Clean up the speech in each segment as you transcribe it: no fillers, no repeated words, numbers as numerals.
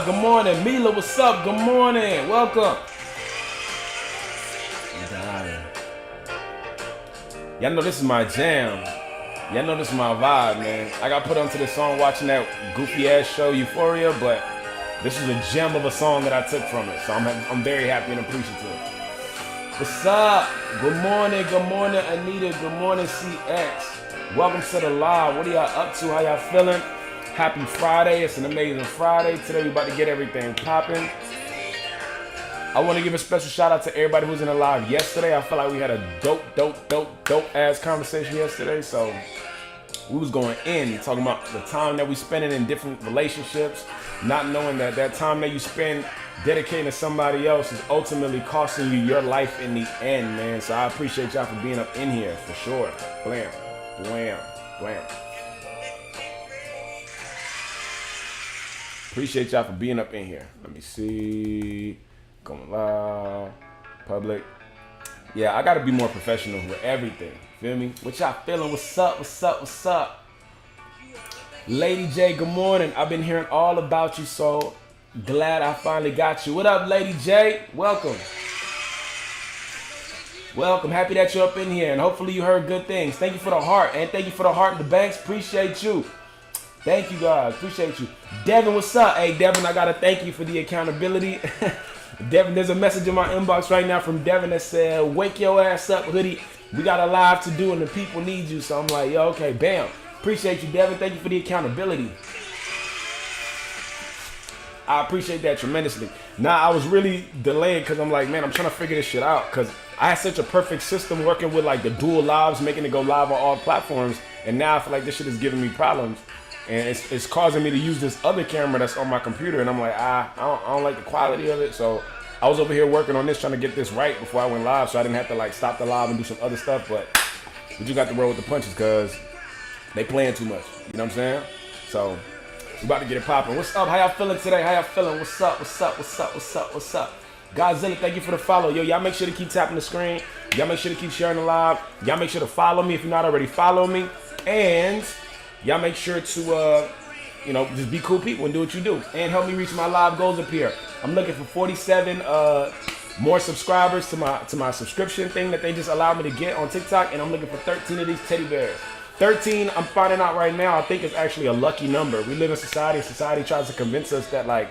Good morning. Mila, what's up? Good morning. Welcome. Y'all know this is my jam. Y'all know this is my vibe, man. I got put onto this song watching that goofy ass show Euphoria, but this is a gem of a song that I took from it. So I'm very happy and appreciative. What's up? Good morning, Anita. Good morning, CX. Welcome to the live. What are y'all up to? How y'all feeling? Happy Friday. It's an amazing Friday. Today we about to get everything popping. I want to give a special shout out to everybody who was in the live yesterday. I feel like we had a dope ass conversation yesterday. So we was going in, talking about the time that we spending in different relationships, not knowing that that time that you spend dedicating to somebody else is ultimately costing you your life in the end, man. So I appreciate y'all for being up in here, for sure. Blam, blam, blam. Appreciate y'all for being up in here. Let me see. Going live. Public. Yeah, I gotta be more professional with everything. Feel me? What y'all feeling? What's up? What's up? What's up? Lady J, good morning. I've been hearing all about you, so glad I finally got you. What up, Lady J? Welcome. Welcome. Happy that you're up in here, and hopefully you heard good things. Thank you for the heart, and thank you for the heart in the banks. Appreciate you. Thank you, guys. Appreciate you. Devin, what's up? Hey, Devin, I gotta thank you for the accountability. Devin, there's a message in my inbox right now from Devin that said, wake your ass up, Hoodie. We got a live to do and the people need you. So I'm like, yo, okay, bam. Appreciate you, Devin. Thank you for the accountability. I appreciate that tremendously. Now, I was really delayed because I'm like, man, I'm trying to figure this shit out because I had such a perfect system working with like the dual lives, making it go live on all platforms. And now I feel like this shit is giving me problems. And it's causing me to use this other camera that's on my computer. And I'm like, I don't like the quality of it. So I was over here working on this, trying to get this right before I went live. So I didn't have to like stop the live and do some other stuff. But we just got to roll with the punches because they playing too much. You know what I'm saying? So we about to get it popping. What's up? How y'all feeling today? How y'all feeling? What's up? What's up? What's up? What's up? What's up? Godzilla, thank you for the follow. Yo, y'all make sure to keep tapping the screen. Y'all make sure to keep sharing the live. Y'all make sure to follow me if you're not already following me. And y'all make sure to just be cool people and do what you do. And help me reach my live goals up here. I'm looking for 47 more subscribers to my subscription thing that they just allowed me to get on TikTok. And I'm looking for 13 of these teddy bears. 13, I'm finding out right now, I think it's actually a lucky number. We live in society. Society tries to convince us that like,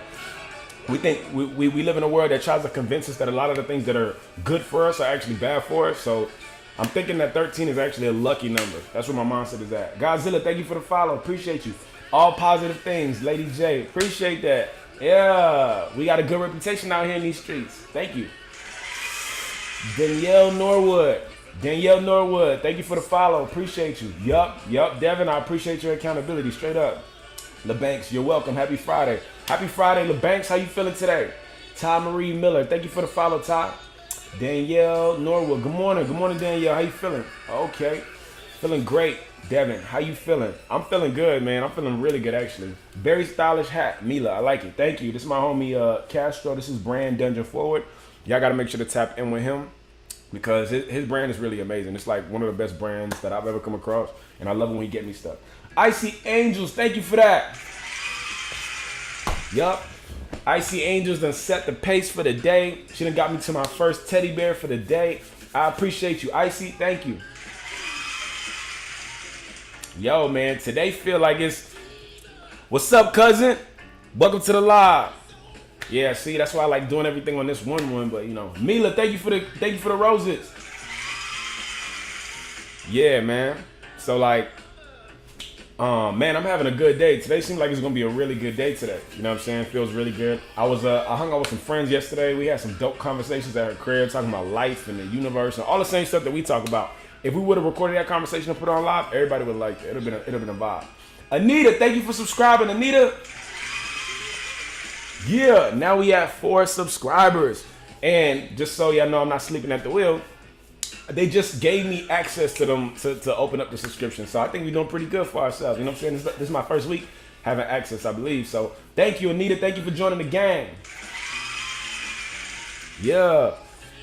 we think we live in a world that tries to convince us that a lot of the things that are good for us are actually bad for us. So I'm thinking that 13 is actually a lucky number. That's where my mindset is at. Godzilla, thank you for the follow. Appreciate you. All positive things. Lady J, appreciate that. Yeah, we got a good reputation out here in these streets. Thank you. Danielle Norwood, thank you for the follow. Appreciate you. Yup, Devin, I appreciate your accountability. Straight up. LeBanks, you're welcome. Happy Friday. Happy Friday, LeBanks. How you feeling today? Ty Marie Miller, thank you for the follow, Ty. Danielle Norwood, good morning. Good morning, Danielle. How you feeling? Okay. Feeling great. Devin, how you feeling? I'm feeling good, man. I'm feeling really good, actually. Very stylish hat. Mila, I like it. Thank you. This is my homie Castro. This is Brand Dungeon Forward. Y'all got to make sure to tap in with him because his brand is really amazing. It's like one of the best brands that I've ever come across, and I love it when he get me stuff. Icy Angels, thank you for that. Yup. Icy Angels done set the pace for the day. She done got me to my first teddy bear for the day. I appreciate you, Icy. Thank you. Yo, man, today feel like it's... What's up, cousin? Welcome to the live. Yeah, see, that's why I like doing everything on this one, but, you know. Mila, thank you for the roses. Yeah, man. So, like, man, I'm having a good day. Today seems like it's going to be a really good day today. You know what I'm saying? Feels really good. I hung out with some friends yesterday. We had some dope conversations at her crib talking about life and the universe and all the same stuff that we talk about. If we would have recorded that conversation and put it on live, everybody would have liked it. It'd have been a vibe. Anita, thank you for subscribing. Anita. Yeah, now we have 4 subscribers. And just so y'all know I'm not sleeping at the wheel, they just gave me access to them to open up the subscription. So I think we're doing pretty good for ourselves. You know what I'm saying? This is my first week having access, I believe. So thank you, Anita. Thank you for joining the gang. Yeah.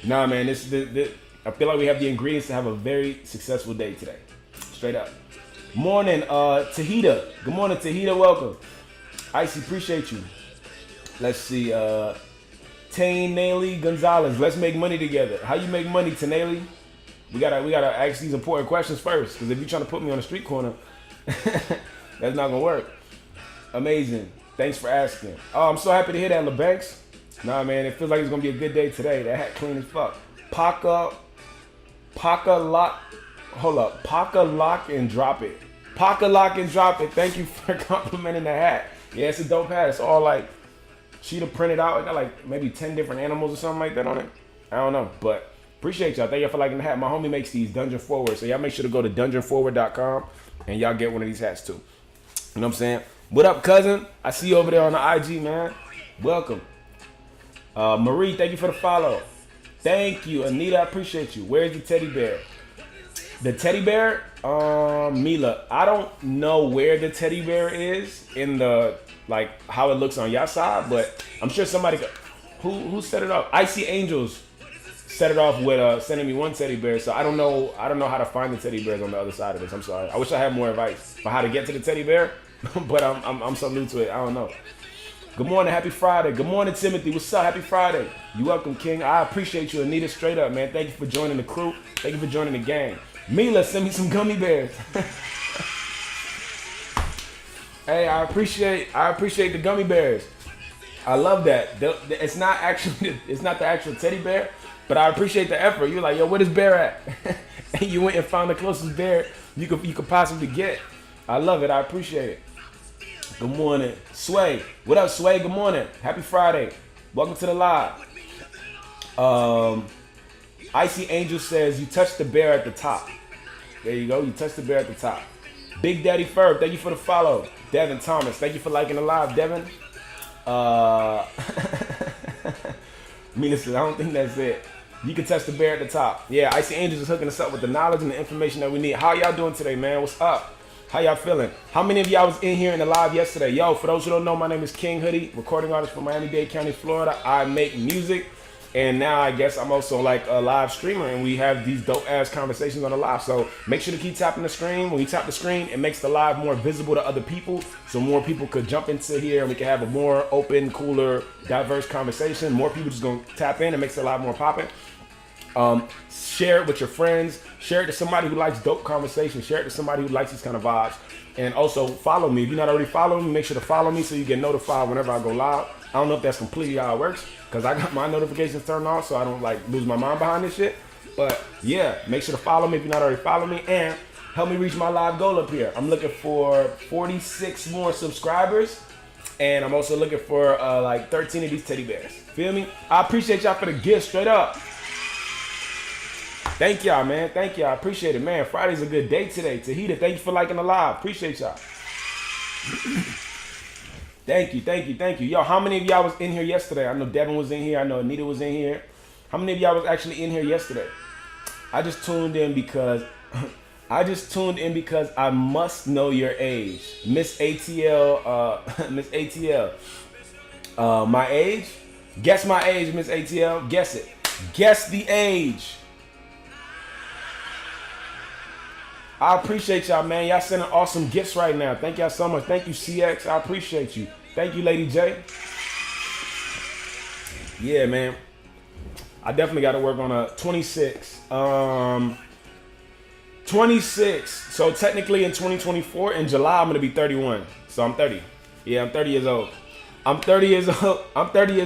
Nah, man, I feel like we have the ingredients to have a very successful day today. Straight up. Morning, Tahita. Good morning, Tahita. Welcome. Icy, appreciate you. Let's see. Tane Naily Gonzalez. Let's make money together. How you make money, Tanaley? We gotta ask these important questions first. Because if you're trying to put me on the street corner, that's not gonna work. Amazing. Thanks for asking. Oh, I'm so happy to hear that, LeBanks. Nah, man, it feels like it's gonna be a good day today. That hat clean as fuck. Paka lock. Hold up. Paka lock and drop it. Paka lock and drop it. Thank you for complimenting the hat. Yeah, it's a dope hat. It's all like cheetah printed out. It got like maybe 10 different animals or something like that on it. I don't know, but appreciate y'all. Thank y'all for liking the hat. My homie makes these Dungeon Forward, so y'all make sure to go to dungeonforward.com and y'all get one of these hats too. You know what I'm saying? What up, cousin? I see you over there on the IG, man. Welcome. Marie, thank you for the follow. Thank you. Anita, I appreciate you. Where's the teddy bear? The teddy bear? Mila, I don't know where the teddy bear is in the, like, how it looks on your side, but I'm sure somebody, who set it up? Icy Angels set it off with sending me one teddy bear, so I don't know how to find the teddy bears on the other side of this. I'm sorry. I wish I had more advice for how to get to the teddy bear, but I'm so new to it. I don't know. Good morning, happy Friday. Good morning, Timothy. What's up? Happy Friday. You welcome, King. I appreciate you, Anita. Straight up, man. Thank you for joining the crew. Thank you for joining the gang. Mila, send me some gummy bears. Hey, I appreciate the gummy bears. I love that. It's not the actual teddy bear, but I appreciate the effort. You're like, yo, where this bear at? And you went and found the closest bear you could possibly get. I love it. I appreciate it. Good morning, Sway. What up, Sway? Good morning. Happy Friday. Welcome to the live. Icy Angel says you touched the bear at the top. There you go. You touched the bear at the top. Big Daddy Ferb, thank you for the follow. Devin Thomas, thank you for liking the live, Devin. Mina says, I don't think that's it. You can touch the bear at the top. Yeah, Icy Angels is hooking us up with the knowledge and the information that we need. How y'all doing today, man? What's up? How y'all feeling? How many of y'all was in here in the live yesterday? Yo, for those who don't know, my name is King Hoodie, recording artist from Miami-Dade County, Florida. I make music, and now I guess I'm also like a live streamer, and we have these dope-ass conversations on the live. So make sure to keep tapping the screen. When you tap the screen, it makes the live more visible to other people, so more people could jump into here, and we can have a more open, cooler, diverse conversation. More people just gonna tap in. It makes the live more popping. Share it with your friends. Share it to somebody who likes dope conversation. Share it to somebody who likes these kind of vibes. And also follow me. If you're not already following me, make sure to follow me so you get notified whenever I go live. I don't know if that's completely how it works because I got my notifications turned off so I don't like lose my mind behind this shit. But yeah, make sure to follow me if you're not already following me and help me reach my live goal up here. I'm looking for 46 more subscribers and I'm also looking for like 13 of these teddy bears. Feel me? I appreciate y'all for the gift, straight up. Thank y'all, man. Thank y'all. I appreciate it, man. Friday's a good day today. Tahita, thank you for liking the live. Appreciate y'all. Thank you, thank you, thank you. Yo, how many of y'all was in here yesterday? I know Devin was in here. I know Anita was in here. How many of y'all was actually in here yesterday? I just tuned in because I must know your age. Miss ATL, Miss ATL. My age? Guess my age, Miss ATL. Guess it. Guess the age. I appreciate y'all, man. Y'all sending awesome gifts right now. Thank y'all so much. Thank you, CX. I appreciate you. Thank you, Lady J. Yeah, man. I definitely got to work on a 26. 26. So technically in 2024, in July, I'm going to be 31. So I'm 30. Yeah, I'm 30 years old. I'm 30 years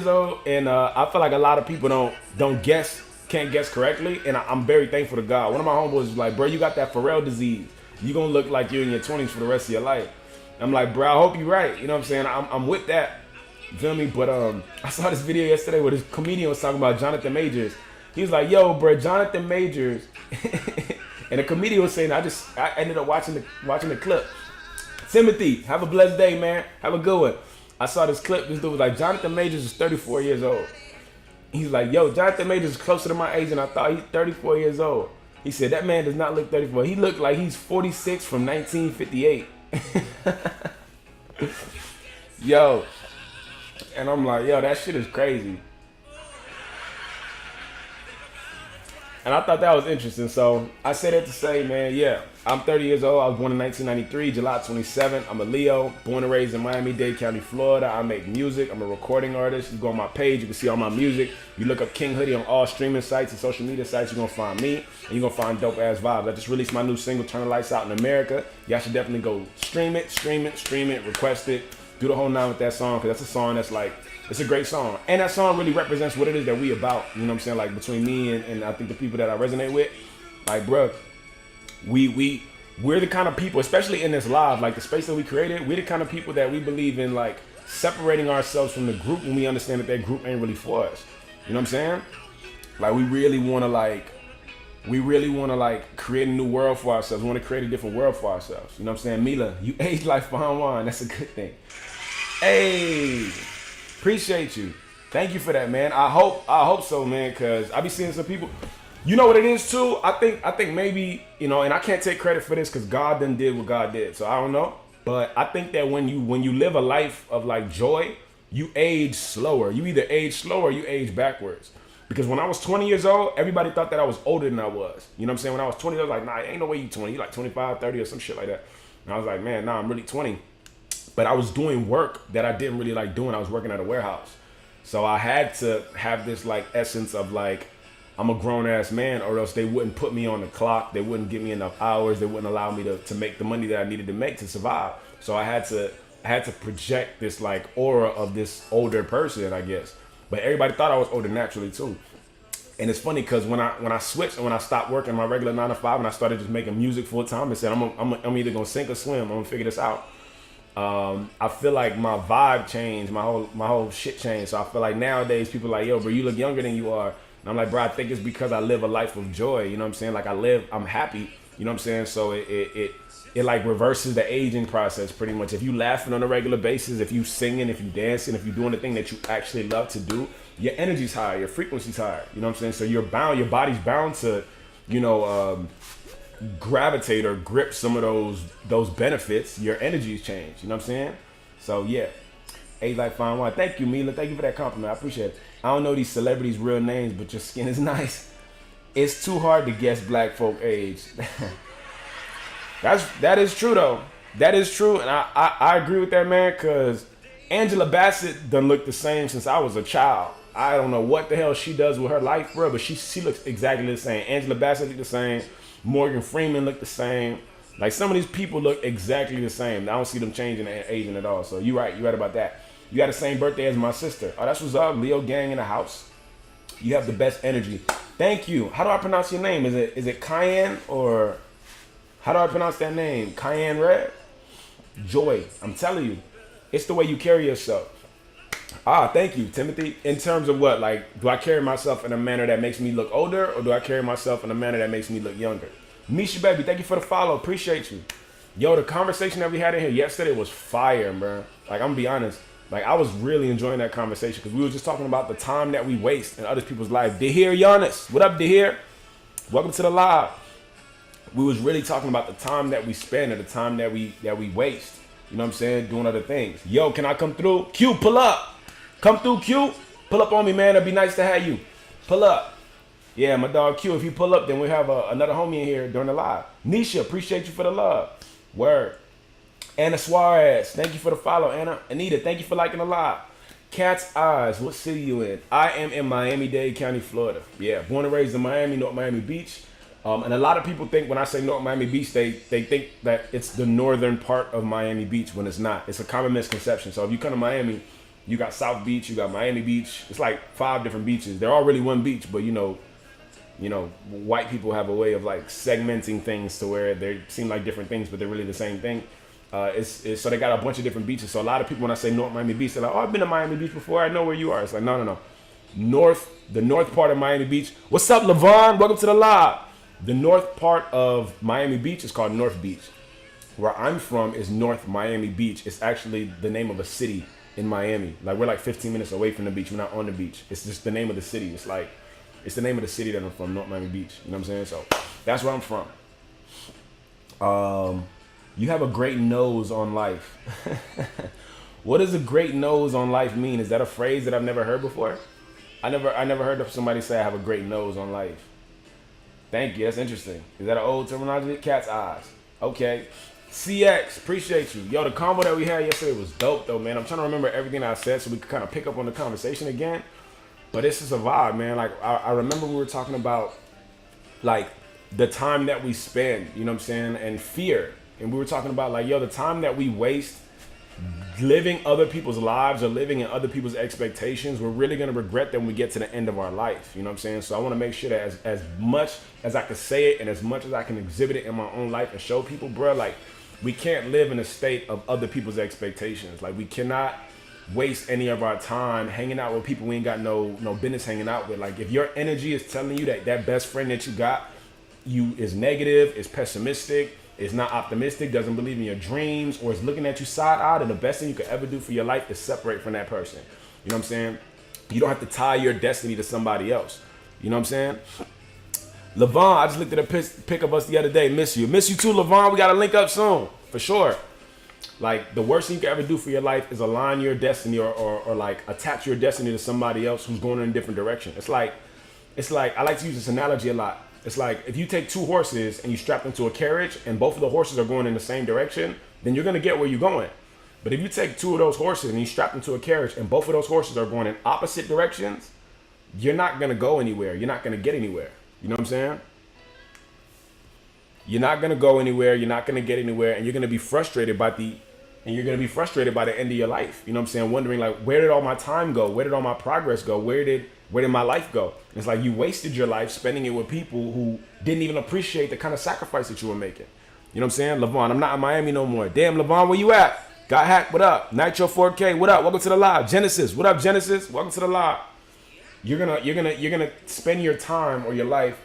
old, and I feel like a lot of people can't guess correctly, and I'm very thankful to God. One of my homeboys was like, bro, you got that Pharrell disease. You gonna look like you're in your 20s for the rest of your life. I'm like, bro, I hope you're right. You know what I'm saying? I'm with that. You feel me? But I saw this video yesterday where this comedian was talking about Jonathan Majors. He was like, yo, bro, Jonathan Majors. And the comedian was saying, I ended up watching the clip. Timothy, have a blessed day, man. Have a good one. I saw this clip. This dude was like, Jonathan Majors is 34 years old. He's like, yo, Jonathan Majors is closer to my age and I thought. He's 34 years old. He said, that man does not look 34. He looked like he's 46 from 1958. Yo. And I'm like, yo, that shit is crazy. And I thought that was interesting. So I say that to say, man, yeah, I'm 30 years old. I was born in 1993, July 27th. I'm a Leo, born and raised in Miami-Dade County, Florida. I make music. I'm a recording artist. You go on my page, you can see all my music. You look up King Hoodie on all streaming sites and social media sites, you're going to find me. And you're going to find dope-ass vibes. I just released my new single, Turn the Lights Out in America. Y'all should definitely go stream it, request it. Do the whole nine with that song, because that's a song that's like, it's a great song. And that song really represents what it is that we about. You know what I'm saying? Like between me and I think the people that I resonate with, like, bruh, we're the kind of people, especially in this live, like the space that we created, we're the kind of people that we believe in, like, separating ourselves from the group when we understand that that group ain't really for us. You know what I'm saying? Like, we really want to create a new world for ourselves. We want to create a different world for ourselves. You know what I'm saying? Mila, you age life behind wine. That's a good thing. Hey, appreciate you. Thank you for that, man. I hope so, man, because I be seeing some people. You know what it is too? I think maybe, you know, and I can't take credit for this because God done did what God did. So I don't know. But I think that when you live a life of like joy, you age slower. You either age slower or you age backwards. Because when I was 20 years old, everybody thought that I was older than I was. You know what I'm saying? When I was 20, I was like, nah, ain't no way you 20. You like 25, 30 or some shit like that. And I was like, man, nah, I'm really 20. But I was doing work that I didn't really like doing. I was working at a warehouse. So I had to have this like essence of like, I'm a grown ass man, or else they wouldn't put me on the clock. They wouldn't give me enough hours. They wouldn't allow me to make the money that I needed to make to survive. So I had to project this like aura of this older person, I guess. But everybody thought I was older naturally too. And it's funny because when I switched and when I stopped working my regular 9 to 5 and I started just making music full time and said I'm either gonna sink or swim. I'm gonna figure this out. I feel like my vibe changed, my whole shit changed. So I feel like nowadays people are like, yo, bro, you look younger than you are. And I'm like, bro, I think it's because I live a life of joy. You know what I'm saying? Like I'm happy. You know what I'm saying? So it like reverses the aging process pretty much. If you laughing on a regular basis, if you singing, if you dancing, if you doing the thing that you actually love to do, your energy's higher, your frequency's higher. You know what I'm saying? So your body's bound to, you know, gravitate or grip some of those benefits. Your energy's changed. You know what I'm saying? So yeah. Age like fine wine. Thank you, Mila. Thank you for that compliment. I appreciate it. I don't know these celebrities' real names, but your skin is nice. It's too hard to guess black folk age. That is true though. That is true, and I agree with that, man. Cause Angela Bassett done looked the same since I was a child. I don't know what the hell she does with her life, bro, but she looks exactly the same. Angela Bassett looked the same. Morgan Freeman looked the same. Like some of these people look exactly the same. I don't see them changing and aging at all. So you're right about that. You got the same birthday as my sister. Oh, that's what's up. Leo gang in the house. You have the best energy. Thank you. How do I pronounce your name? Is it Cayenne or how do I pronounce that name? Cayenne Red? Joy. I'm telling you, it's the way you carry yourself. Thank you, Timothy. In terms of what, like, do I carry myself in a manner that makes me look older, or do I carry myself in a manner that makes me look younger? Misha baby, thank you for the follow. Appreciate you. Yo, the conversation that we had in here yesterday was fire, bro. Like, I'm gonna be honest. Like, I was really enjoying that conversation because we were just talking about the time that we waste in other people's lives. Dehir Giannis, what up, Dehir? Welcome to the live. We was really talking about the time that we spend and the time that we waste. You know what I'm saying? Doing other things. Yo, can I come through? Q, pull up. Come through, Q. Pull up on me, man. It'd be nice to have you. Pull up. Yeah, my dog Q. If you pull up, then we have another homie in here during the live. Nisha, appreciate you for the love. Word. Anna Suarez, thank you for the follow, Anna. Anita, thank you for liking the live. Cat's Eyes, what city you in? I am in Miami-Dade County, Florida. Yeah, born and raised in Miami, North Miami Beach. And a lot of people think when I say North Miami Beach, they think that it's the northern part of Miami Beach when it's not. It's a common misconception. So if you come to Miami, you got South Beach, you got Miami Beach. It's like 5 different beaches. They're all really one beach, but you know, white people have a way of like segmenting things to where they seem like different things, but they're really the same thing. So they got a bunch of different beaches. So a lot of people, when I say North Miami Beach, they're like, oh, I've been to Miami Beach before. I know where you are. It's like, no. The north part of Miami Beach. What's up, Levon? Welcome to the live. The north part of Miami Beach is called North Beach. Where I'm from is North Miami Beach. It's actually the name of a city in Miami. Like, we're like 15 minutes away from the beach. We're not on the beach. It's just the name of the city. It's the name of the city that I'm from, North Miami Beach. You know what I'm saying? So that's where I'm from. You have a great nose on life. What does a great nose on life mean? Is that a phrase that I've never heard before? I never heard of somebody say I have a great nose on life. Thank you. That's interesting. Is that an old terminology? Cat's eyes. Okay. CX, appreciate you. Yo, the combo that we had yesterday was dope, though, man. I'm trying to remember everything I said so we could kind of pick up on the conversation again. But this is a vibe, man. Like, I remember we were talking about, like, the time that we spend, you know what I'm saying, and fear. And we were talking about, like, yo, the time that we waste living other people's lives or living in other people's expectations, we're really going to regret them when we get to the end of our life. You know what I'm saying? So I want to make sure that as much as I can say it and as much as I can exhibit it in my own life and show people, bro, like, we can't live in a state of other people's expectations. Like, we cannot waste any of our time hanging out with people we ain't got no business hanging out with. Like, if your energy is telling you that best friend that you got is negative, is pessimistic, is not optimistic, doesn't believe in your dreams, or is looking at you side-eyed, and the best thing you could ever do for your life is separate from that person. You know what I'm saying? You don't have to tie your destiny to somebody else. You know what I'm saying? Levon, I just looked at a pic of us the other day. Miss you. Miss you too, Levon. We got to link up soon, for sure. Like, the worst thing you can ever do for your life is align your destiny or like attach your destiny to somebody else who's going in a different direction. It's like I like to use this analogy a lot. It's like if you take two horses and you strap them to a carriage and both of the horses are going in the same direction, then you're going to get where you're going. But if you take two of those horses and you strap them to a carriage and both of those horses are going in opposite directions, you're not going to go anywhere. You're not going to get anywhere. You know what I'm saying? You're not going to go anywhere. You're not going to get anywhere. And you're going to be frustrated by the end of your life. You know what I'm saying? Wondering, like, where did all my time go? Where did all my progress go? Where did my life go? It's like you wasted your life spending it with people who didn't even appreciate the kind of sacrifice that you were making. You know what I'm saying? Levon, I'm not in Miami no more. Damn, Levon, where you at? Got hacked, what up? Nitro 4K, what up? Welcome to the live. Genesis, what up, Genesis? Welcome to the live. You're gonna spend your time or your life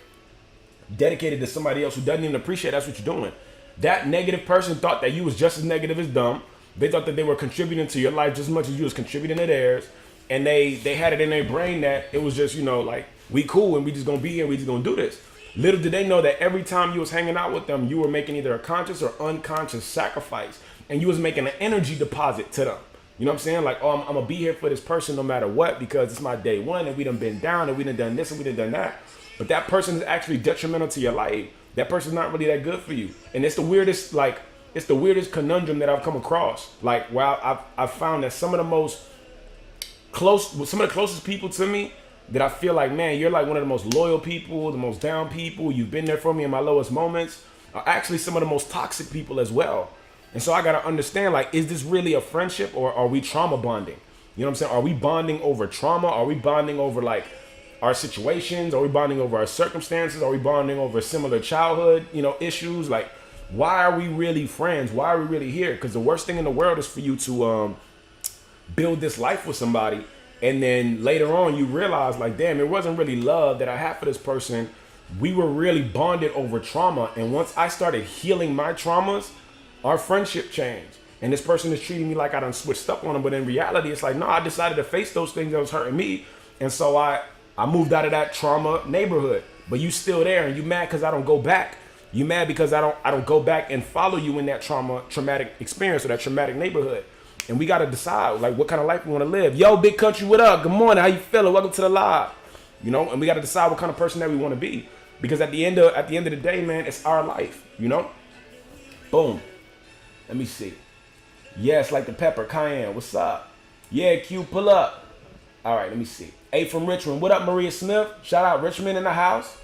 dedicated to somebody else who doesn't even appreciate that's what you're doing. That negative person thought that you was just as negative as them. They thought that they were contributing to your life just as much as you was contributing to theirs. And they had it in their brain that it was just, like, we cool and we just gonna be here and we just gonna do this. Little did they know that every time you was hanging out with them, you were making either a conscious or unconscious sacrifice. And you was making an energy deposit to them. You know what I'm saying? Like, oh, I'm gonna be here for this person no matter what because it's my day one and we done been down and we done this and we done that. But that person is actually detrimental to your life. That person's not really that good for you. And it's the weirdest conundrum that I've come across. Like, where I've found that some of the closest people to me that I feel like, man, you're like one of the most loyal people, the most down people, you've been there for me in my lowest moments, are actually some of the most toxic people as well. And so I gotta understand, like, is this really a friendship or are we trauma bonding? You know what I'm saying? Are we bonding over trauma? Are we bonding over, like, our situations? Are we bonding over our circumstances? Are we bonding over similar childhood, issues? Like, why are we really friends? Why are we really here? Because the worst thing in the world is for you to build this life with somebody, and then later on you realize, like, damn, it wasn't really love that I had for this person. We were really bonded over trauma, and once I started healing my traumas, our friendship changed. And this person is treating me like I done switched up on them, but in reality, it's like, no, I decided to face those things that was hurting me, and so I moved out of that trauma neighborhood. But you still there, and you mad because I don't go back. You mad because I don't go back and follow you in that traumatic experience or that traumatic neighborhood. And we got to decide, like, what kind of life we want to live. Yo, Big Country, what up? Good morning. How you feeling? Welcome to the live. And we got to decide what kind of person that we want to be. Because at the end of the day, man, it's our life, Boom. Let me see. Yes, like the pepper. Cayenne, what's up? Yeah, Q, pull up. All right, let me see. A from Richmond. What up, Maria Smith? Shout out Richmond in the house.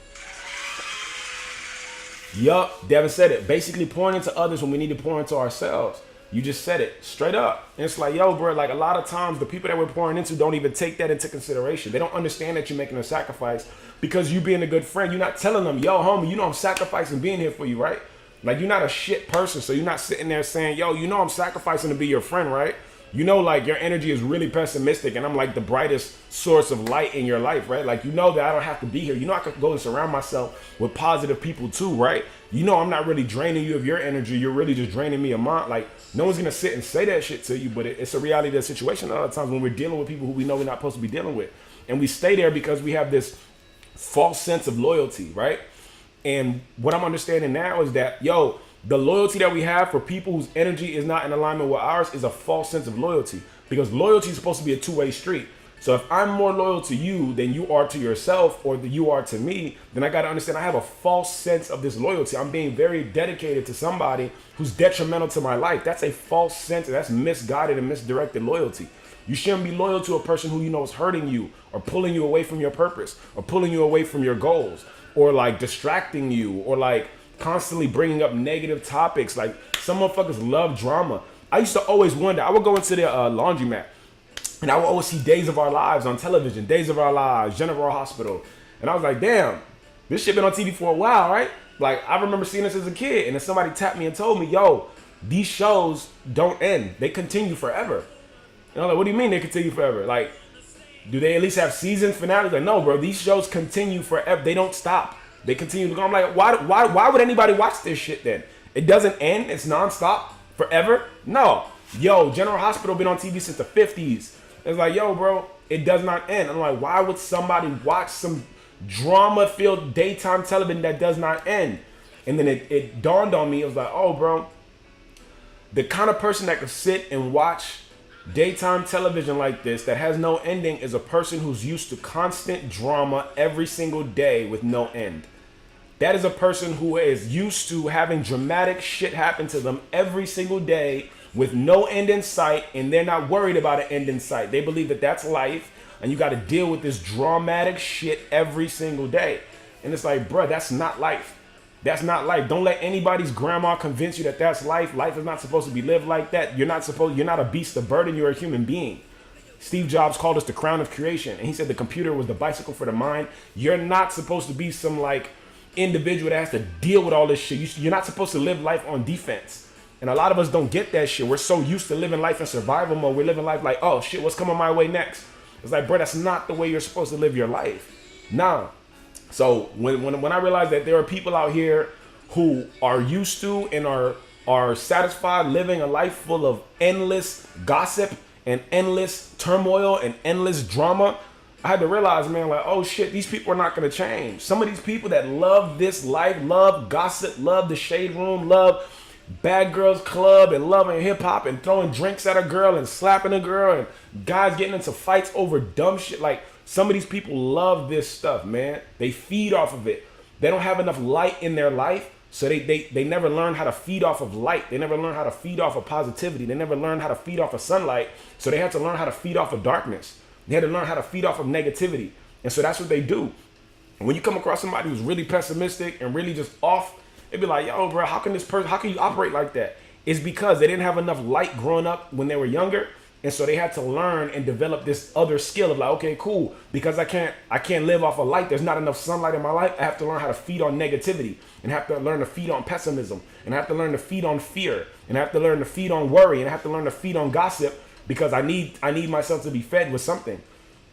Yup, Devin said it. Basically pouring into others when we need to pour into ourselves. You just said it straight up. And it's like, yo, bro, like, a lot of times the people that we're pouring into don't even take that into consideration. They don't understand that you're making a sacrifice because you being a good friend. You're not telling them, yo, homie, I'm sacrificing being here for you, right? Like, you're not a shit person. So you're not sitting there saying, yo, I'm sacrificing to be your friend, right? Like, your energy is really pessimistic and I'm like the brightest source of light in your life, right? Like, that I don't have to be here. I could go and surround myself with positive people too, right? I'm not really draining you of your energy. You're really just draining me of mine. Like, no one's going to sit and say that shit to you, but it's a reality of the situation a lot of times when we're dealing with people who we know we're not supposed to be dealing with. And we stay there because we have this false sense of loyalty, right? And what I'm understanding now is that, the loyalty that we have for people whose energy is not in alignment with ours is a false sense of loyalty, because loyalty is supposed to be a two-way street. So if I'm more loyal to you than you are to yourself or that you are to me, then I got to understand I have a false sense of this loyalty. I'm being very dedicated to somebody who's detrimental to my life. That's a false sense. That's misguided and misdirected loyalty. You shouldn't be loyal to a person who you know is hurting you or pulling you away from your purpose or pulling you away from your goals or like distracting you or like constantly bringing up negative topics. Like some motherfuckers love drama. I used to always wonder, I would go into the laundromat and I would always see Days of Our Lives on television, Days of Our Lives, General Hospital. And I was like, damn, this shit been on TV for a while, right? Like I remember seeing this as a kid and then somebody tapped me and told me, yo, these shows don't end. They continue forever. And I'm like, what do you mean they continue forever? Like, do they at least have season finales? Like, no, bro, these shows continue forever. They don't stop. They continue to go. I'm like, why would anybody watch this shit then? It doesn't end. It's nonstop forever. No. Yo, General Hospital been on TV since the 50s. It's like, yo, bro, it does not end. I'm like, why would somebody watch some drama-filled daytime television that does not end? And then it dawned on me. It was like, oh, bro, the kind of person that could sit and watch daytime television like this that has no ending is a person who's used to constant drama every single day with no end. That is a person who is used to having dramatic shit happen to them every single day with no end in sight, and they're not worried about an end in sight. They believe that that's life, and you got to deal with this dramatic shit every single day. And it's like, bruh, that's not life. That's not life. Don't let anybody's grandma convince you that that's life. Life is not supposed to be lived like that. You're not a beast of burden. You're a human being. Steve Jobs called us the crown of creation. And he said the computer was the bicycle for the mind. You're not supposed to be some like individual that has to deal with all this shit. You're not supposed to live life on defense. And a lot of us don't get that shit. We're so used to living life in survival mode. We're living life like, oh shit, what's coming my way next? It's like, bro, that's not the way you're supposed to live your life. Nah. So when I realized that there are people out here who are used to and are satisfied living a life full of endless gossip and endless turmoil and endless drama, I had to realize, man, like, oh shit, these people are not going to change. Some of these people that love this life, love gossip, love the shade room, love Bad Girls Club and loving hip hop and throwing drinks at a girl and slapping a girl and guys getting into fights over dumb shit. Like, some of these people love this stuff, man. They feed off of it. They don't have enough light in their life, so they never learn how to feed off of light. They never learn how to feed off of positivity. They never learn how to feed off of sunlight, so they had to learn how to feed off of darkness. They had to learn how to feed off of negativity. And so that's what they do. And when you come across somebody who's really pessimistic and really just off, it'd be like, yo, bro, how can you operate like that? It's because they didn't have enough light growing up when they were younger. And so they had to learn and develop this other skill of like, okay, cool, because I can't live off of light. There's not enough sunlight in my life. I have to learn how to feed on negativity and have to learn to feed on pessimism and I have to learn to feed on fear and I have to learn to feed on worry and I have to learn to feed on gossip because I need myself to be fed with something.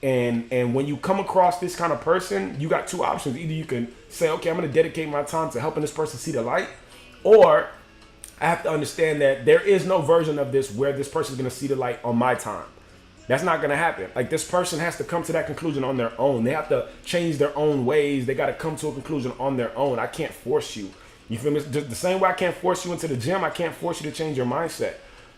And when you come across this kind of person, you got two options. Either you can say, okay, I'm going to dedicate my time to helping this person see the light, or I have to understand that there is no version of this where this person is going to see the light on my time. That's not going to happen. Like, this person has to come to that conclusion on their own. They have to change their own ways. They got to come to a conclusion on their own. I can't force you. You feel me? Just the same way I can't force you into the gym, I can't force you to change your mindset.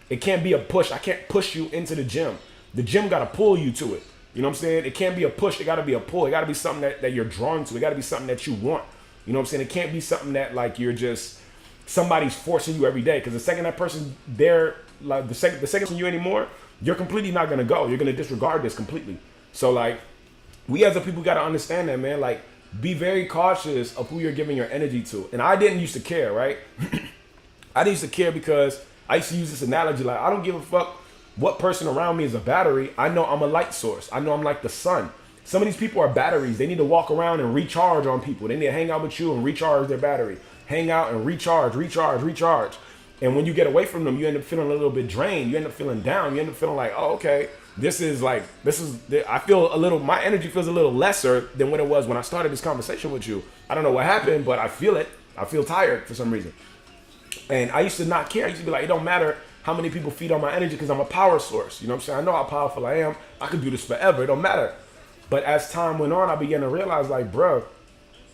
It can't be a push. I can't push you into the gym. The gym got to pull you to it. You know what I'm saying? It can't be a push. It got to be a pull. It got to be something that you're drawn to. It got to be something that you want. You know what I'm saying? It can't be something that like you're just somebody's forcing you every day. Because the second that person there, like the second you anymore, you're completely not gonna go. You're gonna disregard this completely. So like, we as a people gotta understand that, man. Like, be very cautious of who you're giving your energy to. And I didn't used to care, right? I didn't used to care because I used to use this analogy. Like, I don't give a fuck what person around me is a battery. I know I'm a light source. I know I'm like the sun. Some of these people are batteries. They need to walk around and recharge on people. They need to hang out with you and recharge their battery. Hang out and recharge. And when you get away from them, you end up feeling a little bit drained. You end up feeling down. You end up feeling like, oh, okay, I feel a little, my energy feels a little lesser than what it was when I started this conversation with you. I don't know what happened, but I feel it. I feel tired for some reason. And I used to not care. I used to be like, it don't matter how many people feed on my energy because I'm a power source. You know what I'm saying? I know how powerful I am. I could do this forever. It don't matter. But as time went on, I began to realize, like, bro,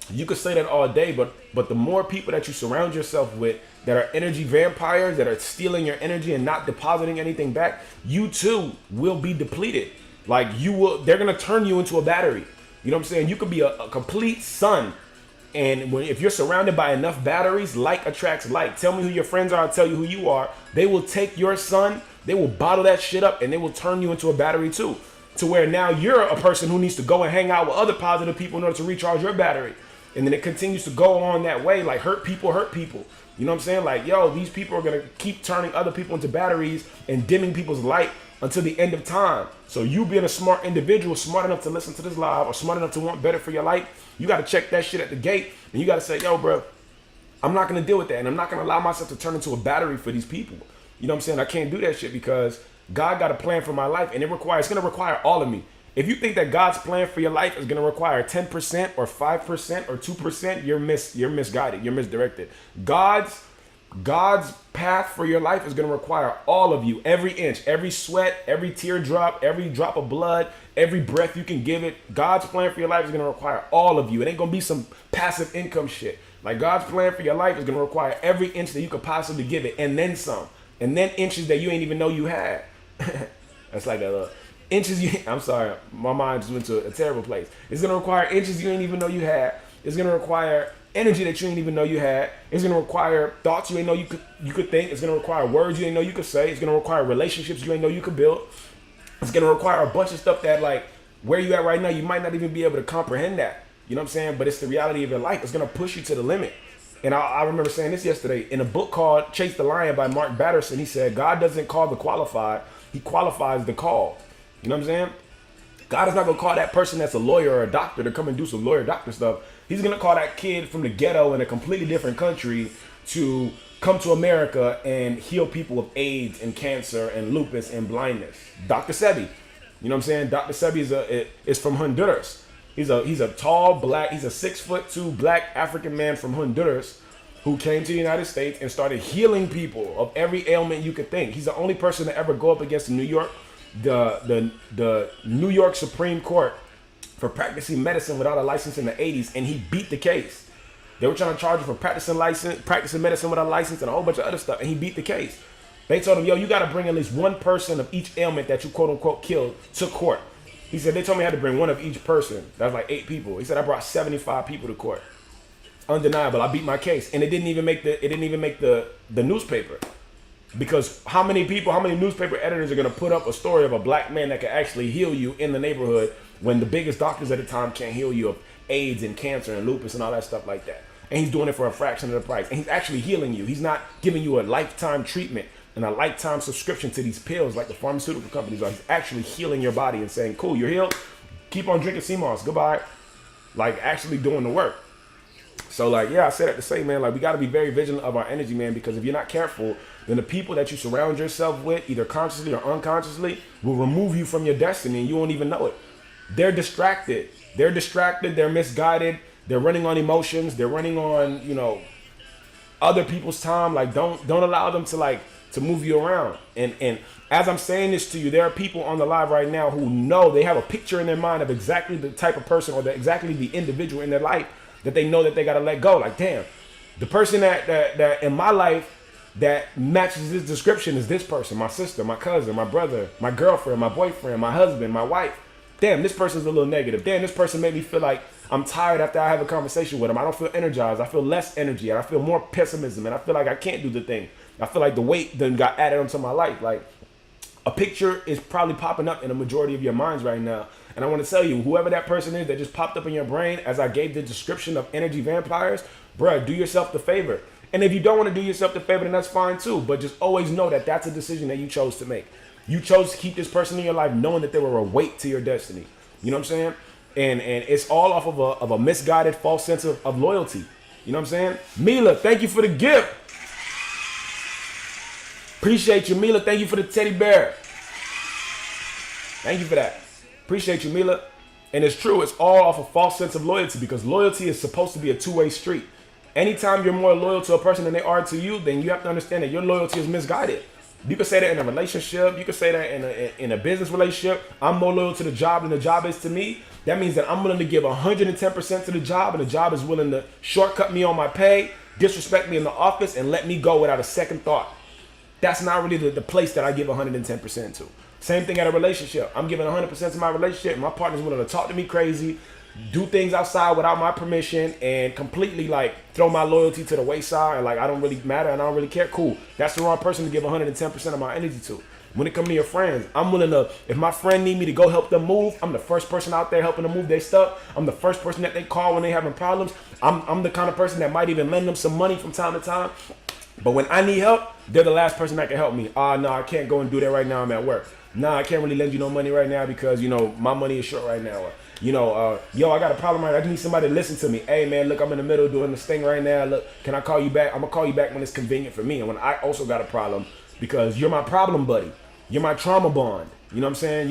you could say that all day, but the more people that you surround yourself with that are energy vampires, that are stealing your energy and not depositing anything back, you too will be depleted. Like they're gonna turn you into a battery. You know what I'm saying? You could be a complete sun. And if you're surrounded by enough batteries, like attracts like. Tell me who your friends are, I'll tell you who you are. They will take your sun, they will bottle that shit up, and they will turn you into a battery too. To where now you're a person who needs to go and hang out with other positive people in order to recharge your battery. And then it continues to go on that way, like hurt people hurt people. You know what I'm saying? Like, yo, these people are going to keep turning other people into batteries and dimming people's light until the end of time. So you being a smart individual, smart enough to listen to this live or smart enough to want better for your life, you got to check that shit at the gate. And you got to say, yo, bro, I'm not going to deal with that. And I'm not going to allow myself to turn into a battery for these people. You know what I'm saying? I can't do that shit because God got a plan for my life, and it's going to require all of me. If you think that God's plan for your life is going to require 10% or 5% or 2%, you're misguided. You're misdirected. God's path for your life is going to require all of you, every inch, every sweat, every teardrop, every drop of blood, every breath you can give it. God's plan for your life is going to require all of you. It ain't going to be some passive income shit. Like, God's plan for your life is going to require every inch that you could possibly give it, and then some, and then inches that you ain't even know you had. That's like that inches I'm sorry, my mind just went to a terrible place. It's going to require inches you ain't even know you had. It's going to require energy that you didn't even know you had. It's going to require thoughts you didn't know you could think. It's going to require words you didn't know you could say. It's going to require relationships you didn't know you could build. It's going to require a bunch of stuff that, like, where you at right now, you might not even be able to comprehend that. You know what I'm saying? But it's the reality of your life. It's going to push you to the limit. And I remember saying this yesterday in a book called Chase the Lion by Mark Batterson. He said, God doesn't call the qualified. He qualifies the called. You know what I'm saying? God is not going to call that person that's a lawyer or a doctor to come and do some lawyer doctor stuff. He's going to call that kid from the ghetto in a completely different country to come to America and heal people of AIDS and cancer and lupus and blindness. Dr. Sebi. You know what I'm saying? Dr. Sebi is from Honduras. He's a tall black, he's a 6'2" black African man from Honduras who came to the United States and started healing people of every ailment you could think. He's the only person to ever go up against the New York Supreme Court for practicing medicine without a license in the 80s, and he beat the case. They were trying to charge him for practicing medicine without a license and a whole bunch of other stuff, and he beat the case. They told him, yo, you got to bring at least one person of each ailment that you quote unquote killed to court. He said, they told me I had to bring one of each person. That's like 8 people. He said, I brought 75 people to court. Undeniable. I beat my case. And it didn't even make the newspaper. Because how many newspaper editors are going to put up a story of a black man that can actually heal you in the neighborhood when the biggest doctors at the time can't heal you of AIDS and cancer and lupus and all that stuff like that? And he's doing it for a fraction of the price. And he's actually healing you. He's not giving you a lifetime treatment and a lifetime subscription to these pills like the pharmaceutical companies are. He's actually healing your body and saying, cool, you're healed. Keep on drinking sea moss. Goodbye. Like, actually doing the work. So, like, yeah, I said that to say, man, like, we got to be very vigilant of our energy, man, because if you're not careful, then the people that you surround yourself with, either consciously or unconsciously, will remove you from your destiny and you won't even know it. They're distracted. They're misguided. They're running on emotions. They're running on, other people's time. Like, don't allow them to move you around. And as I'm saying this to you, there are people on the live right now who know, they have a picture in their mind of exactly the type of person or exactly the individual in their life that they know that they got to let go. Like, damn, the person that in my life that matches this description is this person, my sister, my cousin, my brother, my girlfriend, my boyfriend, my husband, my wife. Damn, this person's a little negative. Damn, this person made me feel like I'm tired after I have a conversation with them. I don't feel energized. I feel less energy, and I feel more pessimism, and I feel like I can't do the thing. I feel like the weight then got added onto my life. Like, a picture is probably popping up in a majority of your minds right now. And I want to tell you, whoever that person is that just popped up in your brain as I gave the description of energy vampires, bruh, do yourself the favor. And if you don't want to do yourself the favor, then that's fine too. But just always know that that's a decision that you chose to make. You chose to keep this person in your life knowing that they were a weight to your destiny. You know what I'm saying? And it's all off of a misguided, false sense of loyalty. You know what I'm saying? Mila, thank you for the gift. Appreciate you, Mila. Thank you for the teddy bear. Thank you for that. Appreciate you, Mila. And it's true. It's all off a false sense of loyalty, because loyalty is supposed to be a two-way street. Anytime you're more loyal to a person than they are to you, then you have to understand that your loyalty is misguided. You can say that in a relationship. You can say that in a business relationship. I'm more loyal to the job than the job is to me. That means that I'm willing to give 110% to the job, and the job is willing to shortcut me on my pay, disrespect me in the office, and let me go without a second thought. That's not really the place that I give 110% to. Same thing at a relationship. I'm giving 100% to my relationship. My partner's willing to talk to me crazy, do things outside without my permission, and completely like throw my loyalty to the wayside. And like, I don't really matter and I don't really care. Cool. That's the wrong person to give 110% of my energy to. When it comes to your friends, I'm willing to, if my friend need me to go help them move, I'm the first person out there helping them move their stuff. I'm the first person that they call when they having problems. I'm the kind of person that might even lend them some money from time to time. But when I need help, they're the last person that can help me. No, I can't go and do that right now. I'm at work. Nah, I can't really lend you no money right now because, you know, my money is short right now. Or, you know, yo, I got a problem right now. I just need somebody to listen to me. Hey, man, look, I'm in the middle doing this thing right now. Look, can I call you back? I'm going to call you back when it's convenient for me. And when I also got a problem, because you're my problem buddy. You're my trauma bond. You know what I'm saying?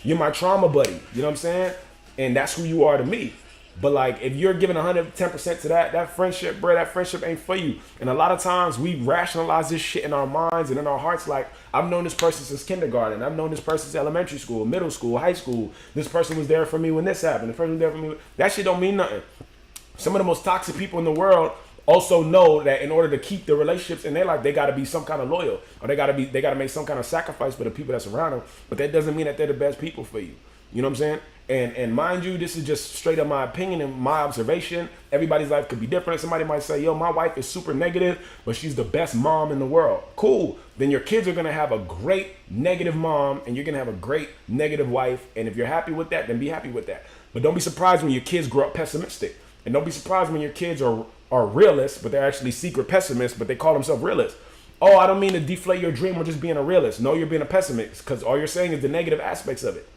You're my trauma buddy. You know what I'm saying? And that's who you are to me. But like, if you're giving 110% to that friendship, bro, that friendship ain't for you. And a lot of times we rationalize this shit in our minds and in our hearts. Like, I've known this person since kindergarten. I've known this person since elementary school, middle school, high school. This person was there for me when this happened. The person was there for me. That shit don't mean nothing. Some of the most toxic people in the world also know that in order to keep the relationships in their life, they got to be some kind of loyal, or they got to make some kind of sacrifice for the people that surround them. But that doesn't mean that they're the best people for you. You know what I'm saying? And mind you, this is just straight up my opinion and my observation. Everybody's life could be different. Somebody might say, yo, my wife is super negative, but she's the best mom in the world. Cool. Then your kids are going to have a great negative mom, and you're going to have a great negative wife. And if you're happy with that, then be happy with that. But don't be surprised when your kids grow up pessimistic. And don't be surprised when your kids are realists, but they're actually secret pessimists, but they call themselves realists. Oh, I don't mean to deflate your dream or just being a realist. No, you're being a pessimist because all you're saying is the negative aspects of it.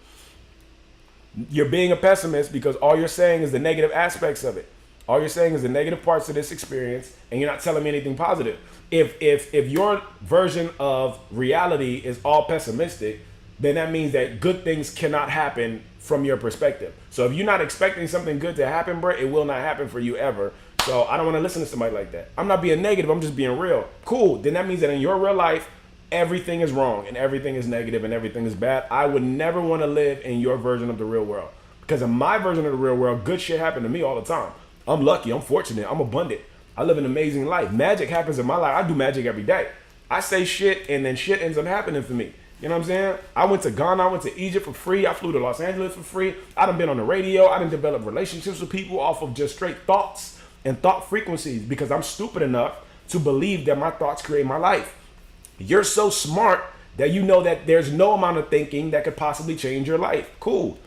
You're being a pessimist because all you're saying is the negative aspects of it. All you're saying is the negative parts of this experience, and you're not telling me anything positive. If your version of reality is all pessimistic, then that means that good things cannot happen from your perspective. So if you're not expecting something good to happen, bro, it will not happen for you ever. So I don't want to listen to somebody like that. I'm not being negative, I'm just being real. Cool. Then that means that in your real life, everything is wrong and everything is negative and everything is bad. I would never want to live in your version of the real world. Because in my version of the real world, good shit happened to me all the time. I'm lucky, I'm fortunate, I'm abundant. I live an amazing life. Magic happens in my life. I do magic every day. I say shit and then shit ends up happening for me. You know what I'm saying? I went to Ghana, I went to Egypt for free. I flew to Los Angeles for free. I done been on the radio. I done developed relationships with people off of just straight thoughts and thought frequencies because I'm stupid enough to believe that my thoughts create my life. You're so smart that you know that there's no amount of thinking that could possibly change your life. Cool.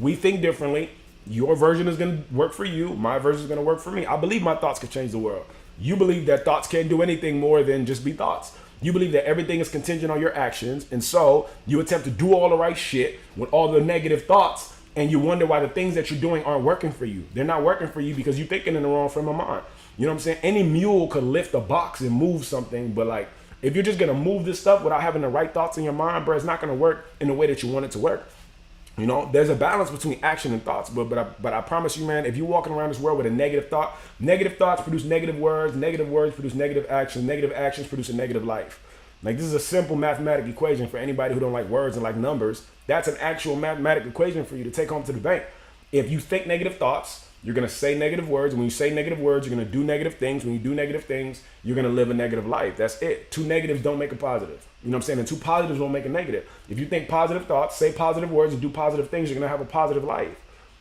We think differently. Your version is going to work for you. My version is going to work for me. I believe my thoughts could change the world. You believe that thoughts can't do anything more than just be thoughts. You believe that everything is contingent on your actions. And so you attempt to do all the right shit with all the negative thoughts. And you wonder why the things that you're doing aren't working for you. They're not working for you because you're thinking in the wrong frame of mind. You know what I'm saying? Any mule could lift a box and move something. But like, if you're just going to move this stuff without having the right thoughts in your mind, bro, it's not going to work in the way that you want it to work. You know, there's a balance between action and thoughts, but I promise you, man, if you're walking around this world with a negative thought, negative thoughts produce negative words produce negative actions produce a negative life. Like, this is a simple mathematical equation for anybody who don't like words and like numbers. That's an actual mathematical equation for you to take home to the bank. If you think negative thoughts, you're going to say negative words. When you say negative words, you're going to do negative things. When you do negative things, you're going to live a negative life. That's it. Two negatives don't make a positive. You know what I'm saying? And two positives won't make a negative. If you think positive thoughts, say positive words, and do positive things, you're going to have a positive life.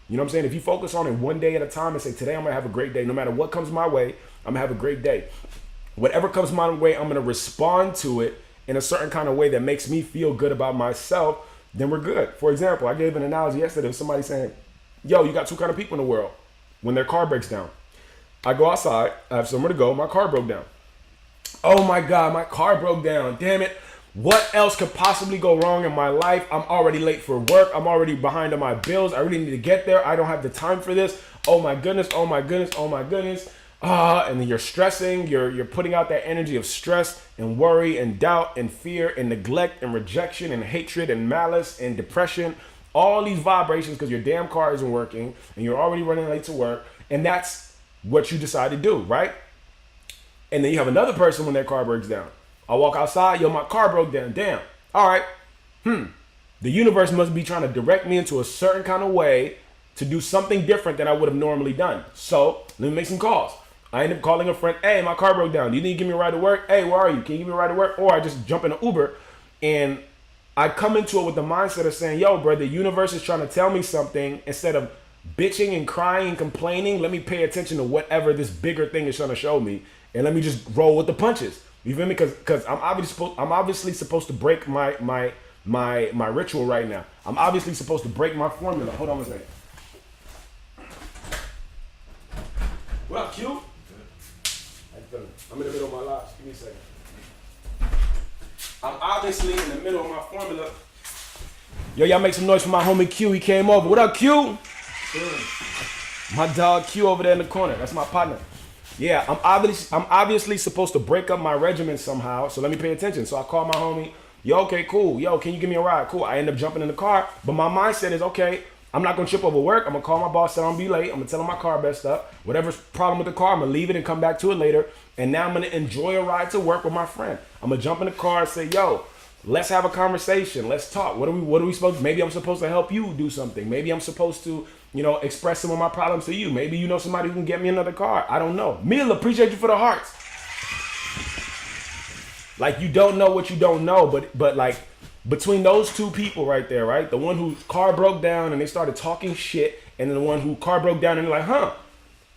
You know what I'm saying? If you focus on it one day at a time and say, today I'm going to have a great day. No matter what comes my way, I'm going to have a great day. Whatever comes my way, I'm going to respond to it in a certain kind of way that makes me feel good about myself. Then we're good. For example, I gave an analogy yesterday of somebody saying, yo, you got two kind of people in the world. When their car breaks down, I go outside, I have somewhere to go, my car broke down. Oh my God, my car broke down. Damn it. What else could possibly go wrong in my life? I'm already late for work. I'm already behind on my bills. I really need to get there. I don't have the time for this. Oh my goodness, oh my goodness, oh my goodness. And then you're stressing, you're putting out that energy of stress and worry and doubt and fear and neglect and rejection and hatred and malice and depression. All these vibrations because your damn car isn't working and you're already running late to work. And that's what you decide to do, right? And then you have another person when their car breaks down. I walk outside, yo, my car broke down. Damn. All right. The universe must be trying to direct me into a certain kind of way to do something different than I would have normally done. So let me make some calls. I end up calling a friend. Hey, my car broke down. Do you need to give me a ride to work? Hey, where are you? Can you give me a ride to work? Or I just jump in an Uber and I come into it with the mindset of saying, yo, bro, the universe is trying to tell me something. Instead of bitching and crying and complaining, let me pay attention to whatever this bigger thing is trying to show me, and let me just roll with the punches. You feel me? Because I'm obviously supposed to break my ritual right now. I'm obviously supposed to break my formula. Hold on a second. What up, Q? I'm in the middle of my lives. Give me a second. I'm obviously in the middle of my formula. Yo, y'all make some noise for my homie Q. He came over. What up, Q? My dog Q over there in the corner. That's my partner. Yeah, I'm obviously supposed to break up my regimen somehow. So let me pay attention. So I call my homie. Yo, okay, cool. Yo, can you give me a ride? Cool. I end up jumping in the car. But my mindset is, okay, I'm not going to trip over work. I'm going to call my boss, tell him I'm be late. I'm going to tell him my car messed up. Whatever's problem with the car, I'm going to leave it and come back to it later. And now I'm going to enjoy a ride to work with my friend. I'm going to jump in the car and say, yo, let's have a conversation. Let's talk. What are we supposed to, maybe I'm supposed to help you do something. Maybe I'm supposed to, express some of my problems to you. Maybe you know somebody who can get me another car. I don't know. Mila, appreciate you for the hearts. Like, you don't know what you don't know, but like, between those two people right there, right? The one whose car broke down and they started talking shit, and then the one who car broke down and they're like,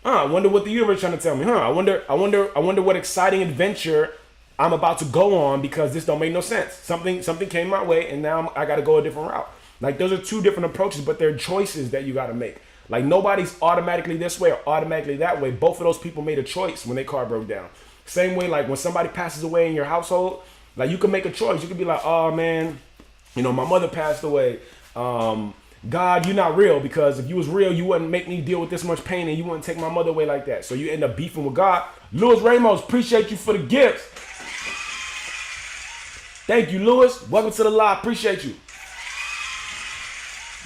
I wonder what the universe is trying to tell me, I wonder what exciting adventure I'm about to go on, because this don't make no sense. Something came my way, and now I got to go a different route. Like, those are two different approaches, but they're choices that you got to make. Like, nobody's automatically this way or automatically that way. Both of those people made a choice when their car broke down. Same way, like when somebody passes away in your household, like you can make a choice. You could be like, oh man, my mother passed away. God, you're not real, because if you was real, you wouldn't make me deal with this much pain, and you wouldn't take my mother away like that. So you end up beefing with God. Louis Ramos, appreciate you for the gifts. Thank you, Louis. Welcome to the live. Appreciate you.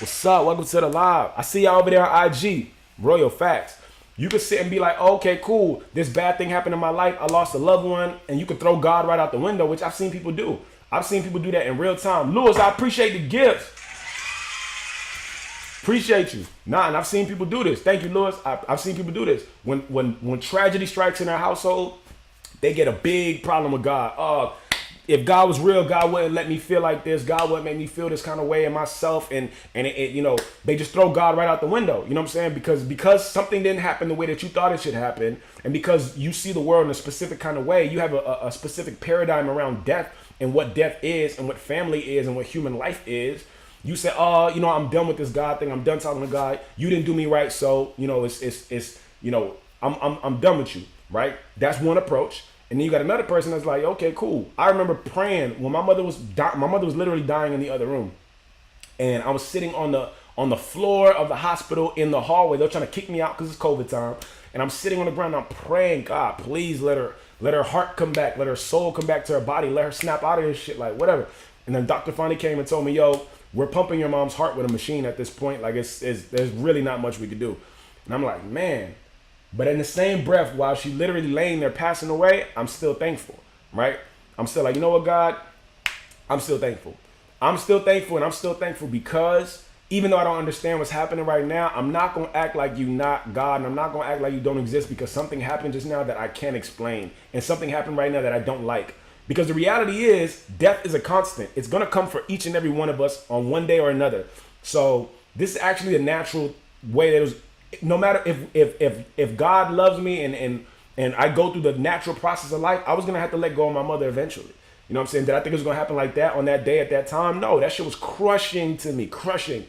What's up? Welcome to the live. I see y'all over there on IG. Royal facts. You could sit and be like, oh, okay, cool. This bad thing happened in my life. I lost a loved one. And you could throw God right out the window, which I've seen people do. I've seen people do that in real time. Louis, I appreciate the gifts. Appreciate you. And I've seen people do this. Thank you, Louis. I've seen people do this. When tragedy strikes in their household, they get a big problem with God. If God was real, God wouldn't let me feel like this. God wouldn't make me feel this kind of way in myself. And they just throw God right out the window. You know what I'm saying? Because something didn't happen the way that you thought it should happen. And because you see the world in a specific kind of way, you have a specific paradigm around death and what death is and what family is and what human life is. You say, I'm done with this God thing. I'm done talking to God. You didn't do me right. So, I'm done with you. Right? That's one approach. And then you got another person that's like, okay, cool. I remember praying when my mother was literally dying in the other room. And I was sitting on the floor of the hospital in the hallway. They're trying to kick me out because it's COVID time. And I'm sitting on the ground and I'm praying, God, please let her heart come back. Let her soul come back to her body. Let her snap out of this shit, like whatever. And then doctor finally came and told me, yo, we're pumping your mom's heart with a machine at this point. Like there's really not much we could do. And I'm like, man. But in the same breath, while she literally laying there passing away, I'm still thankful, right? I'm still like, you know what, God? I'm still thankful. I'm still thankful, and I'm still thankful because even though I don't understand what's happening right now, I'm not going to act like you not God, and I'm not going to act like you don't exist, because something happened just now that I can't explain, and something happened right now that I don't like. Because the reality is, death is a constant. It's going to come for each and every one of us on one day or another. So this is actually a natural way that it was. No matter if God loves me and I go through the natural process of life, I was gonna have to let go of my mother eventually. You know what I'm saying? Did I think it was gonna happen like that on that day at that time? No, that shit was crushing to me, crushing.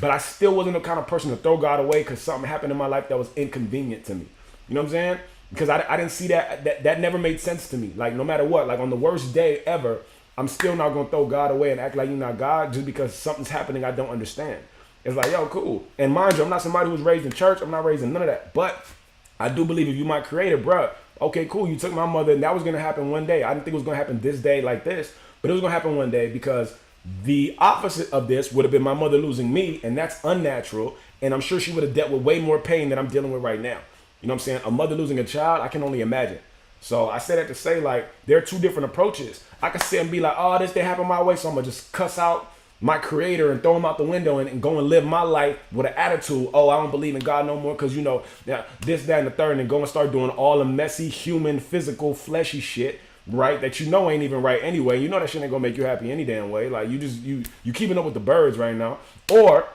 But I still wasn't the kind of person to throw God away because something happened in my life that was inconvenient to me. You know what I'm saying? Because I didn't see that never made sense to me. Like no matter what, like on the worst day ever, I'm still not gonna throw God away and act like you're not God just because something's happening I don't understand. It's like, yo, cool. And mind you, I'm not somebody who was raised in church. I'm not raised in none of that. But I do believe if you my creator, bruh, okay, cool. You took my mother and that was going to happen one day. I didn't think it was going to happen this day like this. But it was going to happen one day because the opposite of this would have been my mother losing me. And that's unnatural. And I'm sure she would have dealt with way more pain than I'm dealing with right now. You know what I'm saying? A mother losing a child, I can only imagine. So I say that to say, like, there are two different approaches. I can sit and be like, oh, this didn't happen my way, so I'm going to just cuss out my creator and throw him out the window and go and live my life with an attitude, oh, I don't believe in God no more because, this, that, and the third, and go and start doing all the messy, human, physical, fleshy shit right that you know ain't even right anyway. You know that shit ain't gonna make you happy any damn way. Like you keeping up with the birds right now. Or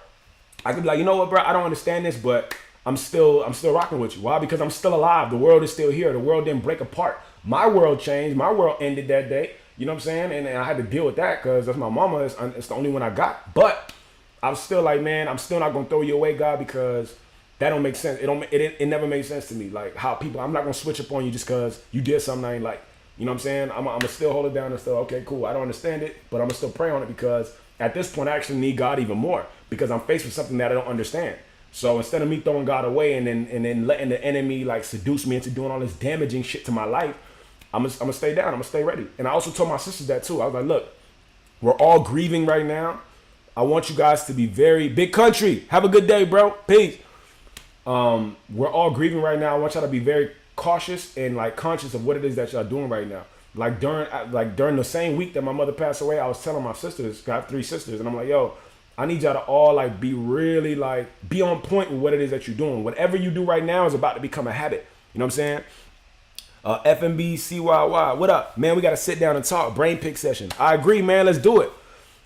I could be like, you know what, bro? I don't understand this, but I'm still rocking with you. Why? Because I'm still alive. The world is still here. The world didn't break apart. My world changed. My world ended that day. You know what I'm saying? And I had to deal with that because that's my mama. It's the only one I got. But I'm still like, man, I'm still not gonna throw you away, God, because that don't make sense. It never made sense to me. Like how people, I'm not gonna switch up on you just because you did something I ain't like. You know what I'm saying? I'm gonna still hold it down and still, okay, cool. I don't understand it, but I'm gonna still pray on it because at this point I actually need God even more because I'm faced with something that I don't understand. So instead of me throwing God away and then letting the enemy like seduce me into doing all this damaging shit to my life, I'm gonna stay down. I'm gonna stay ready. And I also told my sisters that too. I was like, look, we're all grieving right now. I want you guys to be very big country. Have a good day, bro. Peace. We're all grieving right now. I want y'all to be very cautious and like conscious of what it is that y'all doing right now. Like during the same week that my mother passed away, I was telling my sisters, I have 3 sisters, and I'm like, yo, I need y'all to all like be really like be on point with what it is that you're doing. Whatever you do right now is about to become a habit. You know what I'm saying? FMB CYY, what up, man? We gotta sit down and talk. Brain pick session. I agree, man. Let's do it.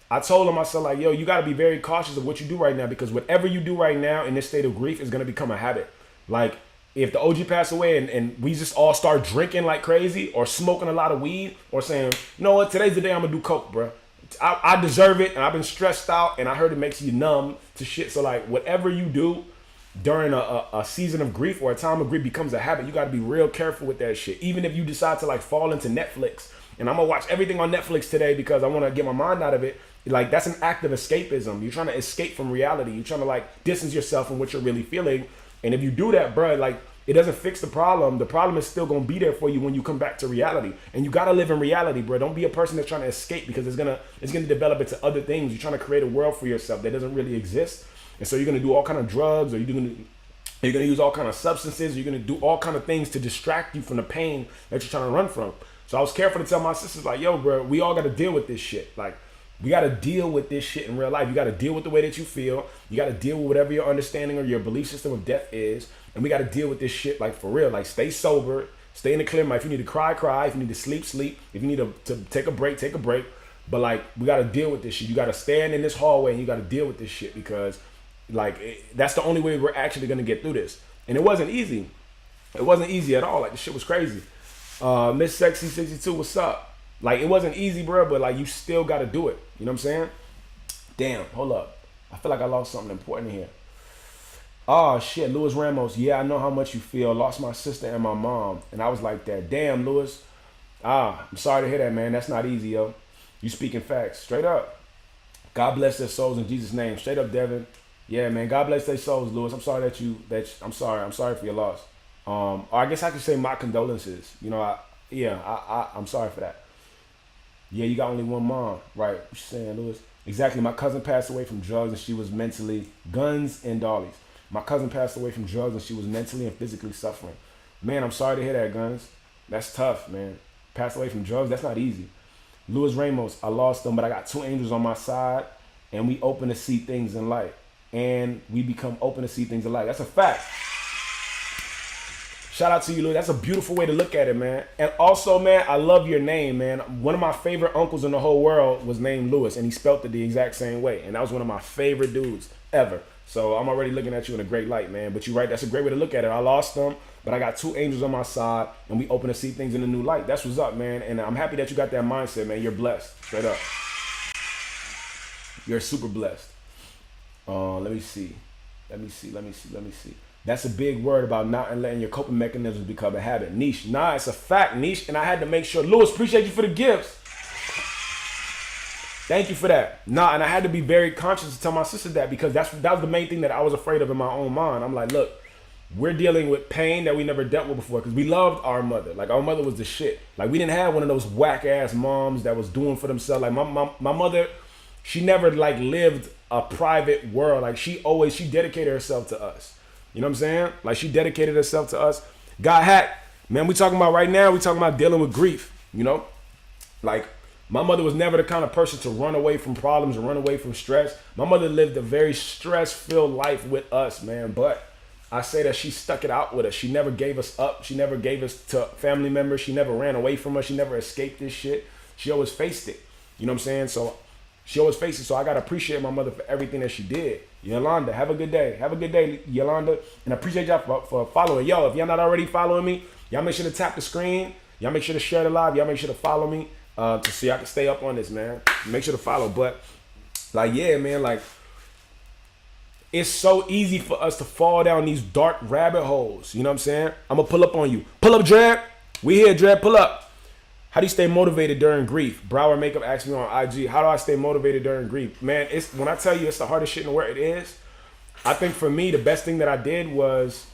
I told him, I said, like, yo, you gotta be very cautious of what you do right now because whatever you do right now in this state of grief is gonna become a habit. Like, if the OG passed away and we just all start drinking like crazy or smoking a lot of weed or saying, you know what, today's the day I'm gonna do coke, bro. I deserve it and I've been stressed out and I heard it makes you numb to shit. So like, whatever you do during a season of grief or a time of grief becomes a habit. You got to be real careful with that shit. Even if you decide to like fall into Netflix and I'm gonna watch everything on Netflix today because I want to get my mind out of it. Like that's an act of escapism. You're trying to escape from reality. You're trying to like distance yourself from what you're really feeling. And if you do that, bro, like it doesn't fix the problem. The problem is still gonna be there for you when you come back to reality. And you gotta live in reality, bro. Don't be a person that's trying to escape because it's gonna develop into other things. You're trying to create a world for yourself that doesn't really exist. And so you're gonna do all kind of drugs, or you're gonna use all kind of substances. You're gonna do all kind of things to distract you from the pain that you're trying to run from. So I was careful to tell my sisters, like, yo, bro, we all gotta deal with this shit. Like, we gotta deal with this shit in real life. You gotta deal with the way that you feel. You gotta deal with whatever your understanding or your belief system of death is. And we gotta deal with this shit like for real. Like, stay sober, stay in the clear mind. If you need to cry, cry. If you need to sleep, sleep. If you need to take a break, take a break. But like, we gotta deal with this shit. You gotta stand in this hallway and you gotta deal with this shit because like that's the only way we're actually gonna get through this. And it wasn't easy. It wasn't easy at all. Like, the shit was crazy. Miss Sexy 62, what's up? Like, it wasn't easy, bro, but like you still gotta do it. You know what I'm saying? Damn, hold up. I feel like I lost something important here. Oh shit, Louis Ramos. Yeah, I know how much you feel. Lost my sister and my mom. And I was like that. Damn, Louis. I'm sorry to hear that, man. That's not easy, yo. You speaking facts. Straight up. God bless their souls in Jesus' name. Straight up, Devin. Yeah, man. God bless their souls, Louis. I'm sorry I'm sorry for your loss. Or I guess I could say my condolences. You know, I'm sorry for that. Yeah, you got only one mom. Right. What you saying, Louis? Exactly. My cousin passed away from drugs and she was mentally guns and dollies. My cousin passed away from drugs and she was mentally and physically suffering. Man, I'm sorry to hear that, Guns. That's tough, man. Passed away from drugs, that's not easy. Louis Ramos, I lost them, but I got 2 angels on my side and we open to see things in light. And we become open to see things in light. That's a fact. Shout out to you, Louis. That's a beautiful way to look at it, man. And also, man, I love your name, man. One of my favorite uncles in the whole world was named Louis, and he spelt it the exact same way. And that was one of my favorite dudes ever. So I'm already looking at you in a great light, man. But you're right, that's a great way to look at it. I lost them, but I got 2 angels on my side, and we open to see things in a new light. That's what's up, man. And I'm happy that you got that mindset, man. You're blessed, straight up. You're super blessed. Let me see. That's a big word about not letting your coping mechanisms become a habit. Niche. Nah, it's a fact, Niche. And I had to make sure. Louis, appreciate you for the gifts. Thank you for that. Nah, and I had to be very conscious to tell my sister that because that was the main thing that I was afraid of in my own mind. I'm like, look, we're dealing with pain that we never dealt with before because we loved our mother. Like, our mother was the shit. Like, we didn't have one of those whack-ass moms that was doing for themselves. Like, my mother, she never, like, lived a private world. Like, she dedicated herself to us. You know what I'm saying? Like, she dedicated herself to us. Got hacked. Man, we talking about right now, we talking about dealing with grief, you know? Like, my mother was never the kind of person to run away from problems or run away from stress. My mother lived a very stress-filled life with us, man. But I say that she stuck it out with us. She never gave us up. She never gave us to family members. She never ran away from us. She never escaped this shit. She always faced it. You know what I'm saying? So she always faced it. So I gotta appreciate my mother for everything that she did. Yolanda, have a good day. Have a good day, Yolanda. And I appreciate y'all for following. Yo, if y'all not already following me, y'all make sure to tap the screen. Y'all make sure to share the live. Y'all make sure to follow me to see I can stay up on this, man. Make sure to follow. But like, yeah, man, like, it's so easy for us to fall down these dark rabbit holes. You know what I'm saying? I'm gonna pull up on you. Pull up, Drab. We here, Drab. Pull up. How do you stay motivated during grief? Brower Makeup asked me on IG, how do I stay motivated during grief? Man, it's when I tell you it's the hardest shit in the world, it is. I think for me, the best thing that I did was,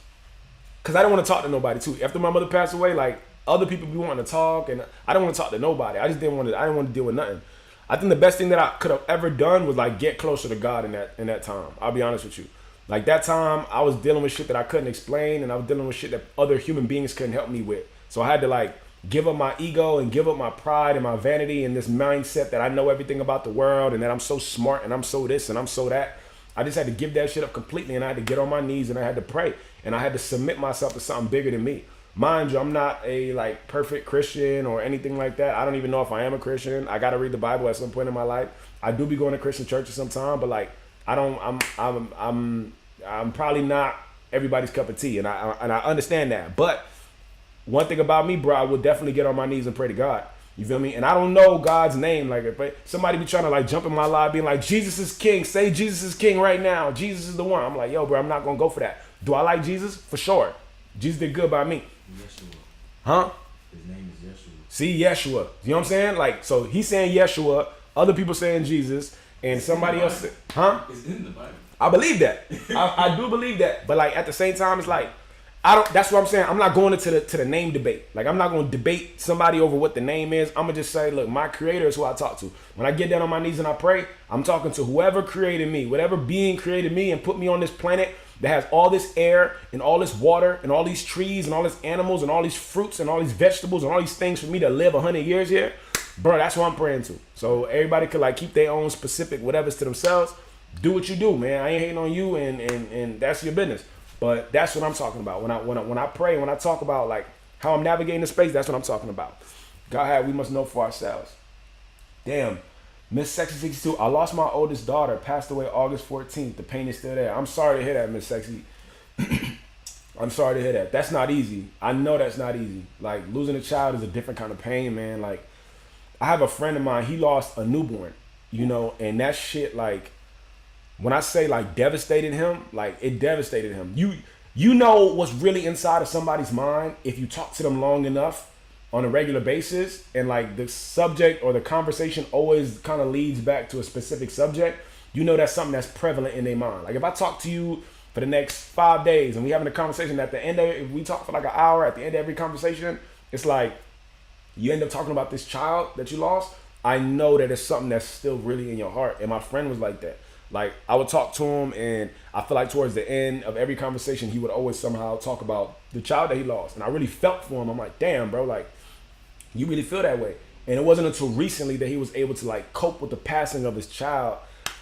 because I didn't want to talk to nobody too. After my mother passed away, like, other people be wanting to talk, and I don't want to talk to nobody. I didn't want to deal with nothing. I think the best thing that I could have ever done was like get closer to God in that time. I'll be honest with you. Like that time, I was dealing with shit that I couldn't explain, and I was dealing with shit that other human beings couldn't help me with. So I had to like give up my ego and give up my pride and my vanity and this mindset that I know everything about the world and that I'm so smart and I'm so this and I'm so that. I just had to give that shit up completely, and I had to get on my knees and I had to pray, and I had to submit myself to something bigger than me. Mind you, I'm not a like perfect Christian or anything like that. I don't even know if I am a Christian. I got to read the Bible at some point in my life. I do be going to Christian churches sometime, but like I'm probably not everybody's cup of tea, and I understand that. But one thing about me, bro, I will definitely get on my knees and pray to God. You feel me? And I don't know God's name. Like if somebody be trying to like jump in my life being like, Jesus is king. Say Jesus is king right now. Jesus is the one. I'm like, yo, bro, I'm not going to go for that. Do I like Jesus? For sure. Jesus did good by me. Yeshua. Huh? His name is Yeshua. See, Yeshua. You know what I'm saying? Like, so he's saying Yeshua. Other people saying Jesus. And somebody else said, huh? It's in the Bible. I believe that. I do believe that. But like at the same time, it's like, that's what I'm saying. I'm not going into the name debate. Like I'm not going to debate somebody over what the name is. I'm going to just say, look, my creator is who I talk to. When I get down on my knees and I pray, I'm talking to whoever created me, whatever being created me and put me on this planet that has all this air and all this water and all these trees and all these animals and all these fruits and all these vegetables and all these things for me to live 100 years here. Bro, that's what I'm praying to. So everybody could like keep their own specific whatever's to themselves. Do what you do, man. I ain't hating on you, and that's your business. But that's what I'm talking about. When I pray, when I talk about like how I'm navigating the space, that's what I'm talking about. God, we must know for ourselves. Damn. Miss Sexy 62, I lost my oldest daughter, passed away August 14th. The pain is still there. I'm sorry to hear that, Miss Sexy. I'm sorry to hear that. That's not easy. I know that's not easy. Like, losing a child is a different kind of pain, man. Like, I have a friend of mine, he lost a newborn, you know, and that shit, like, when I say, like, devastated him, like, it devastated him. You know what's really inside of somebody's mind if you talk to them long enough on a regular basis, and like the subject or the conversation always kind of leads back to a specific subject. You know that's something that's prevalent in their mind. Like if I talk to you for the next 5 days and we having a conversation, at the end of it, if we talk for like an hour, at the end of every conversation, it's like you end up talking about this child that you lost. I know that it's something that's still really in your heart. And my friend was like that. Like I would talk to him, and I feel like towards the end of every conversation, he would always somehow talk about the child that he lost. And I really felt for him. I'm like, damn, bro, like, you really feel that way. And it wasn't until recently that he was able to like cope with the passing of his child.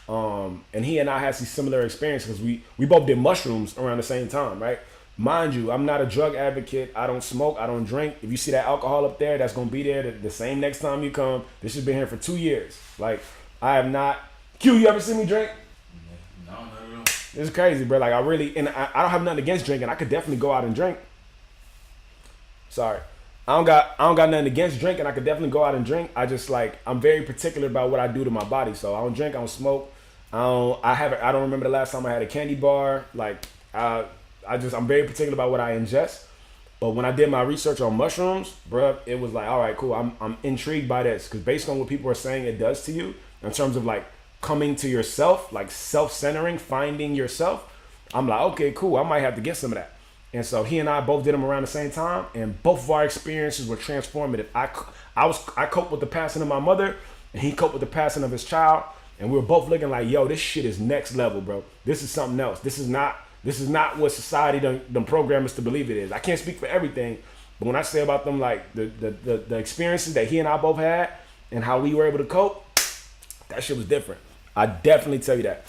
And he and I had some similar experiences because we both did mushrooms around the same time, right? Mind you, I'm not a drug advocate. I don't smoke. I don't drink. If you see that alcohol up there, that's going to be there the same next time you come. This has been here for 2 years. Like, I have not. Q, you ever seen me drink? No, not at all. This is crazy, bro. Like, I don't have nothing against drinking. I could definitely go out and drink. Sorry. I don't got nothing against drinking. I could definitely go out and drink. I just like, I'm very particular about what I do to my body. So I don't drink, I don't smoke. I don't remember the last time I had a candy bar. Like I'm very particular about what I ingest. But when I did my research on mushrooms, bruh, it was like, all right, cool. I'm intrigued by this because based on what people are saying it does to you in terms of like coming to yourself, like self-centering, finding yourself, I'm like, okay, cool. I might have to get some of that. And so he and I both did them around the same time, and both of our experiences were transformative. I coped with the passing of my mother, and he coped with the passing of his child, and we were both looking like, yo, this shit is next level, bro. This is something else. This is not what society done program us to believe it is. I can't speak for everything, but when I say about them, like the experiences that he and I both had and how we were able to cope, that shit was different. I definitely tell you that.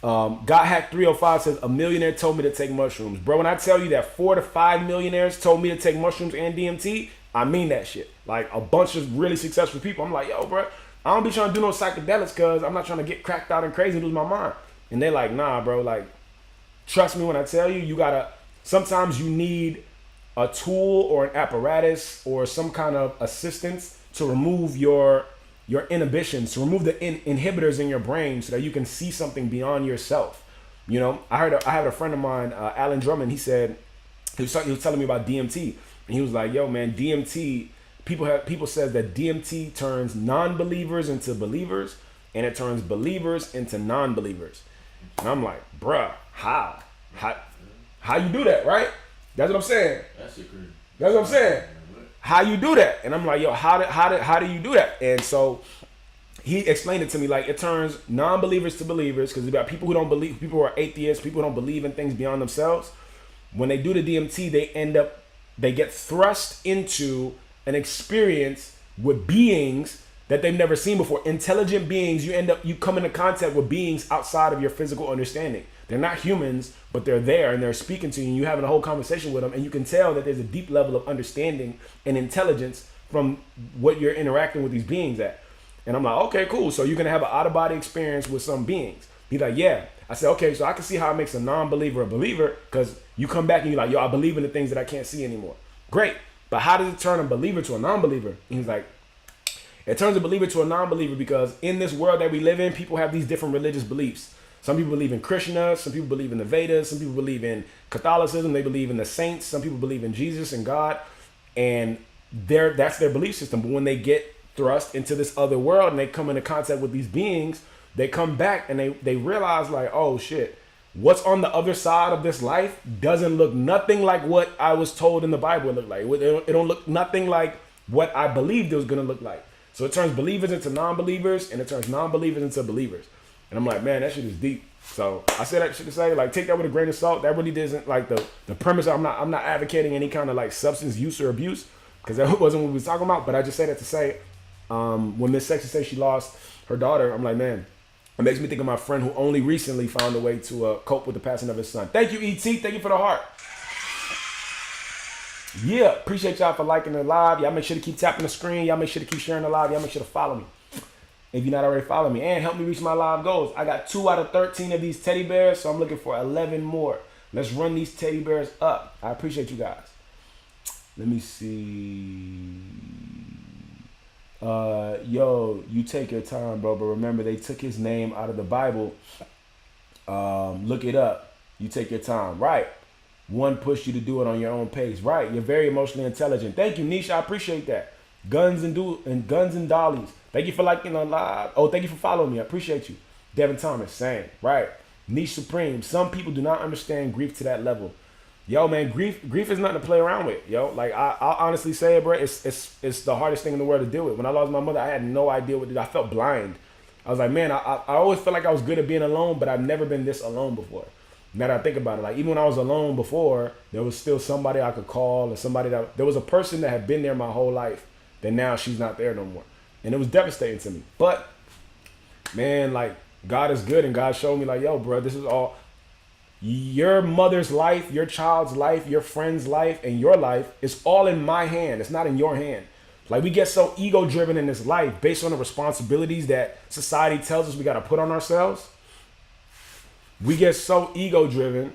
Got Hack 305 says a millionaire told me to take mushrooms. Bro, when I tell you that 4 to 5 millionaires told me to take mushrooms and DMT, I mean that shit. Like a bunch of really successful people. I'm like, yo, bro, I don't be trying to do no psychedelics because I'm not trying to get cracked out and crazy and lose my mind. And they like, nah, bro, like, trust me when I tell you, you gotta, sometimes you need a tool or an apparatus or some kind of assistance to remove your inhibitions, to remove the inhibitors in your brain so that you can see something beyond yourself. You know, I had a friend of mine, Alan Drummond. He said he was telling me about DMT, and he was like, "Yo, man, DMT. People says that DMT turns non-believers into believers, and it turns believers into non-believers." And I'm like, "Bruh, how you do that, right?" That's what I'm saying. That's your career. That's what I'm saying. How you do that? And I'm like, yo, how do you do that? And so he explained it to me like it turns non-believers to believers because you got people who don't believe, people who are atheists, people who don't believe in things beyond themselves. When they do the DMT, they get thrust into an experience with beings that they've never seen before. Intelligent beings. You come into contact with beings outside of your physical understanding. They're not humans, but they're there and they're speaking to you and you're having a whole conversation with them, and you can tell that there's a deep level of understanding and intelligence from what you're interacting with these beings at. And I'm like, okay, cool. So you're going to have an out-of-body experience with some beings. He's like, yeah. I said, okay, so I can see how it makes a non-believer a believer because you come back and you're like, yo, I believe in the things that I can't see anymore. Great. But how does it turn a believer to a non-believer? And he's like, it turns a believer to a non-believer because in this world that we live in, people have these different religious beliefs. Some people believe in Krishna, some people believe in the Vedas, some people believe in Catholicism, they believe in the saints, some people believe in Jesus and God, and that's their belief system. But when they get thrust into this other world and they come into contact with these beings, they come back and they realize like, oh shit, what's on the other side of this life doesn't look nothing like what I was told in the Bible it looked like. It don't look nothing like what I believed it was gonna look like. So it turns believers into non-believers and it turns non-believers into believers. And I'm like, man, that shit is deep. So I say that shit to say, like, take that with a grain of salt. That really isn't like the premise. I'm not advocating any kind of like substance use or abuse because that wasn't what we was talking about. But I just say that to say, when Miss Sexy says she lost her daughter, I'm like, man, it makes me think of my friend who only recently found a way to cope with the passing of his son. Thank you, ET. Thank you for the heart. Yeah, appreciate y'all for liking the live. Y'all make sure to keep tapping the screen. Y'all make sure to keep sharing the live. Y'all make sure to follow me if you're not already following me, and help me reach my live goals. I got 2 out of 13 of these teddy bears, so I'm looking for 11 more. Let's run these teddy bears up. I appreciate you guys. Let me see. Yo, you take your time, bro, but remember they took his name out of the Bible. Look it up. You take your time. Right. One pushed you to do it on your own pace. Right. You're very emotionally intelligent. Thank you, Nisha. I appreciate that. Guns and dollies. Thank you for liking on live. Oh, thank you for following me. I appreciate you. Devin Thomas, same. Right. Niche Supreme. Some people do not understand grief to that level. Yo, man, grief is nothing to play around with. Yo, like I'll honestly say it, bro. It's the hardest thing in the world to deal with. When I lost my mother, I had no idea what to do. I felt blind. I was like, man, I always felt like I was good at being alone, but I've never been this alone before. Now that I think about it, like even when I was alone before, there was still somebody I could call, or there was a person that had been there my whole life. Then now she's not there no more. And it was devastating to me. But, man, like, God is good. And God showed me, like, yo, bro, this is all. Your mother's life, your child's life, your friend's life, and your life is all in my hand. It's not in your hand. Like, we get so ego-driven in this life based on the responsibilities that society tells us we got to put on ourselves. We get so ego-driven.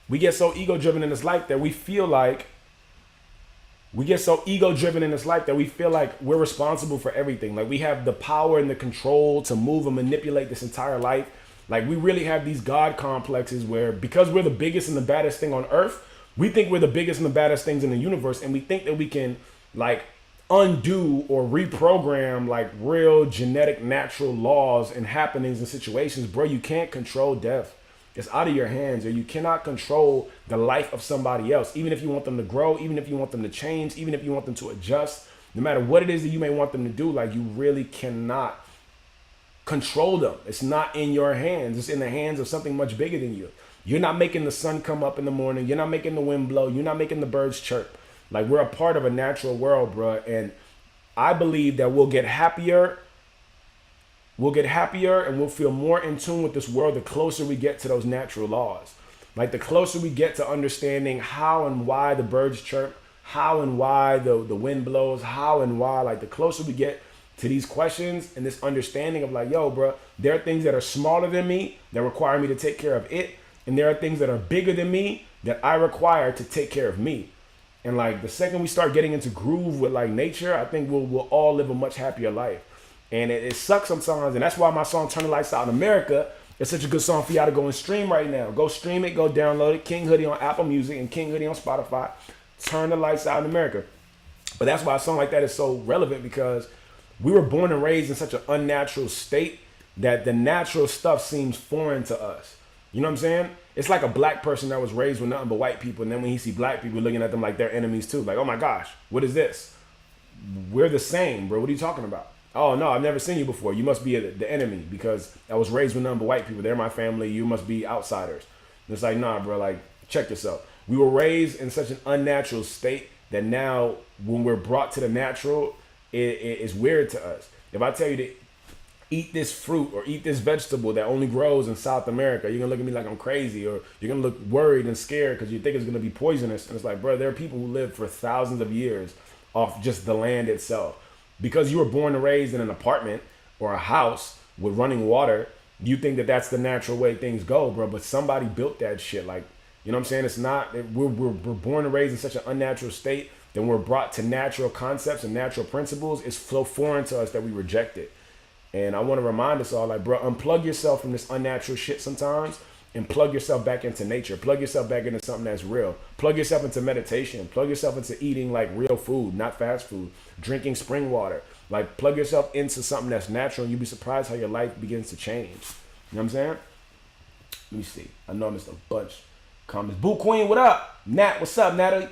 We get so ego-driven in this life that we feel like we're responsible for everything. Like we have the power and the control to move and manipulate this entire life. Like we really have these God complexes where because we're the biggest and the baddest thing on earth, we think we're the biggest and the baddest things in the universe. And we think that we can like undo or reprogram like real genetic natural laws and happenings and situations. Bro, you can't control death. It's out of your hands, or you cannot control the life of somebody else. Even if you want them to grow, even if you want them to change, even if you want them to adjust, no matter what it is that you may want them to do, like you really cannot control them. It's not in your hands. It's in the hands of something much bigger than you. You're not making the sun come up in the morning. You're not making the wind blow. You're not making the birds chirp. Like we're a part of a natural world, bro. And I believe that we'll get happier we'll get happier and we'll feel more in tune with this world the closer we get to those natural laws. Like the closer we get to understanding how and why the birds chirp, how and why the wind blows, how and why, like the closer we get to these questions and this understanding of like, yo, bro, there are things that are smaller than me that require me to take care of it. And there are things that are bigger than me that I require to take care of me. And like the second we start getting into groove with like nature, I think we'll all live a much happier life. And it sucks sometimes. And that's why my song Turn the Lights Out in America is such a good song for y'all to go and stream right now. Go stream it, go download it. King Hoodie on Apple Music and King Hoodie on Spotify. Turn the Lights Out in America. But that's why a song like that is so relevant, because we were born and raised in such an unnatural state that the natural stuff seems foreign to us. You know what I'm saying? It's like a black person that was raised with nothing but white people, and then when he see black people looking at them like they're enemies too, like, oh my gosh, what is this? We're the same, bro. What are you talking about? Oh no, I've never seen you before. You must be the enemy because I was raised with nothing but white people. They're my family. You must be outsiders. And it's like, nah, bro, like, check yourself. We were raised in such an unnatural state that now when we're brought to the natural, it is weird to us. If I tell you to eat this fruit or eat this vegetable that only grows in South America, you're gonna look at me like I'm crazy, or you're gonna look worried and scared because you think it's gonna be poisonous. And it's like, bro, there are people who live for thousands of years off just the land itself. Because you were born and raised in an apartment or a house with running water, you think that that's the natural way things go, bro. But somebody built that shit. Like, you know what I'm saying? It's not, we're born and raised in such an unnatural state. Then we're brought to natural concepts and natural principles. It's so foreign to us that we reject it. And I want to remind us all, like, bro, unplug yourself from this unnatural shit sometimes and plug yourself back into nature. Plug yourself back into something that's real. Plug yourself into meditation. Plug yourself into eating like real food, not fast food. Drinking spring water. Like, plug yourself into something that's natural, and you'll be surprised how your life begins to change. You know what I'm saying? Let me see. I know I missed a bunch of comments. Boo Queen, what up? Nat, what's up, Natalie?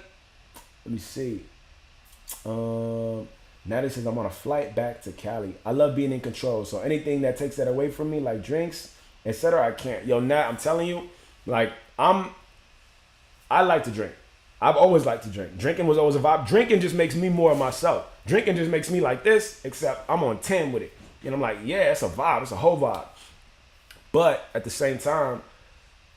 Let me see. Natalie says, I'm on a flight back to Cali. I love being in control. So anything that takes that away from me, like drinks, etc., I can't. Yo, Nat, I'm telling you, like, I like to drink. I've always liked to drink. Drinking was always a vibe. Drinking just makes me more of myself. Drinking just makes me like this, except I'm on 10 with it. And I'm like, yeah, it's a vibe. It's a whole vibe. But at the same time,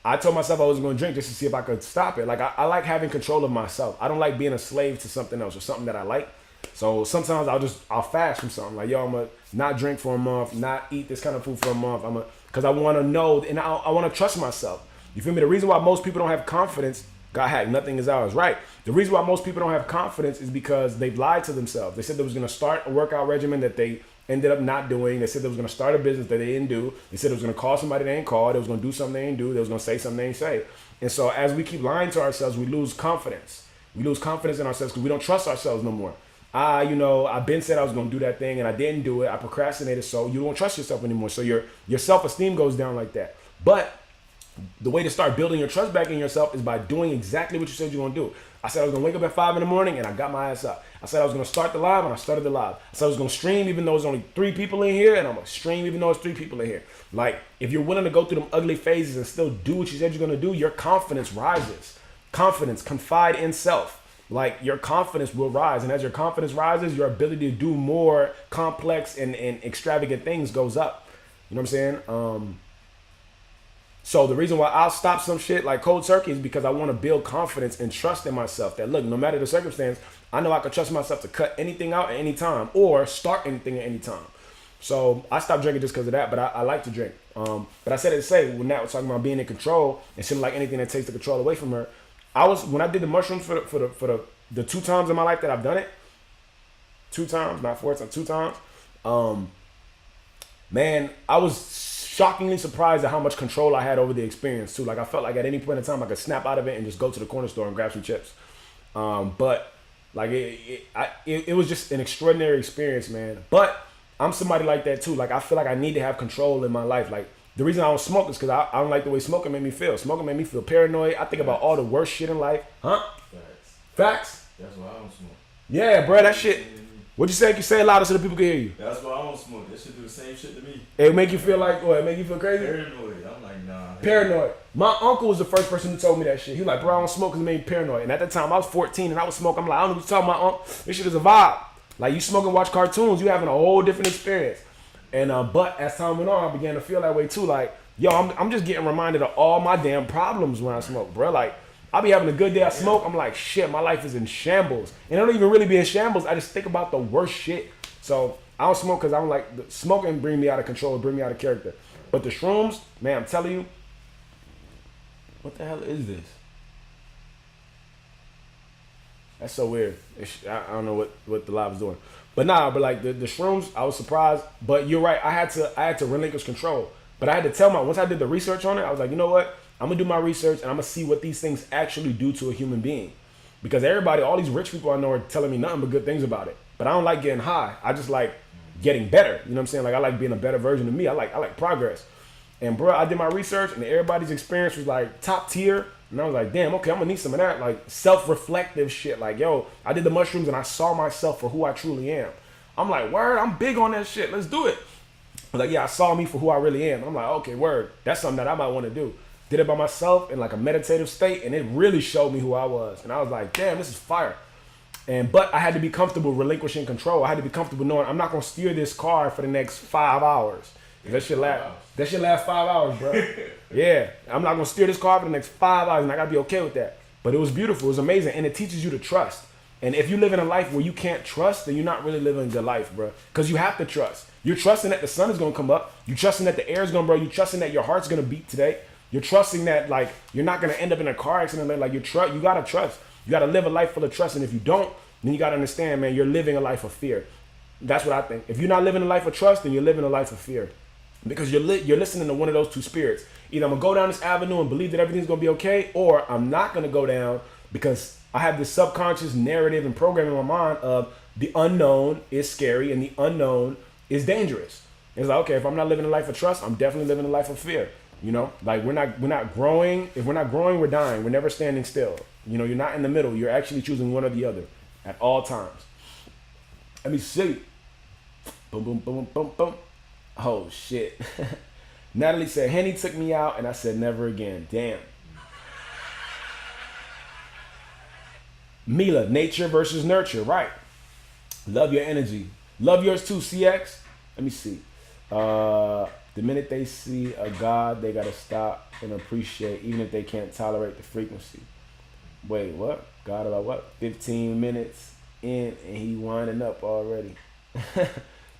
I told myself I wasn't going to drink just to see if I could stop it. Like, I like having control of myself. I don't like being a slave to something else or something that I like. So sometimes I'll fast from something. Like, yo, I'm going to not drink for a month, not eat this kind of food for a month. Because I want to know, and I want to trust myself. You feel me? The reason why most people don't have confidence, God hack, nothing is ours, right? The reason why most people don't have confidence is because they've lied to themselves. They said they was going to start a workout regimen that they ended up not doing. They said they was going to start a business that they didn't do. They said they was going to call somebody they ain't called. They was going to do something they didn't do. They was going to say something they ain't say. And so as we keep lying to ourselves, we lose confidence. We lose confidence in ourselves because we don't trust ourselves no more. I've been said I was going to do that thing and I didn't do it. I procrastinated, so you don't trust yourself anymore. So your self-esteem goes down like that. But the way to start building your trust back in yourself is by doing exactly what you said you're going to do. I said I was going to wake up at 5 in the morning and I got my ass up. I said I was going to start the live and I started the live. I said I was going to stream even though there's only 3 people in here, and I'm going to stream even though it's 3 people in here. Like, if you're willing to go through them ugly phases and still do what you said you're going to do, your confidence rises. Confidence, confide in self. Like, your confidence will rise. And as your confidence rises, your ability to do more complex and extravagant things goes up. You know what I'm saying? So the reason why I'll stop some shit like cold turkey is because I want to build confidence and trust in myself. That, look, no matter the circumstance, I know I can trust myself to cut anything out at any time or start anything at any time. So I stopped drinking just because of that, but I like to drink. But I said it to say, when Nat was talking about being in control, it seemed like anything that takes the control away from her. When I did the mushrooms for the 2 times in my life that I've done it, 2 times, not 4 times, 2 times, man, I was shockingly surprised at how much control I had over the experience too. Like, I felt like at any point in time I could snap out of it and just go to the corner store and grab some chips. But like it was just an extraordinary experience, man. But I'm somebody like that too. Like, I feel like I need to have control in my life. Like, the reason I don't smoke is because I don't like the way smoking made me feel. Smoking made me feel paranoid. I think about all the worst shit in life. Huh? Facts? That's why I don't smoke. Yeah, bro, that shit. What'd you say? You say it louder so the people can hear you. That's why I don't smoke. That shit do the same shit to me. It make you feel like what? It make you feel crazy? Paranoid. I'm like, nah. Paranoid. My uncle was the first person who told me that shit. He was like, bro, I don't smoke because it made me paranoid. And at the time, I was 14 and I was smoking. I'm like, I don't know what you're talking about, uncle. This shit is a vibe. Like, you smoke and watch cartoons, you having a whole different experience. And but as time went on, I began to feel that way too. Like, yo, I'm just getting reminded of all my damn problems when I smoke, bro. Like, I'll be having a good day, I smoke, I'm like, shit, my life is in shambles. And I don't even really be in shambles. I just think about the worst shit. So I don't smoke because I'm like, smoking bring me out of control, bring me out of character. But the shrooms, man, I'm telling you, what the hell is this? That's so weird. I don't know what the live is doing. But but like the shrooms, I was surprised. But you're right, I had to relinquish control. But I had to tell once I did the research on it, I was like, you know what? I'm gonna do my research and I'm gonna see what these things actually do to a human being. Because everybody, all these rich people I know are telling me nothing but good things about it. But I don't like getting high. I just like getting better. You know what I'm saying? Like I like being a better version of me. I like progress. And bro, I did my research and everybody's experience was like top tier. And I was like, damn, okay, I'm gonna need some of that. Like self-reflective shit. Like, yo, I did the mushrooms and I saw myself for who I truly am. I'm like, word, I'm big on that shit. Let's do it. I was like, yeah, I saw me for who I really am. I'm like, okay, word. That's something that I might want to do. Did it by myself in like a meditative state, and it really showed me who I was. And I was like, damn, this is fire. But I had to be comfortable relinquishing control. I had to be comfortable knowing I'm not gonna steer this car for the next 5 hours. That shit last 5 hours, bro. Yeah, I'm not gonna steer this car for the next 5 hours, and I gotta be okay with that. But it was beautiful, it was amazing, and it teaches you to trust. And if you live in a life where you can't trust, then you're not really living a good life, bro. Because you have to trust. You're trusting that the sun is gonna come up. You're trusting that the air is gonna blow. You're trusting that your heart's gonna beat today. You're trusting that like you're not gonna end up in a car accident. Like you gotta trust. You gotta live a life full of trust. And if you don't, then you gotta understand, man, you're living a life of fear. That's what I think. If you're not living a life of trust, then you're living a life of fear. Because you're listening to one of those two spirits. Either I'm gonna go down this avenue and believe that everything's gonna be okay, or I'm not gonna go down because I have this subconscious narrative and program in my mind of the unknown is scary and the unknown is dangerous. It's like, okay, if I'm not living a life of trust, I'm definitely living a life of fear. You know, like we're not growing. If we're not growing, we're dying. We're never standing still. You know, you're not in the middle. You're actually choosing one or the other at all times. Let me see. Boom, boom, boom, boom, boom. Oh shit. Natalie said, Henny took me out and I said never again. Damn. Mila, nature versus nurture. Right. Love your energy. Love yours too, CX. Let me see. The minute they see a God, they gotta stop and appreciate, even if they can't tolerate the frequency. Wait, what? God about what? 15 minutes in and he winding up already.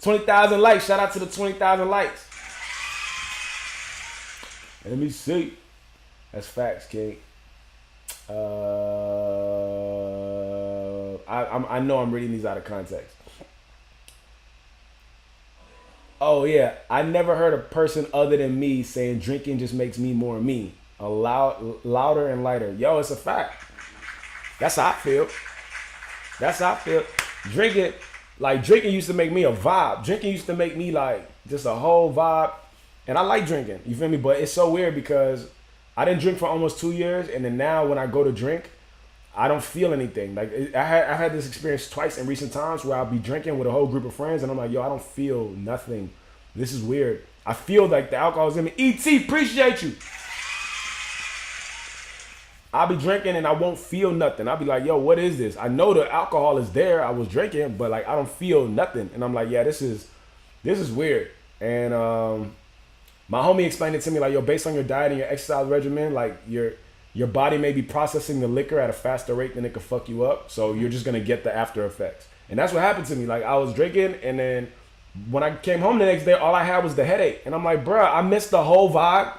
20,000 likes. Shout out to the 20,000 likes. Let me see. That's facts, Kate. I know I'm reading these out of context. Oh yeah, I never heard a person other than me saying drinking just makes me more me. Louder and lighter. Yo, it's a fact. That's how I feel. That's how I feel. Drinking used to make me a vibe. Drinking used to make me like just a whole vibe. And I like drinking, you feel me? But it's so weird because I didn't drink for almost 2 years. And then now when I go to drink, I don't feel anything. Like I had this experience twice in recent times where I'll be drinking with a whole group of friends and I'm like, yo, I don't feel nothing. This is weird. I feel like the alcohol's in me. E.T., appreciate you. I'll be drinking and I won't feel nothing. I'll be like, yo, what is this? I know the alcohol is there. I was drinking, but like I don't feel nothing. And I'm like, yeah, this is weird. And my homie explained it to me like, yo, based on your diet and your exercise regimen, like your body may be processing the liquor at a faster rate than it could fuck you up. So you're just gonna get the after effects. And that's what happened to me. Like I was drinking and then when I came home the next day, all I had was the headache. And I'm like, bruh, I missed the whole vibe.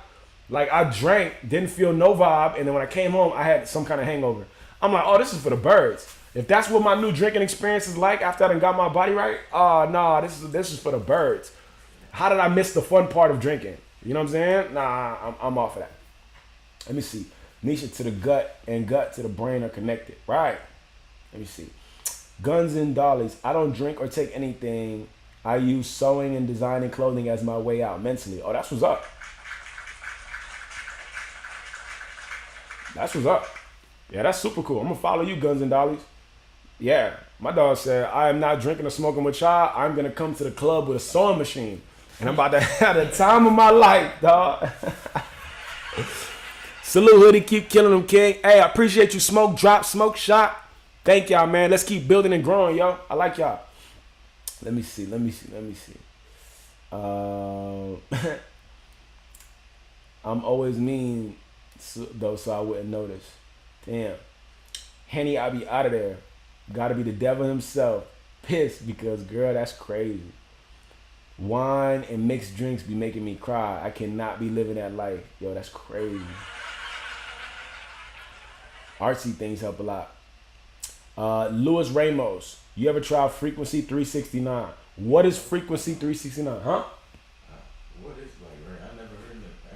Like I drank, didn't feel no vibe. And then when I came home, I had some kind of hangover. I'm like, oh, this is for the birds. If that's what my new drinking experience is like after I done got my body right, nah, this is for the birds. How did I miss the fun part of drinking? You know what I'm saying? Nah, I'm off of that. Let me see. Nisha to the gut and gut to the brain are connected. Right. Let me see. Guns and dollies. I don't drink or take anything. I use sewing and designing clothing as my way out mentally. Oh, that's what's up. That's what's up. Yeah, that's super cool. I'm going to follow you, Guns and Dollies. Yeah, my dog said, I am not drinking or smoking with y'all. I'm going to come to the club with a sewing machine. And I'm about to have the time of my life, dog. Salute, Hoodie. Keep killing them, King. Hey, I appreciate you. Smoke drop, smoke shot. Thank y'all, man. Let's keep building and growing, yo. I like y'all. Let me see. I'm always mean, so I wouldn't notice. Damn. Henny, I be out of there. Gotta be the devil himself. Pissed because, girl, that's crazy. Wine and mixed drinks be making me cry. I cannot be living that life. Yo, that's crazy. Artsy things help a lot. Louis Ramos, you ever try Frequency 369? What is Frequency 369? Huh? What is like? Right? I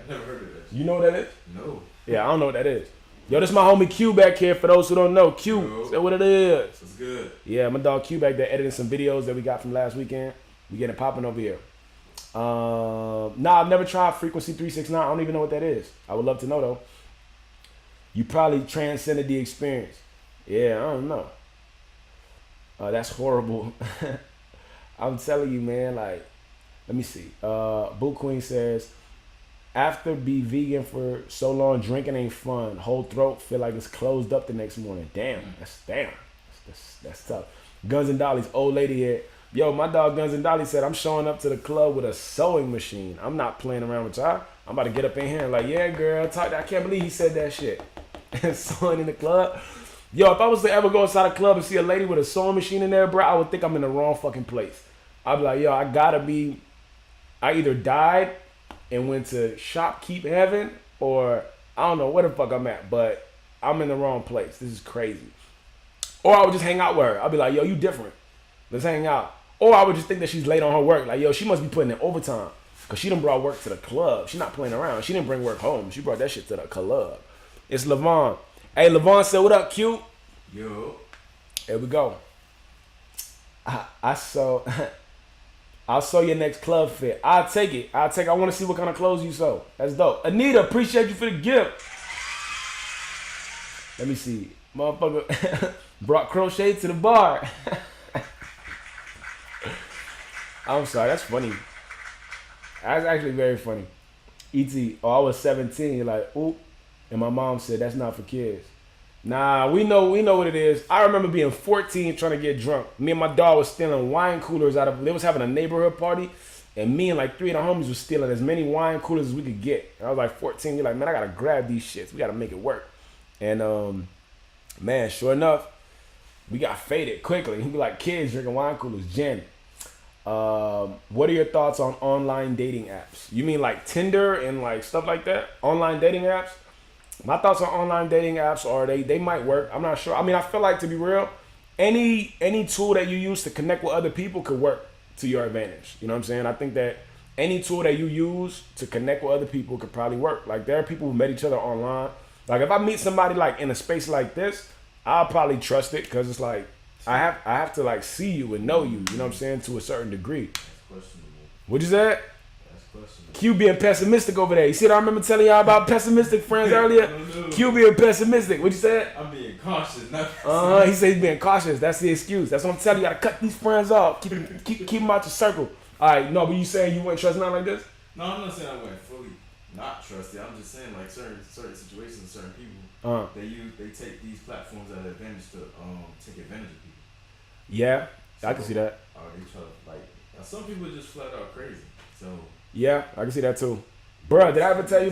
never heard of that. You know what that is? No. Yeah, I don't know what that is. Yo, this is my homie Q back here. For those who don't know, Q, say what it is. It's good. Yeah, my dog Q back there editing some videos that we got from last weekend. We getting it popping over here. Nah, I've never tried Frequency 369. I don't even know what that is. I would love to know though. You probably transcended the experience. Yeah, I don't know. That's horrible. I'm telling you, man. Like, let me see. Boo Queen says, after be vegan for so long, drinking ain't fun. Whole throat feel like it's closed up the next morning. Damn. That's tough. Guns and Dolly's old lady here. Yo, my dog Guns and Dolly said, I'm showing up to the club with a sewing machine. I'm not playing around with y'all. I'm about to get up in here and like, yeah, girl, I can't believe he said that shit. Sewing in the club. Yo, if I was to ever go inside a club and see a lady with a sewing machine in there, bro, I would think I'm in the wrong fucking place. I'd be like, yo, I either died and went to shopkeep heaven, or I don't know where the fuck I'm at, but I'm in the wrong place. This is crazy. Or I would just hang out with her. I'd be like, yo, you different. Let's hang out. Or I would just think that she's late on her work. Like, yo, she must be putting in overtime. Because she done brought work to the club. She not playing around. She didn't bring work home. She brought that shit to the club. It's Levon. Hey, Levon said, what up, Q? Yo. Here we go. I'll sew your next club fit. I'll take it. I want to see what kind of clothes you sew. That's dope. Anita, appreciate you for the gift. Let me see. Motherfucker brought crochet to the bar. I'm sorry, that's funny. That's actually very funny. E.T., I was 17, you're like, oop. And my mom said, that's not for kids. Nah, we know what it is. I remember being 14 trying to get drunk. Me and my dog was stealing wine coolers they was having a neighborhood party, and me and like 3 of the homies was stealing as many wine coolers as we could get. And I was like 14, you're like, man, I gotta grab these shits. We gotta make it work. And man, sure enough, we got faded quickly. He'd be like kids drinking wine coolers, Jen. What are your thoughts on online dating apps? You mean like Tinder and like stuff like that? Online dating apps? My thoughts on online dating apps are they might work. I'm not sure. I mean, I feel like, to be real, any tool that you use to connect with other people could work to your advantage. You know what I'm saying? I think that any tool that you use to connect with other people could probably work. Like, there are people who met each other online. Like, if I meet somebody like in a space like this, I'll probably trust it, because it's like I have to like see you and know you. You know what I'm saying? To a certain degree. That's questionable. What'd you say? That's questionable. Q being pessimistic over there. You see what I remember telling y'all about pessimistic friends earlier? Q being pessimistic. What'd you say? I'm being cautious, not pessimistic. He said he's being cautious. That's the excuse. That's what I'm telling you. You gotta cut these friends off. Keep them out your circle. All right, no, but you saying you wouldn't trust nothing like this? No, I'm not saying I wouldn't fully not trust it. I'm just saying, like, certain situations, certain people, they take these platforms as an advantage to take advantage of people. Yeah, So, I can see that. Or they try to, like, some people are just flat out crazy. So Yeah, I can see that too. Bruh, did I ever tell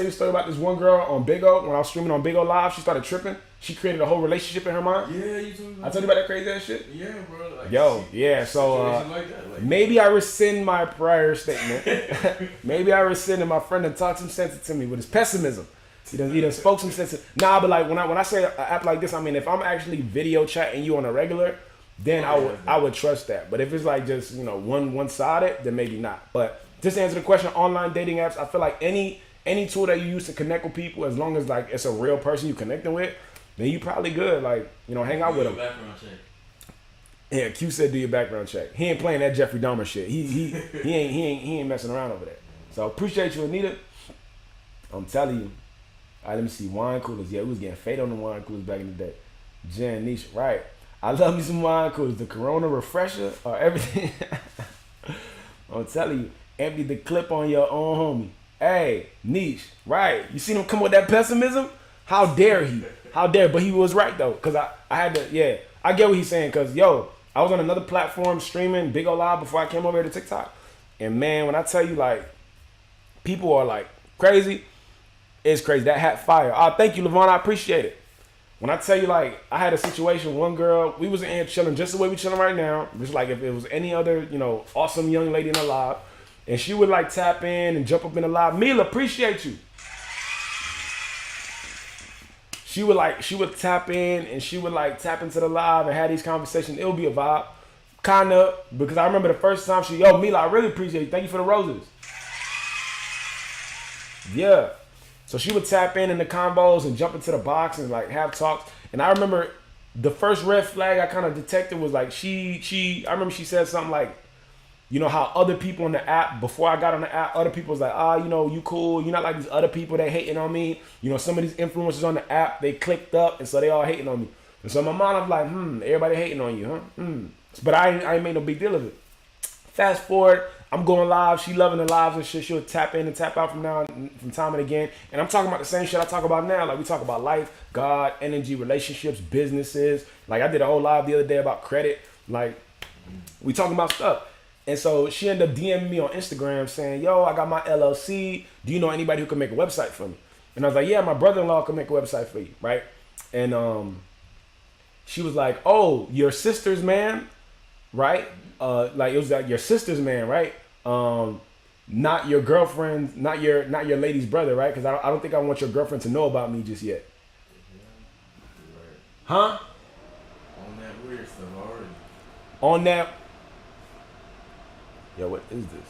you a story about this one girl on Big O? When I was streaming on Big O Live, she started tripping. She created a whole relationship in her mind. yeah, you told me. I told you about that crazy ass shit? Yeah, bro. Like, Yo, yeah, so like that, like, maybe I rescind my prior statement. Maybe I rescinded. My friend and talked some sense to me with his pessimism. He done spoke some sense. Nah, but like when I say an app like this, I mean, if I'm actually video chatting you on a regular, then I would trust that. But if it's like just, you know, one sided, then maybe not. But just to answer the question, online dating apps, I feel like any tool that you use to connect with people, as long as like it's a real person you connecting with, then you probably good. Like, you know, hang out with them. Background check. Yeah, Q said do your background check. He ain't playing that Jeffrey Dahmer shit. He ain't messing around over there. So appreciate you, Anita. I'm telling you. All right, let me see. Wine coolers. Yeah, we was getting fade on the wine coolers back in the day. Jen Niche, right. I love me some wine coolers. The Corona refresher or everything. I'm telling you. Empty the clip on your own homie. Hey, Niche, right. You seen him come with that pessimism? How dare he? How dare? But he was right though. Cause I had to, yeah. I get what he's saying. Cause yo, I was on another platform streaming Big O Live before I came over here to TikTok. And man, when I tell you like people are like crazy, it's crazy. That hat fire. Oh, thank you, Levon. I appreciate it. When I tell you like I had a situation, one girl, we was in here chilling just the way we chilling right now. Just like if it was any other, awesome young lady in the live, and she would like tap in and jump up in the live. Mila, appreciate you. She would tap in and she would like tap into the live and have these conversations. It would be a vibe. Kinda, because I remember the first time Mila, I really appreciate you. Thank you for the roses. Yeah. So she would tap in the combos and jump into the box and like have talks. And I remember the first red flag I kind of detected was like I remember she said something like, how other people on the app, before I got on the app, other people was like, you cool. You're not like these other people that hating on me. Some of these influencers on the app, they clicked up and so they all hating on me. And so in my mind, I'm like, everybody hating on you, huh? But I ain't made no big deal of it. Fast forward, I'm going live. She loving the lives and shit. She'll tap in and tap out from time and again. And I'm talking about the same shit I talk about now. Like we talk about life, God, energy, relationships, businesses. Like I did a whole live the other day about credit. Like we talking about stuff. And so she ended up DMing me on Instagram saying, yo, I got my LLC. Do you know anybody who can make a website for me? And I was like, yeah, my brother-in-law can make a website for you, right? And she was like, oh, your sister's man, right? Like it was like your sister's man, right? Not your girlfriend, not your lady's brother, right? Because I don't think I want your girlfriend to know about me just yet. Huh? On that weird stuff already. On that. Yo, what is this?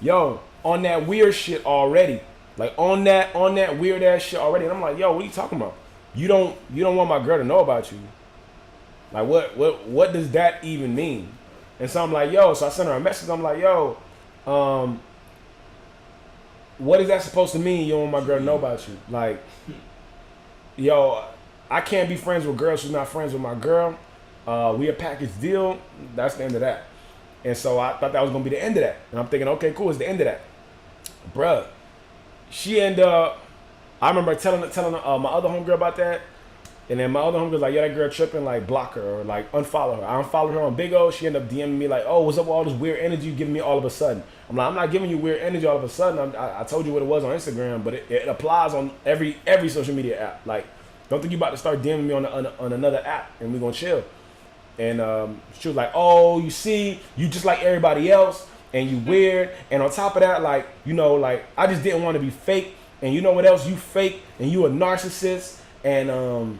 Yo, on that weird shit already. Like on that weird ass shit already. And I'm like, yo, what are you talking about? You don't want my girl to know about you. Like what does that even mean? And so I'm like, yo, so I sent her a message. I'm like, yo, what is that supposed to mean? You don't want my girl to know about you? Like, yo, I can't be friends with girls who's not friends with my girl. We a package deal. That's the end of that. And so I thought that was gonna be the end of that. And I'm thinking, okay, cool, it's the end of that. Bruh, she ended up, I remember telling my other homegirl about that. And then my other homegirl was like, yeah, that girl tripping, like block her or like unfollow her. I unfollowed her on Big O. She ended up DMing me like, oh, what's up with all this weird energy you giving me all of a sudden? I'm like, I'm not giving you weird energy all of a sudden. I told you what it was on Instagram, but it applies on every social media app. Like, don't think you about to start DMing me on another app and we gonna chill. And she was like, oh, you see, you just like everybody else and you weird. And on top of that, like, like I just didn't want to be fake. And you know what else? You fake and you a narcissist. And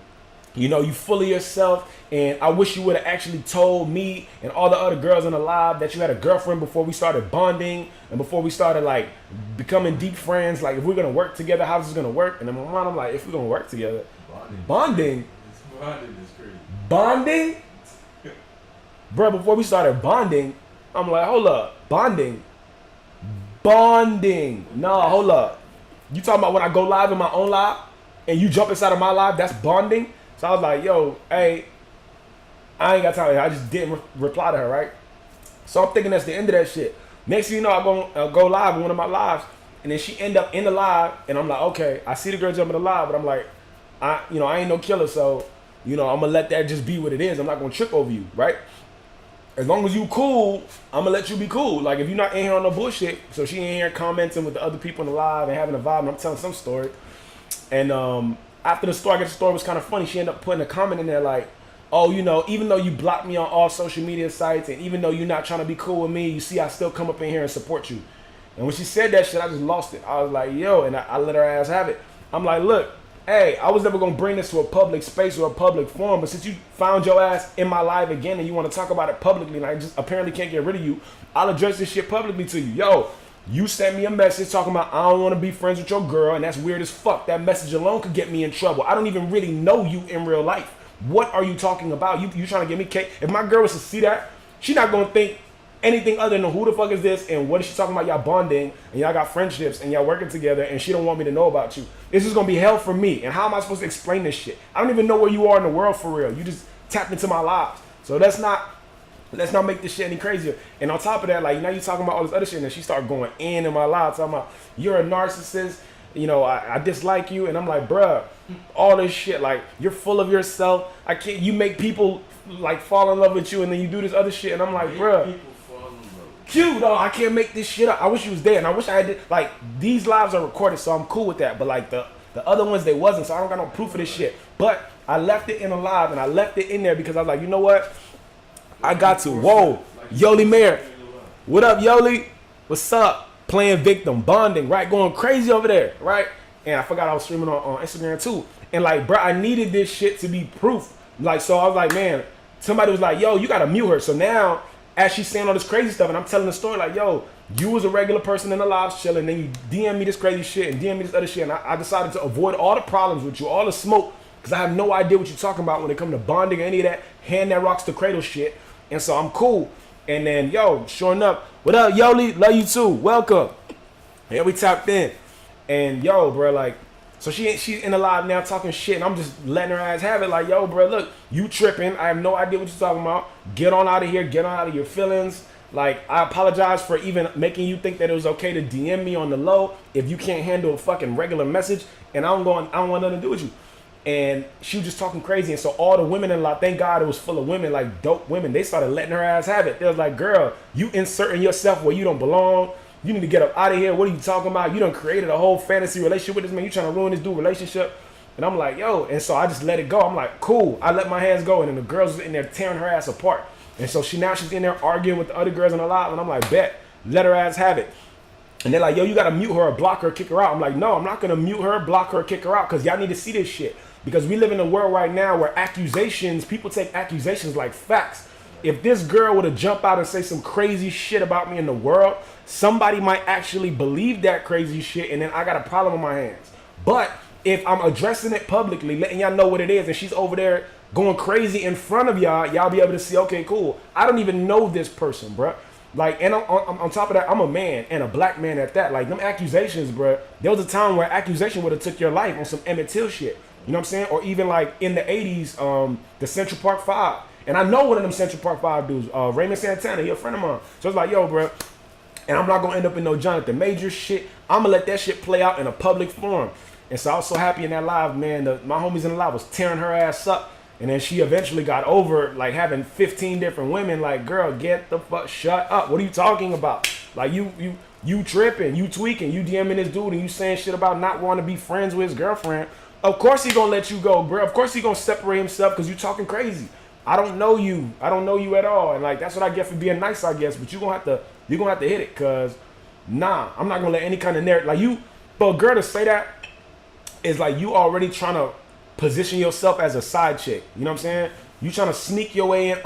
you full of yourself. And I wish you would have actually told me and all the other girls in the live that you had a girlfriend before we started bonding and before we started like becoming deep friends. Like if we're gonna work together, how's this gonna work? And in my mind, I'm like, if we're gonna work together, bonding Bonding is crazy. Bonding? Bro, before we started bonding, I'm like, hold up, bonding. Nah, hold up. You talking about when I go live in my own live and you jump inside of my live, that's bonding? So I was like, yo, hey, I ain't got time. I just didn't reply to her, right? So I'm thinking that's the end of that shit. Next thing you know, I go live in one of my lives, and then she end up in the live, and I'm like, okay, I see the girl jump in the live, but I'm like, I ain't no killer, so, I'm gonna let that just be what it is. I'm not gonna trip over you, right? As long as you cool, I'm gonna let you be cool. Like if you're not in here on no bullshit, so she in here commenting with the other people in the live and having a vibe, and I'm telling some story. And after the story, I guess the story was kind of funny. She ended up putting a comment in there like, oh, even though you blocked me on all social media sites, and even though you're not trying to be cool with me, you see I still come up in here and support you. And when she said that shit, I just lost it. I was like, yo, and I let her ass have it. I'm like, look, hey, I was never gonna bring this to a public space or a public forum, but since you found your ass in my live again and you want to talk about it publicly, and I just apparently can't get rid of you, I'll address this shit publicly to you. Yo, you sent me a message talking about I don't want to be friends with your girl, and that's weird as fuck. That message alone could get me in trouble. I don't even really know you in real life. What are you talking about? You trying to give me cake? If my girl was to see that, she not gonna think anything other than who the fuck is this and what is she talking about? Y'all bonding and y'all got friendships and y'all working together and she don't want me to know about you. This is gonna be hell for me. And how am I supposed to explain this shit? I don't even know where you are in the world for real. You just tapped into my lives. So let's not make this shit any crazier. And on top of that, like now you talking about all this other shit and then she start going in my life talking about you're a narcissist. I dislike you. And I'm like, bruh, all this shit, like you're full of yourself. You make people like fall in love with you and then you do this other shit. And I'm like, bruh. Q, no, I can't make this shit up. I wish you was there, and I wish I had like these lives are recorded, so I'm cool with that. But like the other ones, they wasn't, so I don't got no proof of this shit. But I left it in a live, and I left it in there because I was like, you know what? I got to. Whoa, Yoli Mayor, what up, Yoli? What's up? Playing victim, bonding, right? Going crazy over there, right? And I forgot I was streaming on Instagram too. And like, bro, I needed this shit to be proof. Like, so I was like, man, somebody was like, yo, you gotta mute her. So now, as she's saying all this crazy stuff, and I'm telling the story, like, yo, you was a regular person in the live chilling, then you DM me this crazy shit and DM me this other shit, and I decided to avoid all the problems with you, all the smoke, because I have no idea what you're talking about when it comes to bonding or any of that hand that rocks the cradle shit. And so I'm cool. And then, yo, sure enough, what up, Yoli? Love you too. Welcome. Yeah, we tapped in. And yo, bro, like, so she's in the live now talking shit, and I'm just letting her ass have it. Like, yo, bro, look, you tripping. I have no idea what you're talking about. Get on out of here. Get on out of your feelings. Like, I apologize for even making you think that it was okay to DM me on the low if you can't handle a fucking regular message, and I don't want nothing to do with you. And she was just talking crazy, and so all the women in the live, thank God it was full of women, like dope women, they started letting her ass have it. They was like, girl, you inserting yourself where you don't belong. You need to get up out of here. What are you talking about? You done created a whole fantasy relationship with this man. You trying to ruin this dude relationship. And I'm like, yo. And so I just let it go. I'm like, cool. I let my hands go. And then the girls was in there tearing her ass apart. And so she's in there arguing with the other girls in the live. And I'm like, bet. Let her ass have it. And they're like, yo, you got to mute her or block her or kick her out. I'm like, no, I'm not going to mute her, block her, or kick her out. Because y'all need to see this shit. Because we live in a world right now where people take accusations like facts. If this girl were to jump out and say some crazy shit about me in the world, somebody might actually believe that crazy shit, and then I got a problem on my hands. But if I'm addressing it publicly, letting y'all know what it is, and she's over there going crazy in front of y'all be able to see, okay, cool. I don't even know this person, bruh. Like, and on top of that, I'm a man, and a black man at that. Like, them accusations, bruh, there was a time where accusation would have took your life on some Emmett Till shit. You know what I'm saying? Or even like in the 80s, the Central Park 5. And I know one of them Central Park 5 dudes, Raymond Santana, he a friend of mine. So it's like, yo, bro, and I'm not going to end up in no Jonathan Major shit. I'm going to let that shit play out in a public forum. And so I was so happy in that live, man. My homies in the live was tearing her ass up. And then she eventually got over, like, having 15 different women. Like, girl, get the fuck, shut up. What are you talking about? Like, you tripping, you tweaking, you DMing this dude, and you saying shit about not wanting to be friends with his girlfriend. Of course he going to let you go, bro. Of course he going to separate himself because you talking crazy. I don't know you. I don't know you at all. And like, that's what I get for being nice, I guess. But you're gonna have to hit it, cause nah, I'm not gonna let any kind of narrative like for a girl to say that is like you already trying to position yourself as a side chick. You know what I'm saying? You trying to sneak your way in,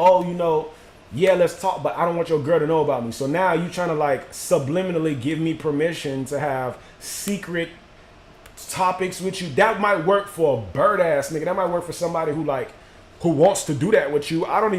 yeah, let's talk, but I don't want your girl to know about me. So now you trying to like subliminally give me permission to have secret topics with you. That might work for a bird ass nigga. That might work for somebody who wants to do that with you. I don't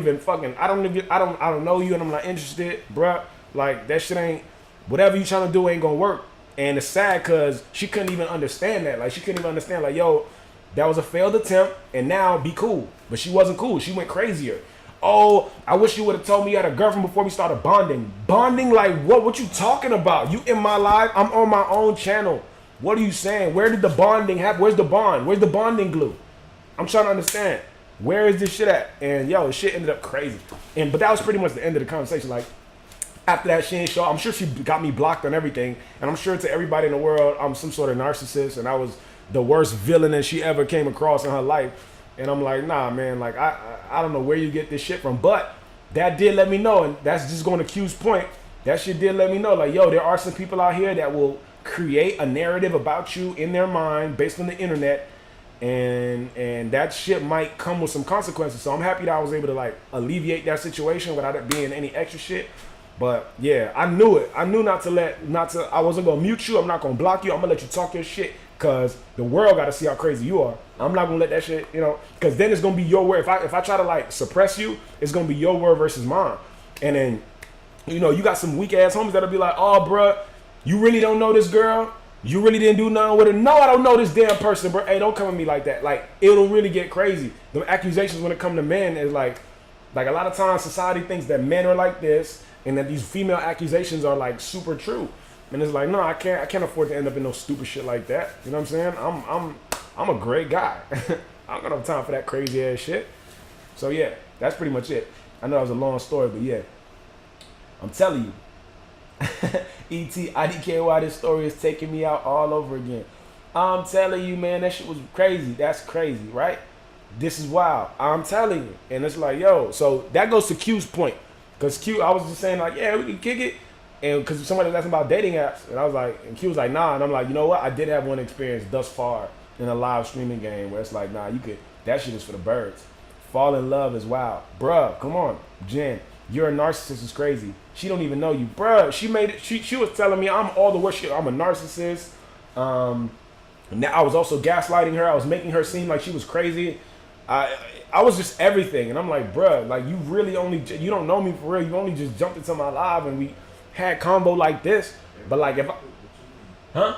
know you, and I'm not interested, bruh. Like, that shit ain't, whatever you trying to do ain't gonna work. And it's sad because she couldn't even understand that. Like, she couldn't even understand, like, yo, that was a failed attempt, and now be cool. But she wasn't cool. She went crazier. Oh, I wish you would have told me you had a girlfriend before we started bonding. Bonding, like, what? What you talking about? You in my life? I'm on my own channel. What are you saying? Where did the bonding happen? Where's the bond? Where's the bonding glue? I'm trying to understand. Where is this shit at? And yo, shit ended up crazy. But that was pretty much the end of the conversation. Like, after that, she ain't show. I'm sure she got me blocked on everything. And I'm sure to everybody in the world, I'm some sort of narcissist, and I was the worst villain that she ever came across in her life. And I'm like, nah, man, like, I don't know where you get this shit from. But that did let me know, and that's just going to Q's point. That shit did let me know, like, yo, there are some people out here that will create a narrative about you in their mind based on the internet. And that shit might come with some consequences. So I'm happy that I was able to like alleviate that situation without it being any extra shit. But yeah, I knew it. I knew I wasn't gonna mute you. I'm not gonna block you. I'm gonna let you talk your shit, cause the world gotta see how crazy you are. I'm not gonna let that shit, cause then it's gonna be your word. If I try to like suppress you, it's gonna be your word versus mine. And then, you got some weak ass homies that'll be like, oh, bruh, you really don't know this girl? You really didn't do nothing with her? No, I don't know this damn person, bro. Hey, don't come at me like that. Like, it'll really get crazy. The accusations when it come to men is like a lot of times society thinks that men are like this and that these female accusations are like super true. And it's like, no, I can't afford to end up in no stupid shit like that. You know what I'm saying? I'm a great guy. I don't got no time for that crazy ass shit. So yeah, that's pretty much it. I know that was a long story, but yeah. I'm telling you, IDKY, this story is taking me out all over again. I'm telling you, man, that shit was crazy. That's crazy, right? This is wild. I'm telling you. And it's like, yo, so that goes to Q's point. Because Q, I was just saying, like, yeah, we can kick it. And because somebody was asking about dating apps, and I was like, and Q was like, nah. And I'm like, you know what? I did have one experience thus far in a live streaming game where it's like, nah, you could, that shit is for the birds. Fall in love is wild. Bruh, come on. Jen, you're a narcissist is crazy. She don't even know you. Bruh, she made it, she was telling me I'm all the worst shit. I'm a narcissist. Now I was also gaslighting her. I was making her seem like she was crazy. I was just everything. And I'm like, bruh, like you really only, you don't know me for real. You only just jumped into my live and we had combo like this. But like if I, huh?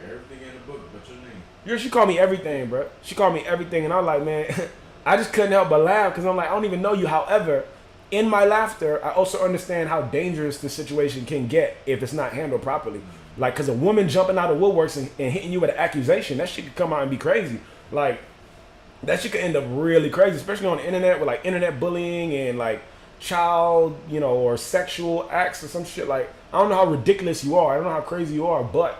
Everything in the book, but your name. Yeah, she called me everything, bro. She called me everything, and I was like, man, I just couldn't help but laugh because I'm like, I don't even know you. However, in my laughter, I also understand how dangerous the situation can get if it's not handled properly. Like, because a woman jumping out of woodworks and hitting you with an accusation, that shit could come out and be crazy. Like, that shit could end up really crazy, especially on the internet with like internet bullying and like child, or sexual acts or some shit. Like, I don't know how ridiculous you are. I don't know how crazy you are, but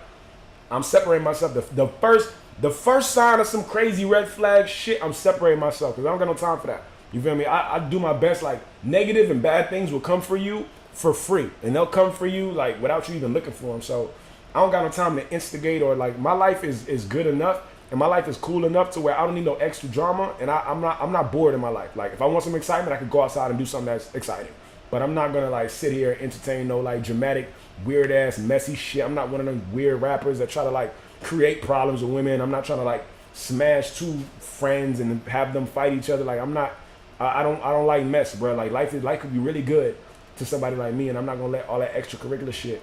I'm separating myself. The first sign of some crazy red flag shit, I'm separating myself because I don't got no time for that. You feel me? I do my best. Like, negative and bad things will come for you for free, and they'll come for you like without you even looking for them. So I don't got no time to instigate, or like my life is good enough and my life is cool enough to where I don't need no extra drama, and I'm not bored in my life. Like, if I want some excitement, I could go outside and do something that's exciting. But I'm not gonna like sit here and entertain no like dramatic, weird ass, messy shit. I'm not one of them weird rappers that try to like create problems with women. I'm not trying to like smash two friends and have them fight each other. Like, I'm not. I don't like mess, bro. Like, life could be really good to somebody like me, and I'm not gonna let all that extracurricular shit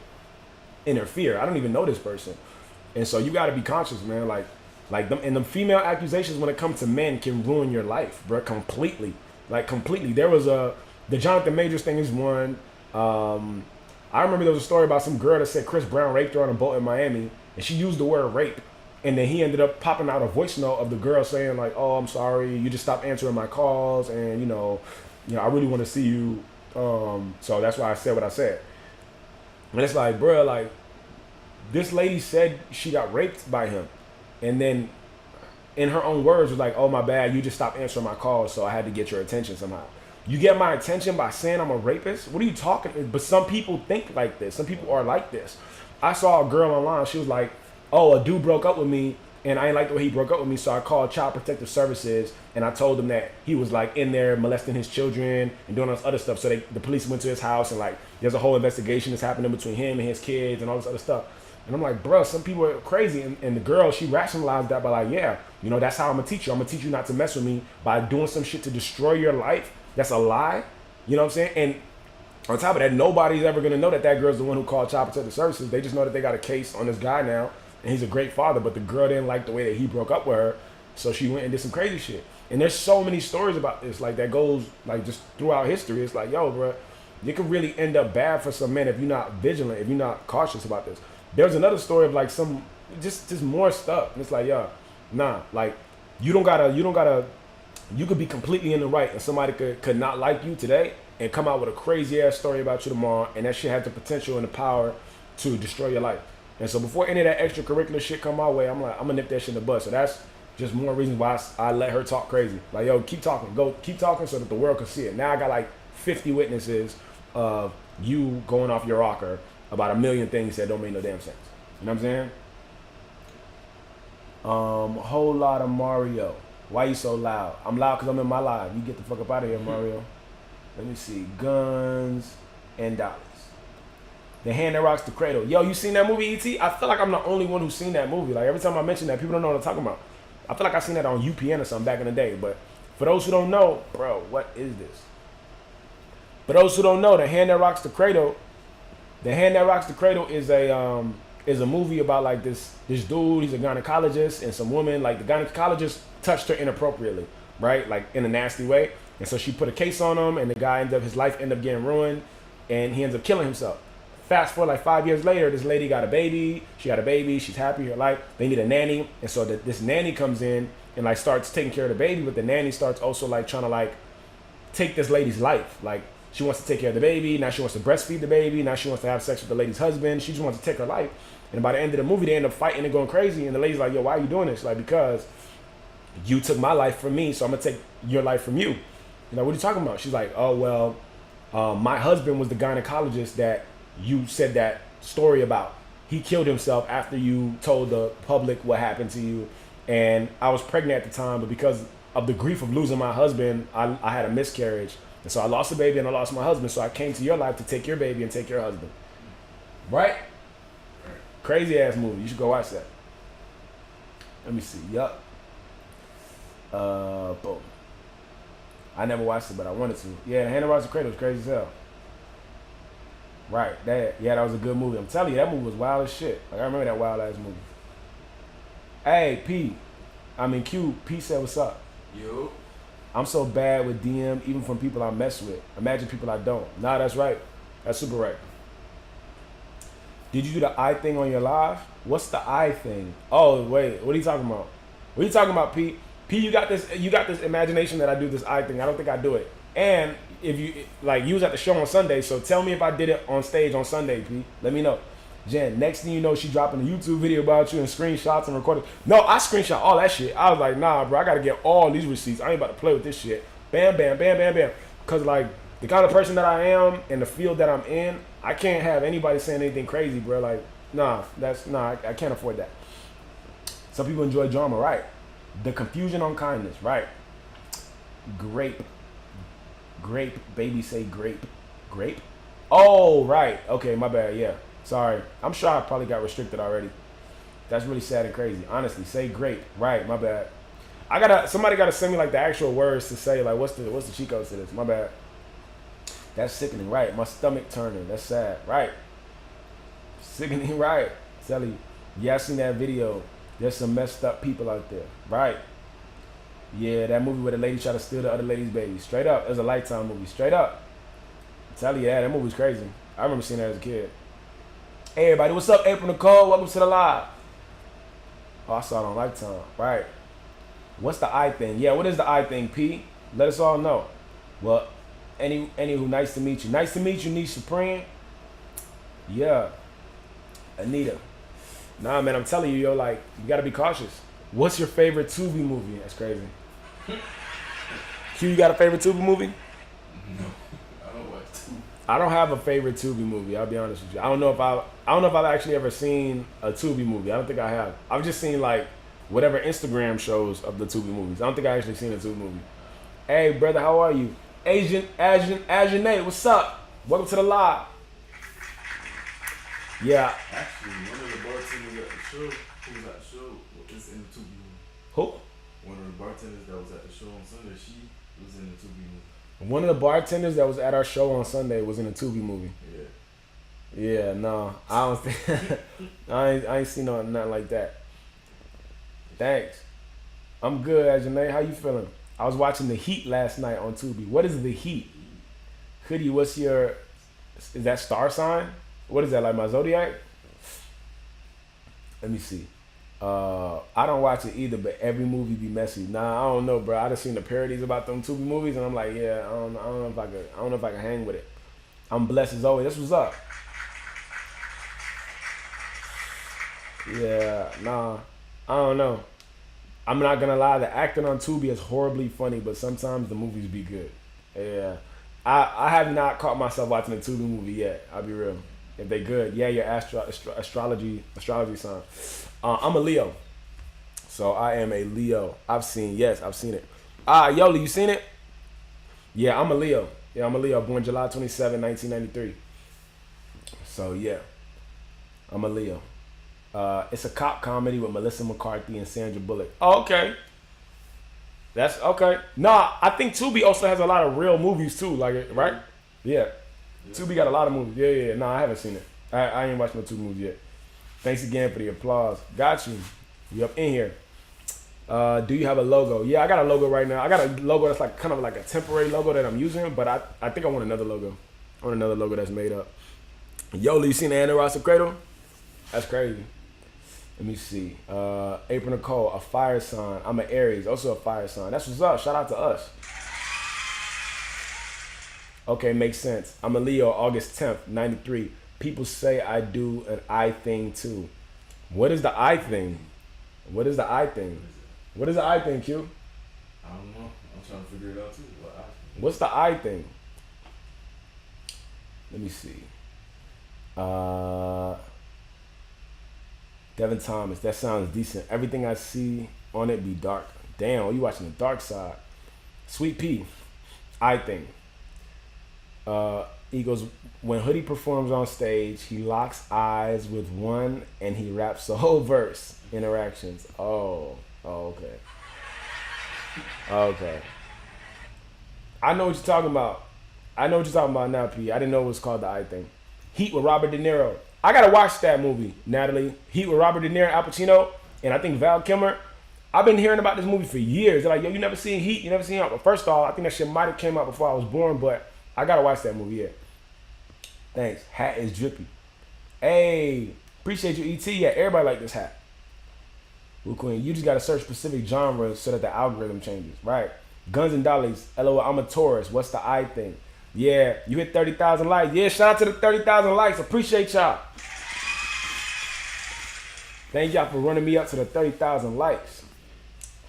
interfere. I don't even know this person, and so you got to be conscious, man. Like them, and the female accusations when it comes to men can ruin your life, bro, completely. Like, completely. There was the Jonathan Majors thing is one. I remember there was a story about some girl that said Chris Brown raped her on a boat in Miami, and she used the word rape. And then he ended up popping out a voice note of the girl saying like, "Oh, I'm sorry, you just stopped answering my calls, and I really want to see you. So that's why I said what I said." And it's like, bro, like this lady said she got raped by him, and then in her own words was like, "Oh, my bad, you just stopped answering my calls, so I had to get your attention somehow." You get my attention by saying I'm a rapist? What are you talking? But some people think like this. Some people are like this. I saw a girl online. She was like, "Oh, a dude broke up with me, and I didn't like the way he broke up with me, so I called Child Protective Services, and I told them that he was like in there molesting his children and doing all this other stuff. So the police went to his house, and like there's a whole investigation that's happening between him and his kids and all this other stuff." And I'm like, bro, some people are crazy. And the girl, she rationalized that by like, yeah, that's how I'm gonna teach you. I'm gonna teach you not to mess with me by doing some shit to destroy your life. That's a lie. You know what I'm saying? And on top of that, nobody's ever gonna know that girl's the one who called Child Protective Services. They just know that they got a case on this guy now, and he's a great father, but the girl didn't like the way that he broke up with her, so she went and did some crazy shit. And there's so many stories about this, like that goes like just throughout history. It's like, yo, bro, it could really end up bad for some men if you're not vigilant, if you're not cautious about this. There's another story of like some just more stuff. And it's like, yo, nah, like you could be completely in the right, and somebody could not like you today and come out with a crazy ass story about you tomorrow, and that shit has the potential and the power to destroy your life. And so before any of that extracurricular shit come my way, I'm like, I'm gonna nip that shit in the bud. So that's just more reasons why I let her talk crazy. Like, yo, keep talking, so that the world can see it. Now I got like 50 witnesses of you going off your rocker about a million things that don't make no damn sense. You know what I'm saying? Whole lot of Mario. Why you so loud? I'm loud because I'm in my live. You get the fuck up out of here, Mario. Let me see. Guns and dollars. The Hand That Rocks the Cradle. Yo, you seen that movie, E.T.? I feel like I'm the only one who's seen that movie. Like, every time I mention that, people don't know what I'm talking about. I feel like I seen that on UPN or something back in the day. But for those who don't know, bro, what is this? For those who don't know, The Hand That Rocks the Cradle. The Hand That Rocks the Cradle is a movie about like this dude. He's a gynecologist, and some woman, like the gynecologist touched her inappropriately, right? Like in a nasty way. And so she put a case on him, and the guy his life ended up getting ruined, and he ends up killing himself. Fast forward like 5 years later, this lady got a baby. She got a baby. She's happy her life. They need a nanny, and so this nanny comes in and like starts taking care of the baby, but the nanny starts also like trying to like take this lady's life. Like She wants to take care of the baby. Now she wants to breastfeed the baby. Now she wants to have sex with the lady's husband. She just wants to take her life. And by the end of the movie, they end up fighting and going crazy. And the lady's like, yo, why are you doing this? Like, because you took my life from me, so I'm going to take your life from you. You know, what are you talking about? She's like, oh, well, my husband was the gynecologist that you said that story about. He killed himself after you told the public what happened to you. And I was pregnant at the time, but because of the grief of losing my husband, I had a miscarriage. And so I lost the baby and I lost my husband. So I came to your life to take your baby and take your husband. Right? Crazy ass movie. You should go watch that. Let me see. Yup. Boom. I never watched it, but I wanted to. Yeah, The Hand That Rocks the Cradle was crazy as hell. Right. That was a good movie. I'm telling you, that movie was wild as shit. Like, I remember that wild ass movie. Hey, Q, P said what's up. Yo. I'm so bad with DM, even from people I mess with. Imagine people I don't. Nah, that's right. That's super right. Did you do the eye thing on your live? What's the eye thing? Oh, wait. What are you talking about? What are you talking about, P? P, you got this imagination that I do this eye thing. I don't think I do it. And if you was at the show on Sunday, so tell me if I did it on stage on Sunday, P. Let me know. Jen, next thing you know, she dropping a YouTube video about you and screenshots and recording. No, I screenshot all that shit. I was like, nah, bro, I gotta get all these receipts. I ain't about to play with this shit. Bam, bam, bam, bam, bam. Cause like the kind of person that I am and the field that I'm in, I can't have anybody saying anything crazy, bro. Like, I can't afford that. Some people enjoy drama, right? The confusion on kindness, right? Grape, baby say grape. Oh, right. Okay, my bad, yeah. Sorry. I'm sure I probably got restricted already. That's really sad and crazy. Honestly, say grape. Right, my bad. Somebody gotta send me like the actual words to say, like, what's the cheat code to this? My bad. That's sickening, right? My stomach turning. That's sad, right? Sickening, right? Tell you. Yeah, I seen that video. There's some messed up people out there, right? Yeah, that movie where the lady tried to steal the other lady's baby. Straight up. It was a Lifetime movie. Straight up. Tell you, yeah, that movie was crazy. I remember seeing that as a kid. Hey, everybody. What's up? April Nicole. Welcome to the live. Oh, I saw it on Lifetime. Right. What's the eye thing? Yeah, what is the eye thing, P? Let us all know. Well, anywho, nice to meet you. Nice to meet you, Niche Supreme. Yeah. Anita. Nah, man, I'm telling you, yo, like, you gotta be cautious. What's your favorite Tubi movie? That's crazy. Q, you got a favorite Tubi movie? No, I don't watch Tubi. I don't have a favorite Tubi movie. I'll be honest with you. I don't know if I've actually ever seen a Tubi movie. I don't think I have. I've just seen like whatever Instagram shows of the Tubi movies. I don't think I actually seen a Tubi movie. Hey, brother, how are you? Asian Nate, what's up? Welcome to the live. Yeah. Actually, one of the bartenders at the show, who was at the show, is in the Tubi movie. Who? One of the bartenders that was at the show on Sunday, she was in the Tubi movie. One of the bartenders that was at our show on Sunday was in a Tubi movie. Yeah. Yeah, no, I don't think I ain't seen nothing like that. Thanks. I'm good, Ajane. How you feeling? I was watching The Heat last night on Tubi. What is The Heat? Hoodie, is that star sign? What is that, like my zodiac? Let me see. I don't watch it either, but every movie be messy. Nah, I don't know, bro. I just seen the parodies about them Tubi movies, and I'm like, yeah, I don't know if I can hang with it. I'm blessed as always. That's what's up. Yeah, nah, I don't know. I'm not gonna lie, the acting on Tubi is horribly funny, but sometimes the movies be good. Yeah, I have not caught myself watching a Tubi movie yet. I'll be real. If they good, yeah, your astrology sign. I'm a Leo, so I am a Leo. I've seen it. Yoli, you seen it? Yeah, I'm a Leo. Yeah, I'm a Leo. Born July 27, 1993. So yeah, I'm a Leo. It's a cop comedy with Melissa McCarthy and Sandra Bullock. Oh, okay. That's okay. Nah, I think Tubi also has a lot of real movies too, like right? Yeah. Tubi got a lot of movies. Yeah. No, I haven't seen it. I ain't watched no Tubi movies yet. Thanks again for the applause. Got you. You up in here. Do you have a logo? Yeah, I got a logo right now. I got a logo that's like kind of like a temporary logo that I'm using, but I think I want another logo. I want another logo that's made up. Yo, you seen the Hand That Rocks the Cradle? That's crazy. Let me see. April Nicole, a fire sign. I'm an Aries, also a fire sign. That's what's up. Shout out to us. Okay, makes sense. I'm a Leo, August 10th, 93. People say I do an I thing too. What is the I thing? What is the I thing? What is the I thing, Q? I don't know. I'm trying to figure it out too. What's the I thing? Let me see. Devin Thomas, that sounds decent. Everything I see on it be dark. Damn, you watching the dark side. Sweet P, I think. He goes, when Hoodie performs on stage, he locks eyes with one and he raps the whole verse. Interactions. Oh, okay. Okay. I know what you're talking about. I know what you're talking about now, P. I didn't know it was called the I thing. Heat with Robert De Niro. I gotta watch that movie, Natalie. Heat with Robert De Niro, Al Pacino, and I think Val Kilmer. I've been hearing about this movie for years. They're like, yo, you never seen Heat? You never seen it? But first off, I think that shit might have came out before I was born, but I gotta watch that movie, yeah. Thanks. Hat is drippy. Hey, appreciate you, ET. Yeah, everybody like this hat. Blue Queen, you just gotta search specific genres so that the algorithm changes. Right. Guns and Dollies. LOL, I'm a Taurus. What's the I thing? Yeah, you hit 30,000 likes. Yeah, shout out to the 30,000 likes. Appreciate y'all. Thank y'all for running me up to the 30,000 likes.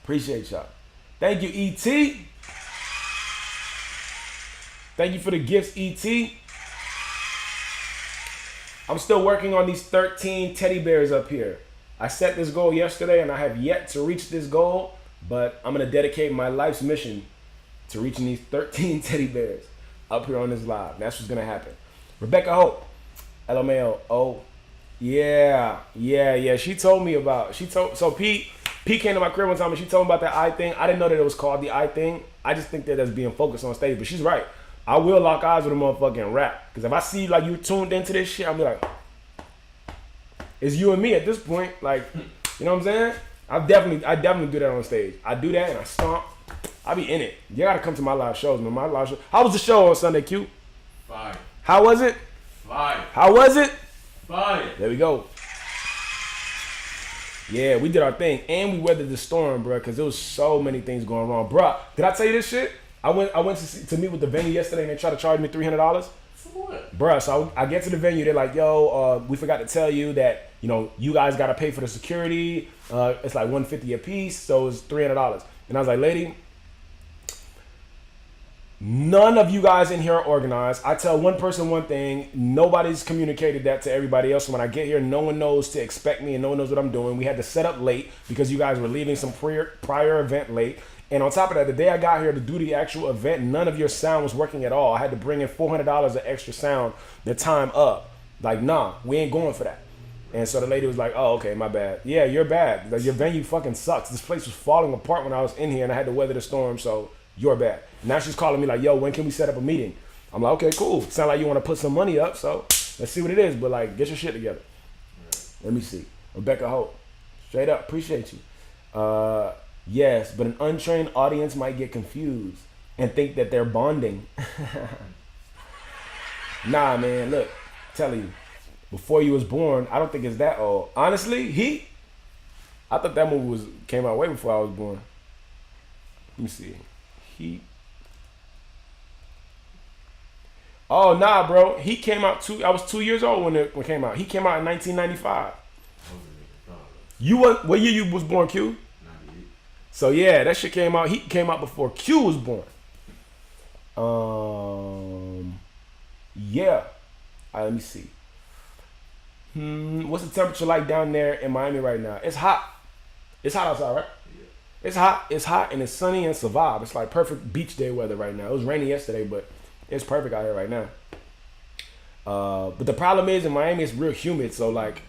Appreciate y'all. Thank you, ET. Thank you for the gifts, ET. I'm still working on these 13 teddy bears up here. I set this goal yesterday and I have yet to reach this goal, but I'm going to dedicate my life's mission to reaching these 13 teddy bears up here on this live. That's what's going to happen. Rebecca Hope, LMAO. Oh, yeah. She told me about, so Pete came to my crib one time and she told me about that I thing. I didn't know that it was called the I thing. I just think that that's being focused on stage, but she's right. I will lock eyes with a motherfucking rap. Because if I see like you tuned into this shit, I'll be like, it's you and me at this point. Like, you know what I'm saying? I definitely do that on stage. I do that and I stomp. I be in it. You gotta come to my live shows, man. My live show. How was the show on Sunday, Q? Fire. How was it? Fire. How was it? Fire. There we go. Yeah, we did our thing. And we weathered the storm, bro, because there was so many things going wrong. Bro, did I tell you this shit? I went to meet with the venue yesterday and they tried to charge me $300. For what? Bruh, so I get to the venue, they're like, yo, we forgot to tell you that, you know, you guys got to pay for the security. It's like $150 a piece, so it's $300. And I was like, lady, none of you guys in here are organized. I tell one person one thing, nobody's communicated that to everybody else. So when I get here, no one knows to expect me and no one knows what I'm doing. We had to set up late because you guys were leaving some prior event late. And on top of that, the day I got here to do the actual event, none of your sound was working at all. I had to bring in $400 of extra sound the time up. Like, nah, we ain't going for that. And so the lady was like, oh, okay, my bad. Yeah, you're bad. Like, your venue fucking sucks. This place was falling apart when I was in here and I had to weather the storm, so you're bad. Now she's calling me like, yo, when can we set up a meeting? I'm like, okay, cool. Sound like you want to put some money up, so let's see what it is. But, like, get your shit together. Let me see. Rebecca Hope. Straight up, appreciate you. Yes, but an untrained audience might get confused and think that they're bonding. Nah, man, look, I'm telling you, before you was born, I don't think it's that old. Honestly, Heat, I thought that movie came out way before I was born. Let me see. Heat. Oh, nah, bro. He came out I was 2 years old when it came out. He came out in 1995. What year you was born, Q? So yeah, that shit came out. He came out before Q was born. Yeah. All right, let me see. What's the temperature like down there in Miami right now? It's hot. It's hot outside, right? Yeah. It's hot and it's sunny and survive. It's like perfect beach day weather right now. It was rainy yesterday, but it's perfect out here right now. But the problem is in Miami it's real humid. So like,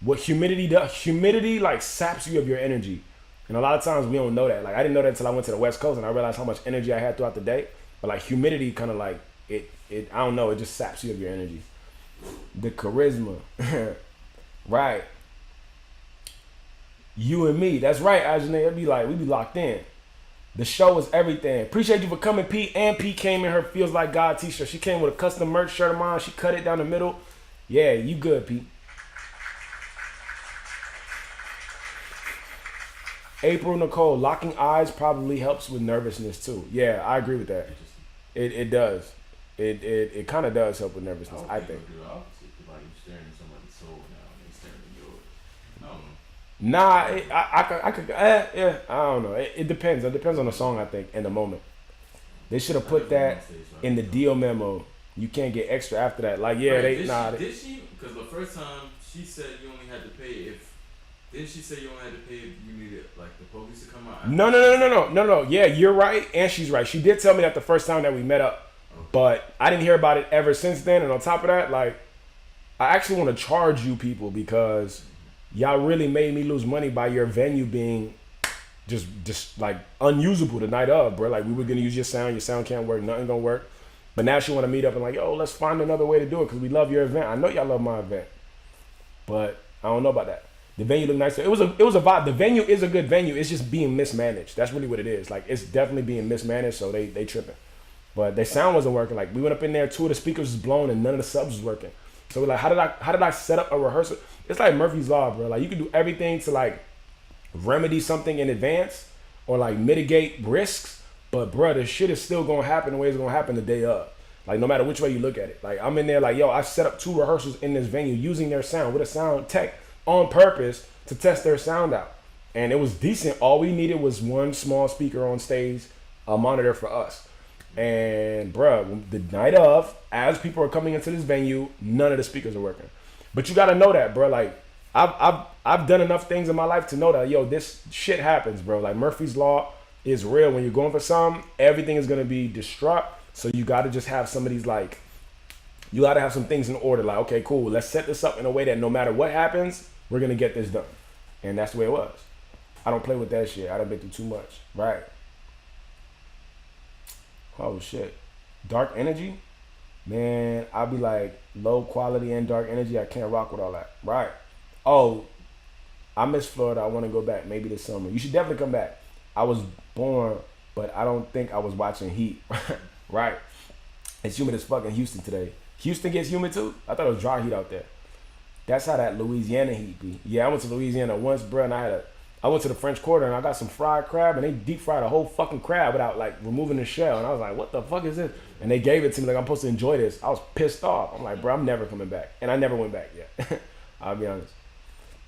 what humidity does? Humidity like saps you of your energy. And a lot of times we don't know that. Like I didn't know that until I went to the West Coast and I realized how much energy I had throughout the day. But like humidity kind of like it I don't know, it just saps you of your energy. The charisma. Right. You and me. That's right, Ajane. We be locked in. The show is everything. Appreciate you for coming, Pete. And Pete came in her Feels Like God t-shirt. She came with a custom merch shirt of mine. She cut it down the middle. Yeah, you good, Pete. April Nicole, locking eyes probably helps with nervousness too. Yeah, I agree with that. It does. It kind of does help with nervousness, I think. Do the opposite. Like you staring at somebody's soul now, and they staring at yours. I don't know. Nah, I could, yeah, I don't know. It depends. It depends on the song, I think, and the moment. They should have put that in the deal memo. You can't get extra after that. Like, yeah, Did she? Because the first time she said you only had to pay if. Didn't she say you only had to pay if you needed like the police to come out? No. Yeah, you're right, and she's right. She did tell me that the first time that we met up, but I didn't hear about it ever since then. And on top of that, like, I actually want to charge you people because y'all really made me lose money by your venue being just like unusable the night of, bro. Like, we were gonna use your sound can't work, nothing gonna work. But now she want to meet up and like, yo, let's find another way to do it because we love your event. I know y'all love my event, but I don't know about that. The venue looked nice. It was a vibe. The venue is a good venue. It's just being mismanaged. That's really what it is. Like, it's definitely being mismanaged. So they tripping. But their sound wasn't working. Like, we went up in there, 2 of the speakers was blown and none of the subs was working. So we're like, how did I set up a rehearsal? It's like Murphy's Law, bro. Like, you can do everything to like remedy something in advance or like mitigate risks. But bro, the shit is still gonna happen the way it's gonna happen the day of. Like, no matter which way you look at it. Like, I'm in there like, yo, I set up 2 rehearsals in this venue using their sound with a sound tech on purpose to test their sound out. And it was decent. All we needed was 1 small speaker on stage, a monitor for us. And bruh, the night of, as people are coming into this venue, none of the speakers are working. But you gotta know that, bro. Like, I've done enough things in my life to know that, yo, this shit happens, bro. Like, Murphy's Law is real. When you're going for something, everything is gonna be distraught. So you gotta just have some of these, like, you gotta have some things in order. Like, okay, cool, let's set this up in a way that no matter what happens, we're gonna get this done. And that's the way it was. I don't play with that shit. I done been through too much. Right. Oh shit. Dark energy? Man, I'll be like, low quality and dark energy, I can't rock with all that. Right. Oh, I miss Florida. I want to go back maybe this summer. You should definitely come back. I was born, but I don't think I was watching Heat. Right. It's humid as fuck in Houston today. Houston gets humid too? I thought it was dry heat out there. That's how that Louisiana heat be. Yeah, I went to Louisiana once, bro, and I went to the French Quarter and I got some fried crab and they deep fried a whole fucking crab without like removing the shell. And I was like, what the fuck is this? And they gave it to me like I'm supposed to enjoy this. I was pissed off. I'm like, bro, I'm never coming back. And I never went back yet. I'll be honest.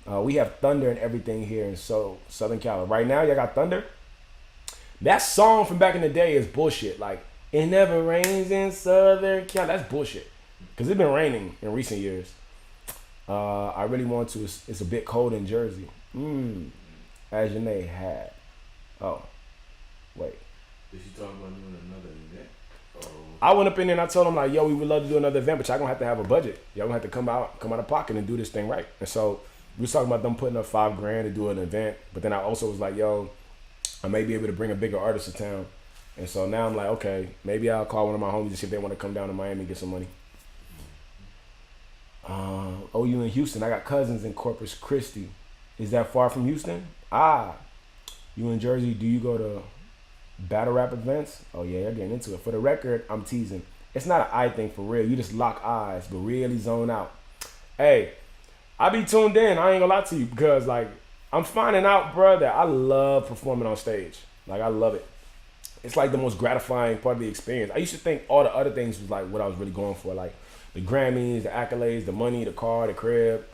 We have thunder and everything here in Southern Cali. Right now, y'all got thunder. That song from back in the day is bullshit. Like, it never rains in Southern Cali. That's bullshit. Because it's been raining in recent years. I really want to. It's a bit cold in Jersey. As Janae had. Oh, wait. Did she talk about doing another event? I went up in there and I told them like, yo, we would love to do another event, but y'all gonna have to have a budget. Y'all gonna have to come out of pocket and do this thing right. And so we was talking about them putting up $5,000 to do an event. But then I also was like, yo, I may be able to bring a bigger artist to town. And so now I'm like, okay, maybe I'll call one of my homies to see if they want to come down to Miami and get some money. You in Houston. I got cousins in Corpus Christi. Is that far from Houston? You in Jersey. Do you go to battle rap events? Oh yeah, you're getting into it. For the record, I'm teasing. It's not an eye thing for real. You just lock eyes, but really zone out. Hey, I be tuned in. I ain't gonna lie to you because like I'm finding out, bro, that I love performing on stage. Like I love it. It's like the most gratifying part of the experience. I used to think all the other things was like what I was really going for, like the Grammys, the accolades, the money, the car, the crib.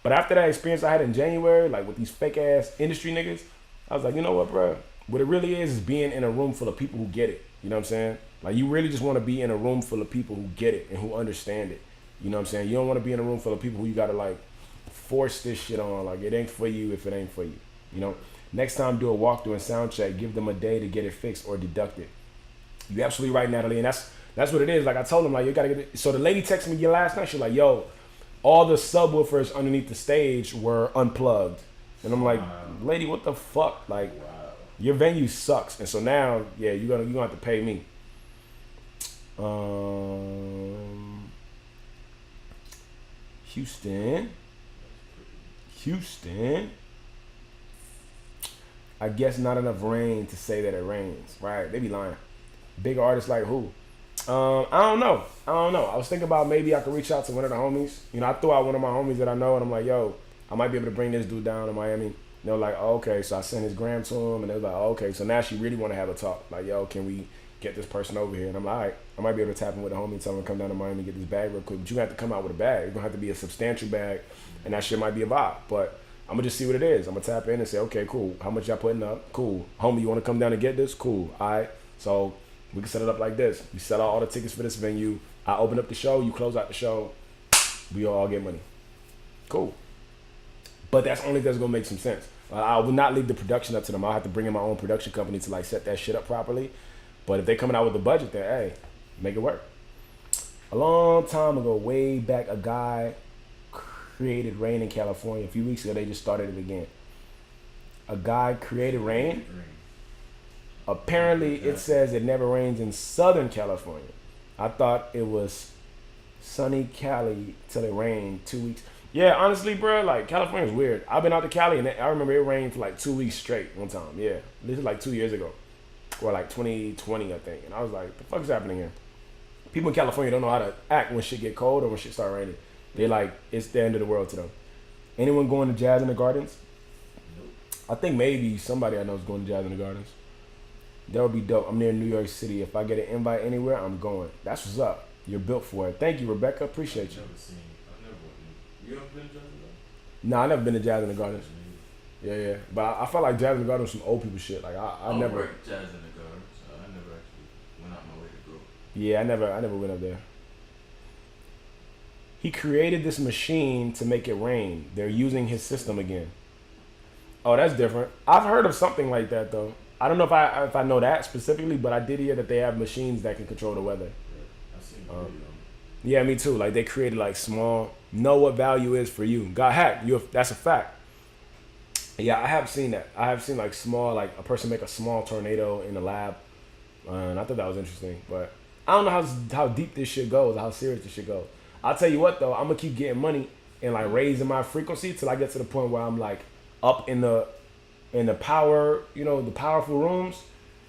But after that experience I had in January, like with these fake ass industry niggas, I was like, you know what, bro? What it really is being in a room full of people who get it. You know what I'm saying? Like you really just want to be in a room full of people who get it and who understand it. You know what I'm saying? You don't want to be in a room full of people who you gotta like force this shit on. Like it ain't for you if it ain't for you. You know? Next time do a walkthrough and sound check, give them a day to get it fixed or deduct it. You absolutely right, Natalie, and that's what it is. Like I told them, like you gotta get it. So the lady texted me last night. She's like, "Yo, all the subwoofers underneath the stage were unplugged," and I'm like, "Lady, what the fuck? Like, your venue sucks." And so now, yeah, you're gonna have to pay me. Houston. I guess not enough rain to say that it rains. Right? They be lying. Big artists like who? I don't know. I was thinking about maybe I could reach out to one of the homies. You know, I threw out one of my homies that I know, and I'm like, yo, I might be able to bring this dude down to Miami. And they were like, oh, okay. So I sent his gram to him, and they was like, oh, okay. So now she really want to have a talk. Like, yo, can we get this person over here. And I'm like, all right, I might be able to tap in with a homie and tell him to come down to Miami and get this bag real quick. But you have to come out with a bag. It's going to have to be a substantial bag, and that shit might be a vibe. But I'm going to just see what it is. I'm going to tap in and say, okay, cool. How much y'all putting up? Cool. Homie, you want to come down and get this? Cool. All right. So we can set it up like this. We sell out all the tickets for this venue. I open up the show. You close out the show. We all get money. Cool. But that's only if that's going to make some sense. I will not leave the production up to them. I'll have to bring in my own production company to like set that shit up properly. But if they're coming out with a budget, then hey, make it work. A long time ago, way back, a guy created rain in California. A few weeks ago, they just started it again. A guy created rain. Apparently, it says it never rains in Southern California. I thought it was sunny Cali till it rained 2 weeks. Yeah, honestly, bro, like California's weird. I've been out to Cali and I remember it rained for like 2 weeks straight one time. Yeah, this is like 2 years ago, or like 2020, I think. And I was like, "The fuck's happening here?" People in California don't know how to act when shit get cold or when shit start raining. They like it's the end of the world to them. Anyone going to Jazz in the Gardens? Nope. I think maybe somebody I know is going to Jazz in the Gardens. That would be dope. I'm near New York City. If I get an invite anywhere, I'm going. That's what's up. You're built for it. Thank you, Rebecca. Appreciate you. You ever been to Jazz in the Gardens? Nah, I never been to Jazz in the Gardens. Yeah. But I felt like Jazz in the Gardens was some old people shit. Like I never. Worked Jazz in the Gardens. So I never actually went out my way to go. Yeah, I never went up there. He created this machine to make it rain. They're using his system again. Oh, that's different. I've heard of something like that though. I don't know if I know that specifically, but I did hear that they have machines that can control the weather. Yeah, I seen the video. Yeah, me too. Like they created like small, know what value is for you. Got hacked. That's a fact. Yeah, I have seen that. I have seen like small, like a person make a small tornado in the lab, and I thought that was interesting. But I don't know how deep this shit goes, how serious this shit goes. I'll tell you what though, I'm gonna keep getting money and like raising my frequency till I get to the point where I'm like up in the power, the powerful rooms.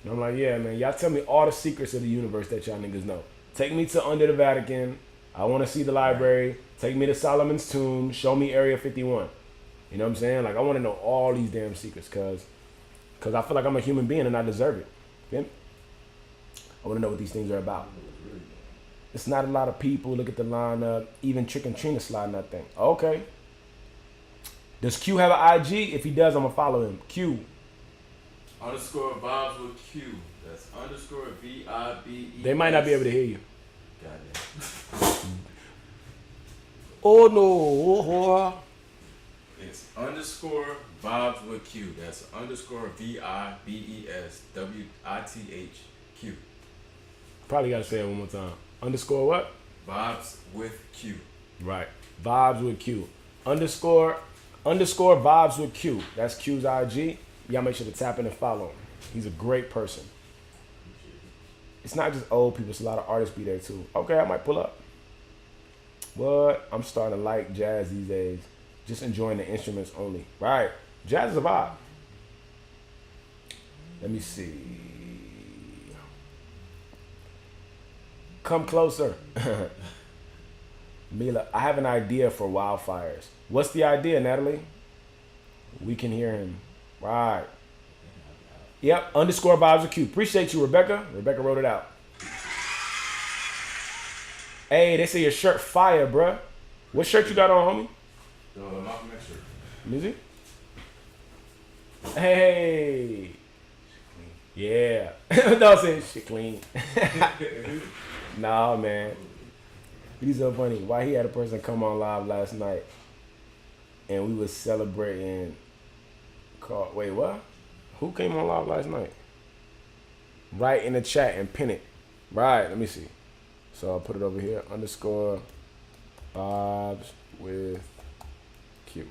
And I'm like, yeah, man, y'all tell me all the secrets of the universe that y'all niggas know. Take me to under the Vatican. I want to see the library. Take me to Solomon's tomb. Show me Area 51. You know what I'm saying? Like, I want to know all these damn secrets because I feel like I'm a human being and I deserve it. Feel me? I want to know what these things are about. It's not a lot of people. Look at the lineup. Even Trick and Trina sliding that thing. Okay. Does Q have an IG? If he does, I'm going to follow him. Q. _ vibes with Q. That's _ VIBE. They might not be able to hear you. Goddamn. Oh no. It's _ vibes with Q. That's _ VIBESWITHQ. Probably gotta say it one more time. Underscore what? Vibes with Q. Right. Vibes with Q. Underscore vibes with Q. That's Q's IG. Y'all make sure to tap in and follow him. He's a great person. It's not just old people, it's a lot of artists be there too. Okay, I might pull up. But I'm starting to like jazz these days. Just enjoying the instruments only. Right. Jazz is a vibe. Let me see. Come closer. Mila, I have an idea for wildfires. What's the idea, Natalie? We can hear him. Right. Yep, _ vibes with Q. Appreciate you, Rebecca. Rebecca wrote it out. Hey, they say your shirt fire, bruh. What shirt you got on, homie? The Malcolm X shirt. Let me see. Hey. Yeah. No, I'm saying shit clean. Nah, man. He's so funny. Why he had a person come on live last night and we was celebrating. Wait, what? Who came on live last night? Right in the chat and pin it. Right, let me see. So I'll put it over here. _ vibes with Q.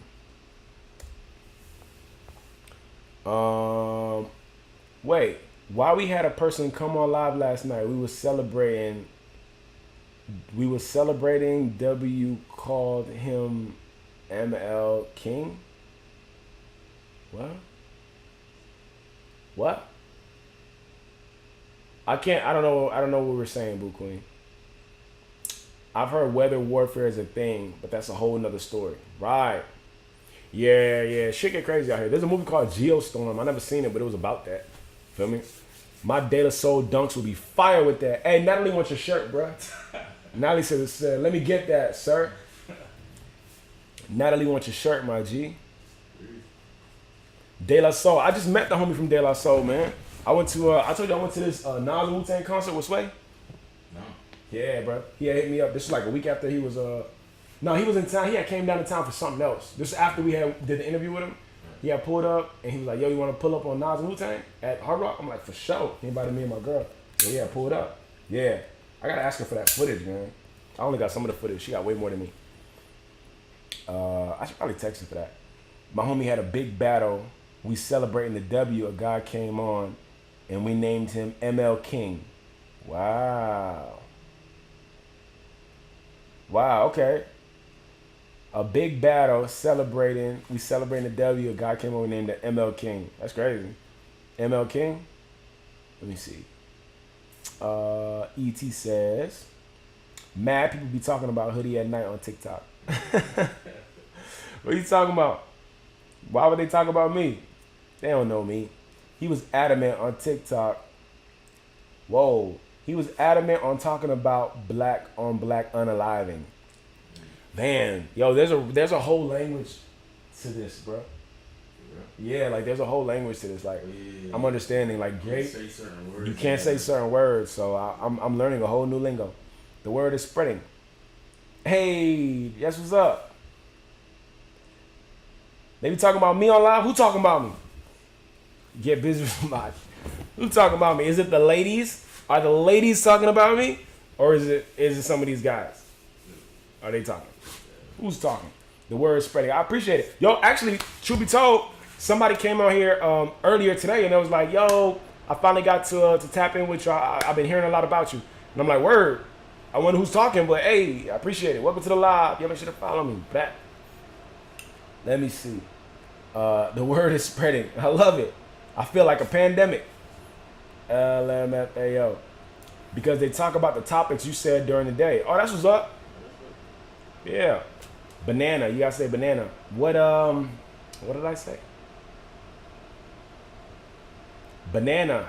Wait. Why we had a person come on live last night? We was celebrating. W called him ML King. What? I don't know what we're saying, Boo Queen. I've heard weather warfare is a thing, but that's a whole nother story. Right. Yeah. Shit get crazy out here. There's a movie called Geostorm. I never seen it, but it was about that. Feel me? My De La Soul dunks will be fire with that. Hey, Natalie wants your shirt, bro. Natalie says, let me get that, sir. Natalie wants your shirt, my G. De La Soul. I just met the homie from De La Soul, man. I went to, I told you I went to this Nas and Wu-Tang concert with Sway. No. Yeah, bro. He had hit me up. This was like a week after he was, no, he was in town. He had came down to town for something else. This after we did the interview with him. He had pulled up and he was like, yo, you want to pull up on Nas and Wu-Tang at Hard Rock? I'm like, for sure. He invited me and my girl. So yeah, pulled up. Yeah. I got to ask her for that footage, man. I only got some of the footage. She got way more than me. I should probably text her for that. My homie had a big battle. We celebrating the W. A guy came on and we named him ML King. Wow. Wow, okay. A big battle celebrating. We celebrating the W. A guy came on and named it ML King. That's crazy. ML King? Let me see. ET says, mad people be talking about Hoodie at night on TikTok. What are you talking about? Why would they talk about me? They don't know me. He was adamant on TikTok. Whoa. He was adamant on talking about black on black unaliving. Man, yo, there's a whole language to this, bro. Yeah, like there's a whole language to this. Like I'm understanding. Like great, you can't say certain words. So I'm learning a whole new lingo. The word is spreading. Hey, that's what's up. They be talking about me on live. Who talking about me? Get busy with somebody. Who talking about me? Is it the ladies? Are the ladies talking about me, or is it some of these guys? Are they talking? Who's talking? The word is spreading. I appreciate it. Yo, actually, truth be told, somebody came out here earlier today and it was like, yo, I finally got to tap in with you. I've been hearing a lot about you. And I'm like, word. I wonder who's talking, but hey, I appreciate it. Welcome to the live. Y'all make sure to follow me. Back. Let me see. The word is spreading. I love it. I feel like a pandemic. LMFAO. Because they talk about the topics you said during the day. Oh, that's what's up. Yeah. Banana. You gotta say banana. What did I say? Banana.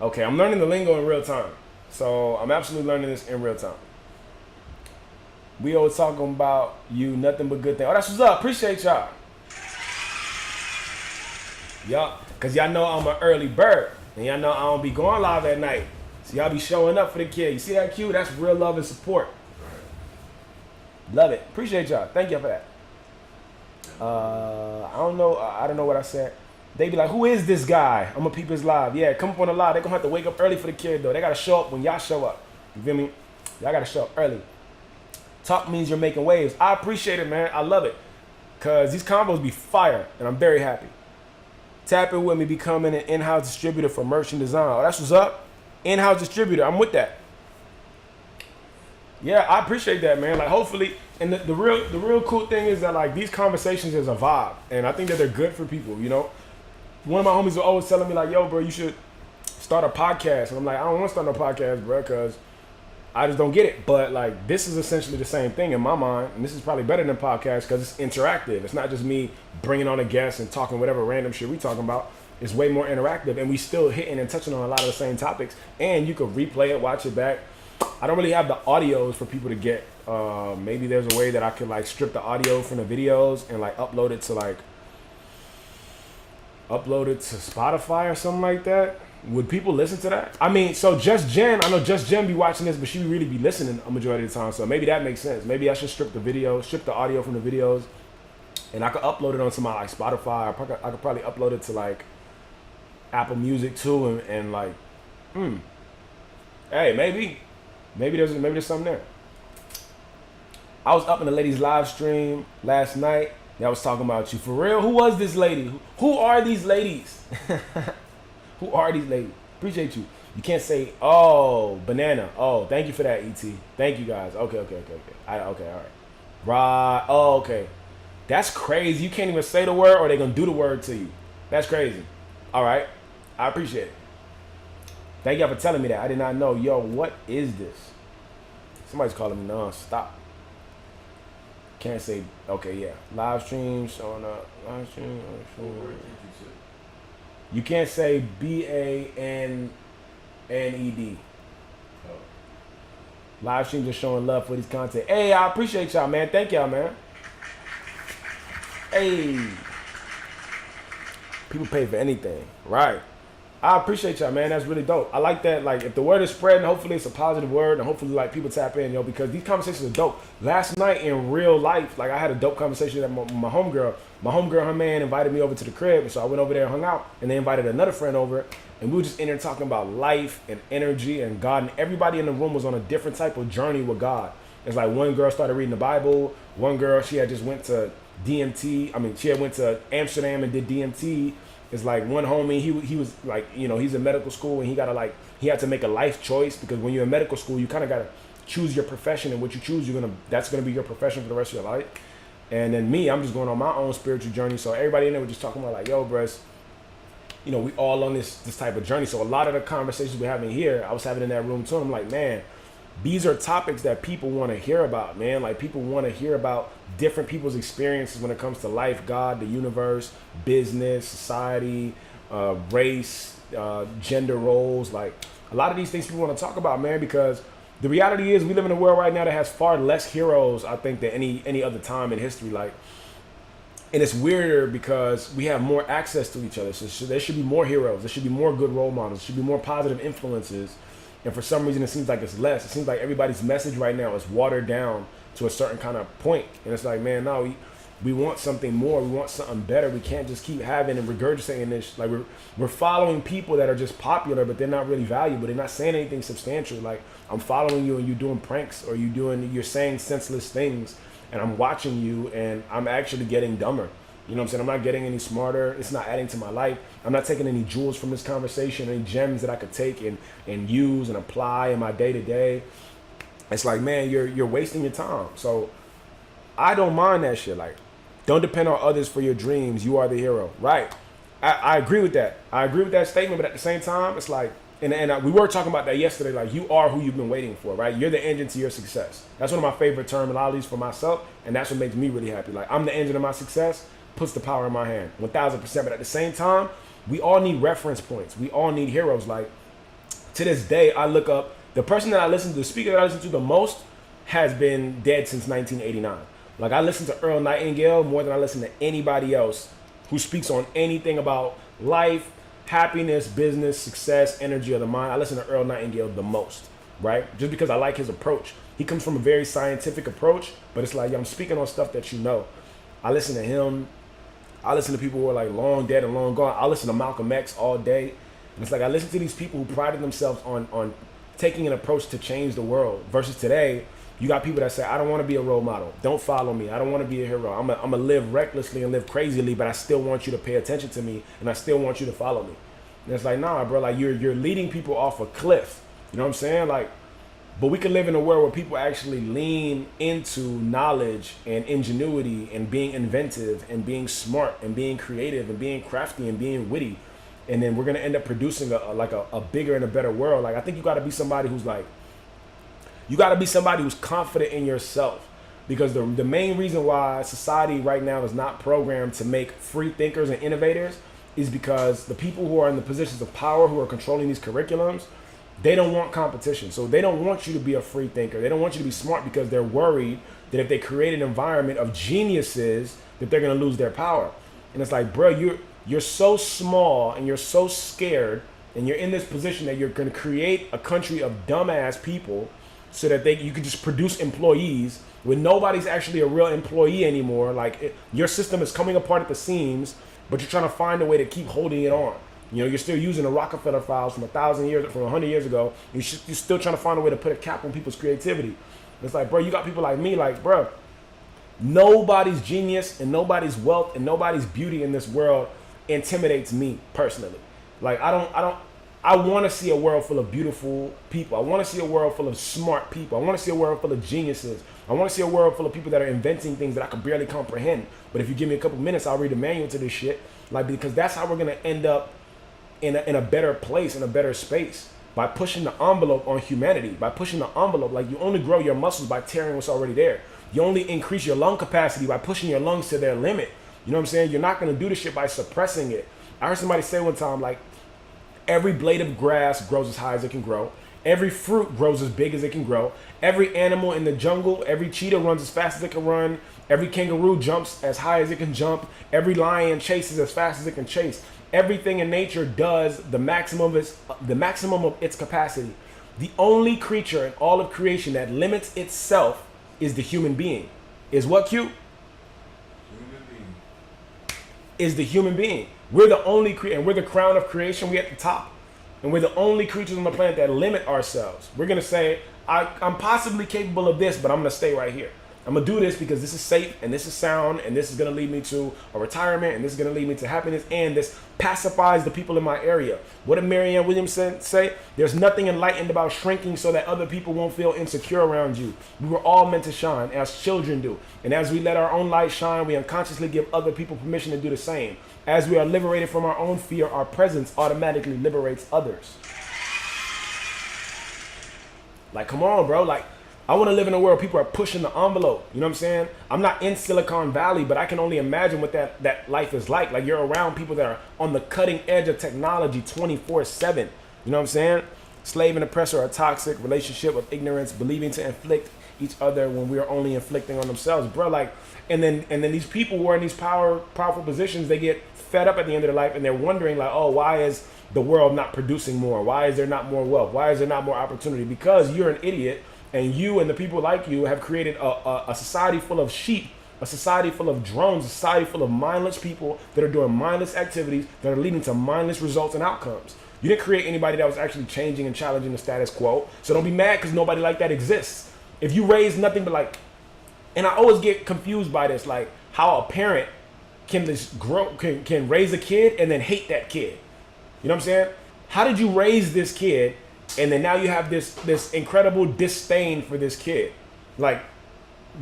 Okay, I'm learning the lingo in real time. So I'm absolutely learning this in real time. We always talking about you, nothing but good things. Oh, that's what's up. Appreciate y'all. Y'all, cause y'all know I'm an early bird. And y'all know I don't be going live at night. So y'all be showing up for the kid. You see that cue? That's real love and support. Love it. Appreciate y'all. Thank y'all for that. I don't know. I don't know what I said. They be like, who is this guy? I'm gonna peep his live. Yeah, come up on the live. They gonna have to wake up early for the kid though. They gotta show up when y'all show up. You feel me? Y'all gotta show up early. Talk means you're making waves. I appreciate it, man. I love it. Cause these combos be fire and I'm very happy. Tap in with me becoming an in-house distributor for merch and design. Oh, that's what's up. In-house distributor. I'm with that. Yeah, I appreciate that, man. Like hopefully, and the real cool thing is that like these conversations is a vibe. And I think that they're good for people, you know? One of my homies was always telling me like, yo, bro, you should start a podcast. And I'm like, I don't want to start no podcast, bro, because I just don't get it. But like, this is essentially the same thing in my mind. And this is probably better than podcast because it's interactive. It's not just me bringing on a guest and talking whatever random shit we talking about. It's way more interactive. And we still hitting and touching on a lot of the same topics. And you could replay it, watch it back. I don't really have the audios for people to get. Maybe there's a way that I could like strip the audio from the videos and like upload it to Spotify or something like that. Would people listen to that? I mean, so Just Jen, I know Just Jen be watching this, but she really be listening a majority of the time. So maybe that makes sense. Maybe I should strip the audio from the videos, and I could upload it onto my like Spotify. I could probably upload it to like Apple Music too, and like, hey, maybe there's something there. I was up in the ladies' live stream last night. That was talking about you. For real? Who was this lady? Who are these ladies? Who are these ladies? Appreciate you. You can't say, oh, banana. Oh, thank you for that, ET. Thank you, guys. Okay. Okay, all right. Right. Oh, okay. That's crazy. You can't even say the word or they're going to do the word to you. That's crazy. All right. I appreciate it. Thank y'all for telling me that. I did not know. Yo, what is this? Somebody's calling me non-stop. Can't say, okay, yeah. Live streams on live stream. You can't say BANNED. Oh. Live streams are showing love for these content. Hey, I appreciate y'all, man. Thank y'all, man. Hey. People pay for anything. Right. I appreciate y'all, man. That's really dope. I like that. Like, if the word is spreading, hopefully it's a positive word, and hopefully, like, people tap in, because these conversations are dope. Last night in real life, like, I had a dope conversation with my homegirl. My homegirl, her man, invited me over to the crib, and so I went over there and hung out, and they invited another friend over, and we were just in there talking about life and energy and God, and everybody in the room was on a different type of journey with God. It's like one girl started reading the Bible. One girl, she had just went to she had went to Amsterdam and did DMT. It's like one homie, he was like, he's in medical school, and he had to make a life choice, because when you're in medical school, you kind of got to choose your profession, and what you choose, that's going to be your profession for the rest of your life. And then me, I'm just going on my own spiritual journey. So everybody in there was just talking about like, yo, bruh, we all on this type of journey. So a lot of the conversations we're having here, I was having in that room too. And I'm like, man, these are topics that people want to hear about, man. Like, people want to hear about different people's experiences when it comes to life, God, the universe, business, society, race, gender roles. Like, a lot of these things people want to talk about, man, because the reality is we live in a world right now that has far less heroes, I think, than any other time in history. Like, and it's weirder because we have more access to each other. So there should be more heroes. There should be more good role models. There should be more positive influences. And for some reason, it seems like it's less. It seems like everybody's message right now is watered down to a certain kind of point. And it's like, man, no, we want something more. We want something better. We can't just keep having and regurgitating this. Like, we're following people that are just popular, but they're not really valuable. They're not saying anything substantial. Like, I'm following you and you're doing pranks, or you're saying senseless things, and I'm watching you and I'm actually getting dumber. You know what I'm saying? I'm not getting any smarter. It's not adding to my life. I'm not taking any jewels from this conversation, any gems that I could take and use and apply in my day-to-day. It's like, man, you're wasting your time. So I don't mind that shit. Like, don't depend on others for your dreams. You are the hero. Right. I agree with that. I agree with that statement, but at the same time, it's like, and we were talking about that yesterday, like, you are who you've been waiting for, right? You're the engine to your success. That's one of my favorite terminologies for myself, and that's what makes me really happy. Like, I'm the engine of my success, puts the power in my hand, 1,000%. But at the same time, we all need reference points. We all need heroes. Like, to this day, I look up, the person that I listen to, the speaker that I listen to the most has been dead since 1989. Like, I listen to Earl Nightingale more than I listen to anybody else who speaks on anything about life, happiness, business, success, energy of the mind. I listen to Earl Nightingale the most, right? Just because I like his approach. He comes from a very scientific approach, but it's like, I'm speaking on stuff that you know. I listen to him. I listen to people who are like long dead and long gone. I listen to Malcolm X all day. And it's like, I listen to these people who prided themselves on taking an approach to change the world. Versus today, you got people that say, I don't want to be a role model. Don't follow me. I don't want to be a hero. I'm going to live recklessly and live crazily, but I still want you to pay attention to me, and I still want you to follow me. And it's like, nah, bro, like, you're leading people off a cliff. You know what I'm saying? Like, but we can live in a world where people actually lean into knowledge and ingenuity and being inventive and being smart and being creative and being crafty and being witty. And then we're going to end up producing a bigger and a better world. Like, I think you got to be somebody who's like, you got to be somebody who's confident in yourself, because the main reason why society right now is not programmed to make free thinkers and innovators is because the people who are in the positions of power, who are controlling these curriculums, they don't want competition. So they don't want you to be a free thinker. They don't want you to be smart, because they're worried that if they create an environment of geniuses, that they're going to lose their power. And it's like, bro, you're so small and you're so scared, and you're in this position that you're going to create a country of dumbass people so that you can just produce employees when nobody's actually a real employee anymore. Like, your system is coming apart at the seams, but you're trying to find a way to keep holding it on. You know, you're still using the Rockefeller files from 100 years ago. You're still trying to find a way to put a cap on people's creativity. It's like, bro, you got people like me, like, bro, nobody's genius and nobody's wealth and nobody's beauty in this world intimidates me personally. Like, I want to see a world full of beautiful people. I want to see a world full of smart people. I want to see a world full of geniuses. I want to see a world full of people that are inventing things that I could barely comprehend. But if you give me a couple minutes, I'll read the manual to this shit. Like, because that's how we're going to end up in a better place, in a better space, by pushing the envelope on humanity, by pushing the envelope. Like, you only grow your muscles by tearing what's already there. You only increase your lung capacity by pushing your lungs to their limit. You know what I'm saying? You're not going to do this shit by suppressing it. I heard somebody say one time, like, every blade of grass grows as high as it can grow. Every fruit grows as big as it can grow. Every animal in the jungle, every cheetah runs as fast as it can run. Every kangaroo jumps as high as it can jump. Every lion chases as fast as it can chase. Everything in nature does the maximum of its capacity. The only creature in all of creation that limits itself is the human being. Is what, Q? Human being. Is the human being. We're the only creature, and we're the crown of creation. We're at the top. And we're the only creatures on the planet that limit ourselves. We're going to say, I'm possibly capable of this, but I'm going to stay right here. I'm going to do this because this is safe and this is sound and this is going to lead me to a retirement and this is going to lead me to happiness, and this pacifies the people in my area. What did Marianne Williamson say? There's nothing enlightened about shrinking so that other people won't feel insecure around you. We were all meant to shine as children do. And as we let our own light shine, we unconsciously give other people permission to do the same. As we are liberated from our own fear, our presence automatically liberates others. Like, come on, bro. Like, I want to live in a world where people are pushing the envelope. You know what I'm saying? I'm not in Silicon Valley, but I can only imagine what that life is like. Like, you're around people that are on the cutting edge of technology 24/7. You know what I'm saying? Slave and oppressor are a toxic relationship of ignorance, believing to inflict each other when we are only inflicting on themselves, bro. Like, and then these people who are in these powerful positions, they get fed up at the end of their life, and they're wondering, like, oh, why is the world not producing more? Why is there not more wealth? Why is there not more opportunity? Because you're an idiot, and you and the people like you have created a society full of sheep, a society full of drones, a society full of mindless people that are doing mindless activities that are leading to mindless results and outcomes. You didn't create anybody that was actually changing and challenging the status quo. So don't be mad because nobody like that exists. If you raise nothing but like, and I always get confused by this, like how a parent can raise a kid and then hate that kid. You know what I'm saying? How did you raise this kid and then now you have this incredible disdain for this kid? Like,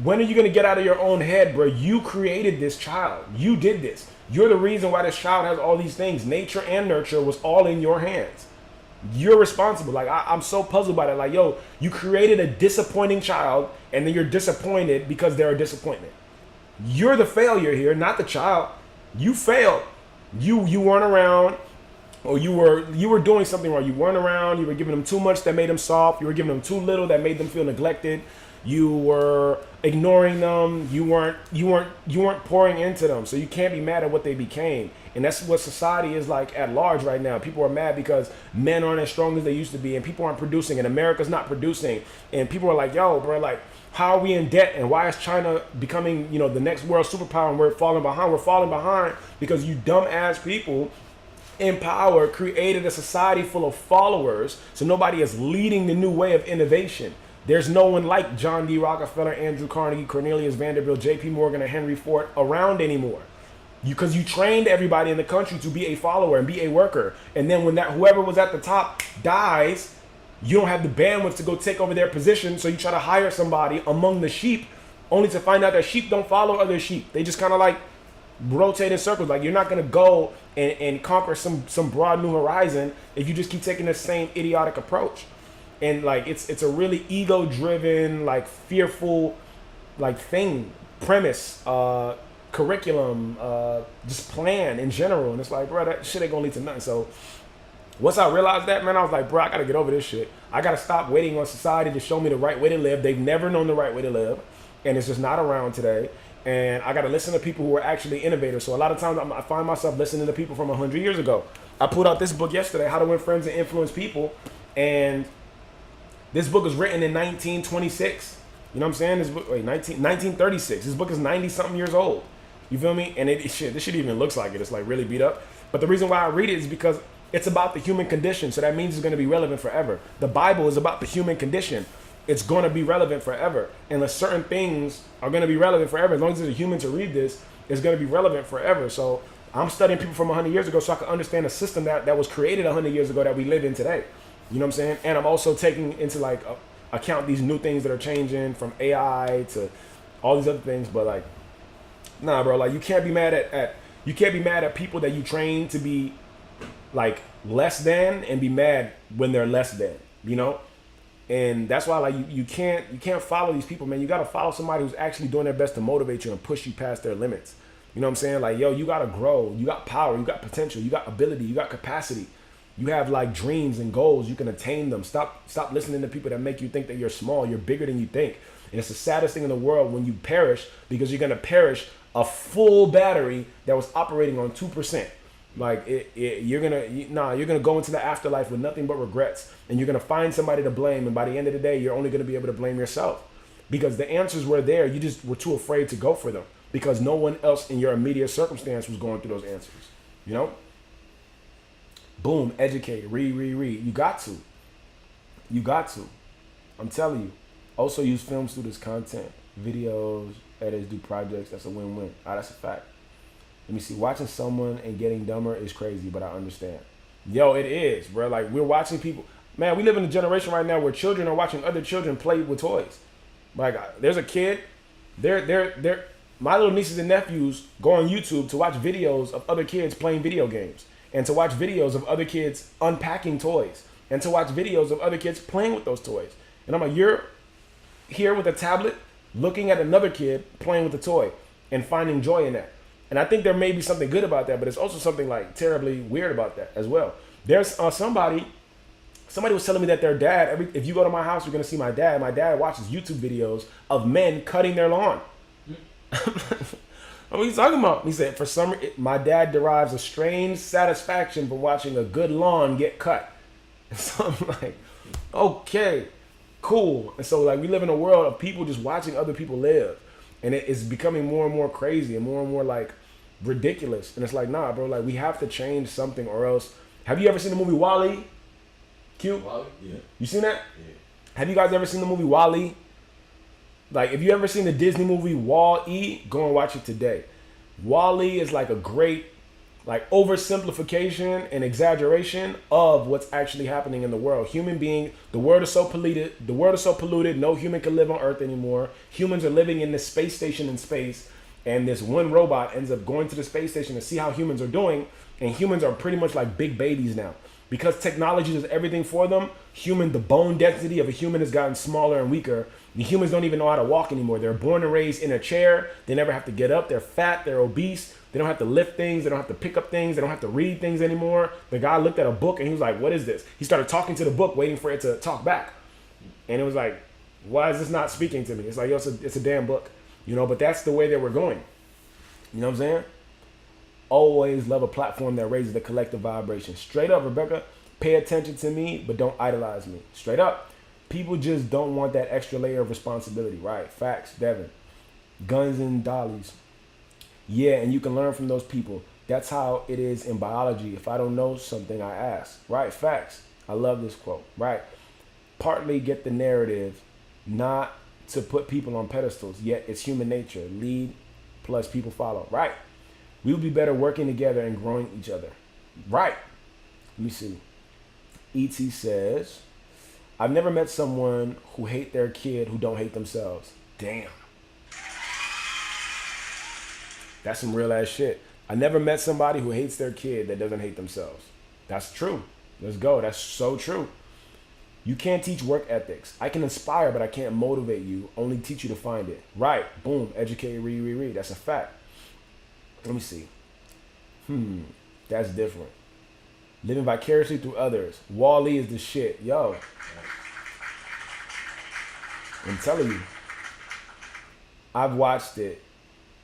when are you gonna get out of your own head, bro? You created this child. You did this. You're the reason why this child has all these things. Nature and nurture was all in your hands. You're responsible. Like, I'm so puzzled by that. Like, yo, you created a disappointing child and then you're disappointed because they're a disappointment. You're the failure here, not the child. You failed. You weren't around, or you were doing something wrong. You weren't around. You were giving them too much that made them soft. You were giving them too little that made them feel neglected. You were ignoring them. You weren't pouring into them. So you can't be mad at what they became. And that's what society is like at large right now. People are mad because men aren't as strong as they used to be, and people aren't producing, and America's not producing. And people are like, yo, bro, like, how are we in debt? And why is China becoming, the next world superpower and we're falling behind? We're falling behind because you dumbass people in power created a society full of followers, so nobody is leading the new way of innovation. There's no one like John D. Rockefeller, Andrew Carnegie, Cornelius Vanderbilt, J.P. Morgan, and Henry Ford around anymore. Because you trained everybody in the country to be a follower and be a worker. And then when whoever was at the top dies, you don't have the bandwidth to go take over their position, so you try to hire somebody among the sheep, only to find out that sheep don't follow other sheep. They just kind of like rotate in circles. Like, you're not going to go and conquer some broad new horizon if you just keep taking the same idiotic approach. And like, it's a really ego-driven, like fearful, like premise, curriculum, just plan in general. And it's like, bro, that shit ain't gonna lead to nothing. So once I realized that, man, I was like, bro, I gotta get over this shit. I gotta stop waiting on society to show me the right way to live. They've never known the right way to live, and it's just not around today. And I gotta listen to people who are actually innovators. So a lot of times I find myself listening to people from 100 years ago. I put out this book yesterday, How to Win Friends and Influence People, and this book was written in 1926. You know what I'm saying? This book, 1936. This book is 90-something years old. You feel me? And this shit even looks like it. It's like really beat up. But the reason why I read it is because it's about the human condition. So that means it's going to be relevant forever. The Bible is about the human condition. It's going to be relevant forever. And certain things are going to be relevant forever. As long as there's a human to read this, it's going to be relevant forever. So I'm studying people from 100 years ago so I can understand a system that was created 100 years ago that we live in today. You know what I'm saying? And I'm also taking into like account these new things that are changing, from AI to all these other things. But like, nah, bro, like you can't be mad at people that you train to be like less than, and be mad when they're less than, And that's why like you can't follow these people, man. You got to follow somebody who's actually doing their best to motivate you and push you past their limits. You know what I'm saying? Like, yo, you gotta grow. You got power. You got potential. You got ability. You got capacity. You have like dreams and goals. You can attain them. Stop listening to people that make you think that you're small. You're bigger than you think. And it's the saddest thing in the world when you perish, because you're gonna perish a full battery that was operating on 2%. Like you're gonna go into the afterlife with nothing but regrets, and you're gonna find somebody to blame. And by the end of the day, you're only gonna be able to blame yourself, because the answers were there. You just were too afraid to go for them because no one else in your immediate circumstance was going through those answers. You know? Boom, educate, read. You got to. I'm telling you. Also use film students' content, videos, edits, do projects. That's a win-win. That's a fact. Let me see. Watching someone and getting dumber is crazy, but I understand. Yo, it is, bro. Like, we're watching people. Man, we live in a generation right now where children are watching other children play with toys. Like, there's a kid. My little nieces and nephews go on YouTube to watch videos of other kids playing video games, and to watch videos of other kids unpacking toys, and to watch videos of other kids playing with those toys. And I'm like, you're here with a tablet looking at another kid playing with a toy and finding joy in that. And I think there may be something good about that, but it's also something like terribly weird about that as well. There's somebody was telling me that their dad, if you go to my house, you're going to see my dad. My dad watches YouTube videos of men cutting their lawn. What are you talking about? He said, my dad derives a strange satisfaction from watching a good lawn get cut. And so I'm like, okay, cool. And so like we live in a world of people just watching other people live. And it is becoming more and more crazy and more like ridiculous. And it's like, nah, bro, like we have to change something or else. Have you ever seen the movie WALL-E? Q? WALL-E? Yeah. You seen that? Yeah. Have you guys ever seen the movie WALL-E? Like, if you ever seen the Disney movie WALL-E, go and watch it today. WALL-E is like a great, like, oversimplification and exaggeration of what's actually happening in the world. The world is so polluted, no human can live on Earth anymore. Humans are living in this space station in space, and this one robot ends up going to the space station to see how humans are doing, and humans are pretty much like big babies now. Because technology does everything for them, the bone density of a human has gotten smaller and weaker. The humans don't even know how to walk anymore. They're born and raised in a chair. They never have to get up. They're fat. They're obese. They don't have to lift things. They don't have to pick up things. They don't have to read things anymore. The guy looked at a book and he was like, what is this? He started talking to the book, waiting for it to talk back. And it was like, why is this not speaking to me? It's like, yo, it's a damn book. You know, but that's the way that we're going. You know what I'm saying? Always love a platform that raises the collective vibration. Straight up, Rebecca, pay attention to me, but don't idolize me. Straight up. People just don't want that extra layer of responsibility. Right. Facts, Devin. Guns and dollies. Yeah, and you can learn from those people. That's how it is in biology. If I don't know something, I ask. Right. Facts. I love this quote. Right. Partly get the narrative, not to put people on pedestals, yet it's human nature. Lead plus people follow. Right. We would be better working together and growing each other. Right. Let me see. E.T. says, I've never met someone who hate their kid who don't hate themselves. Damn. That's some real ass shit. I never met somebody who hates their kid that doesn't hate themselves. That's true. Let's go. That's so true. You can't teach work ethics. I can inspire, but I can't motivate you. Only teach you to find it. Right. Boom. Educate, read. That's a fact. Let me see. That's different. Living vicariously through others. WALL-E is the shit. Yo. I'm telling you. I've watched it.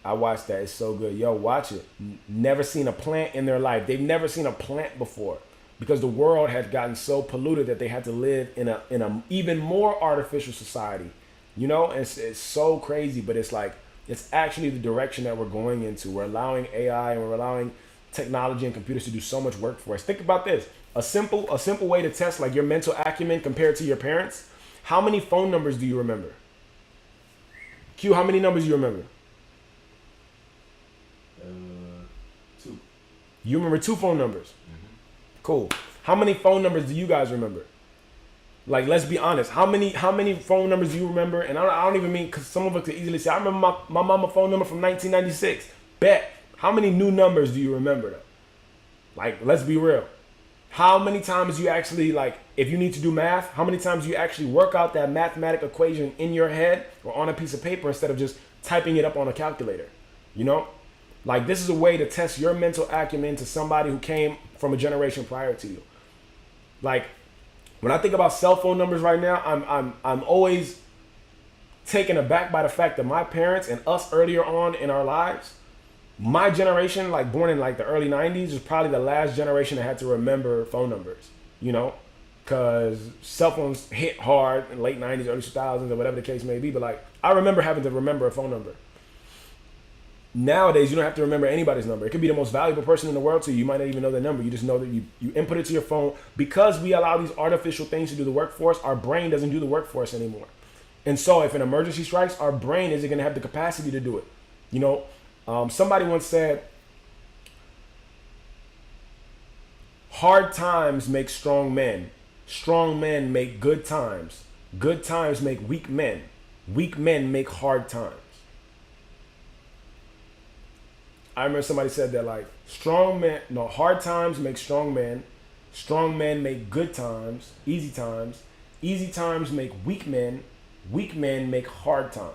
I watched that. It's so good. Yo, watch it. Never seen a plant in their life. They've never seen a plant before. Because the world had gotten so polluted that they had to live in a even more artificial society. You know? It's so crazy, but it's like, it's actually the direction that we're going into. We're allowing AI and we're allowing technology and computers to do so much work for us. Think about this. A simple way to test like your mental acumen compared to your parents. How many phone numbers do you remember? Q, how many numbers do you remember? 2. You remember 2 phone numbers? Mm-hmm. Cool. How many phone numbers do you guys remember? Like, let's be honest. How many phone numbers do you remember? And I don't even mean, because some of us could easily say, I remember my mama phone number from 1996. Bet. How many new numbers do you remember though? Like, let's be real. How many times you actually, like, if you need to do math, how many times you actually work out that mathematical equation in your head or on a piece of paper instead of just typing it up on a calculator? You know? Like, this is a way to test your mental acumen to somebody who came from a generation prior to you. Like, when I think about cell phone numbers right now, I'm always taken aback by the fact that my parents and us earlier on in our lives, my generation, like born in like the early 90s, is probably the last generation that had to remember phone numbers, you know? Because cell phones hit hard in late 90s, early 2000s, or whatever the case may be. But like, I remember having to remember a phone number. Nowadays, you don't have to remember anybody's number. It could be the most valuable person in the world to you. You might not even know their number. You just know that you input it to your phone. Because we allow these artificial things to do the work for us, our brain doesn't do the work for us anymore. And so if an emergency strikes, our brain isn't going to have the capacity to do it. You know, somebody once said, hard times make strong men. Strong men make good times. Good times make weak men. Weak men make hard times. I remember somebody said that, like, hard times make strong men make good times, easy times make weak men make hard times.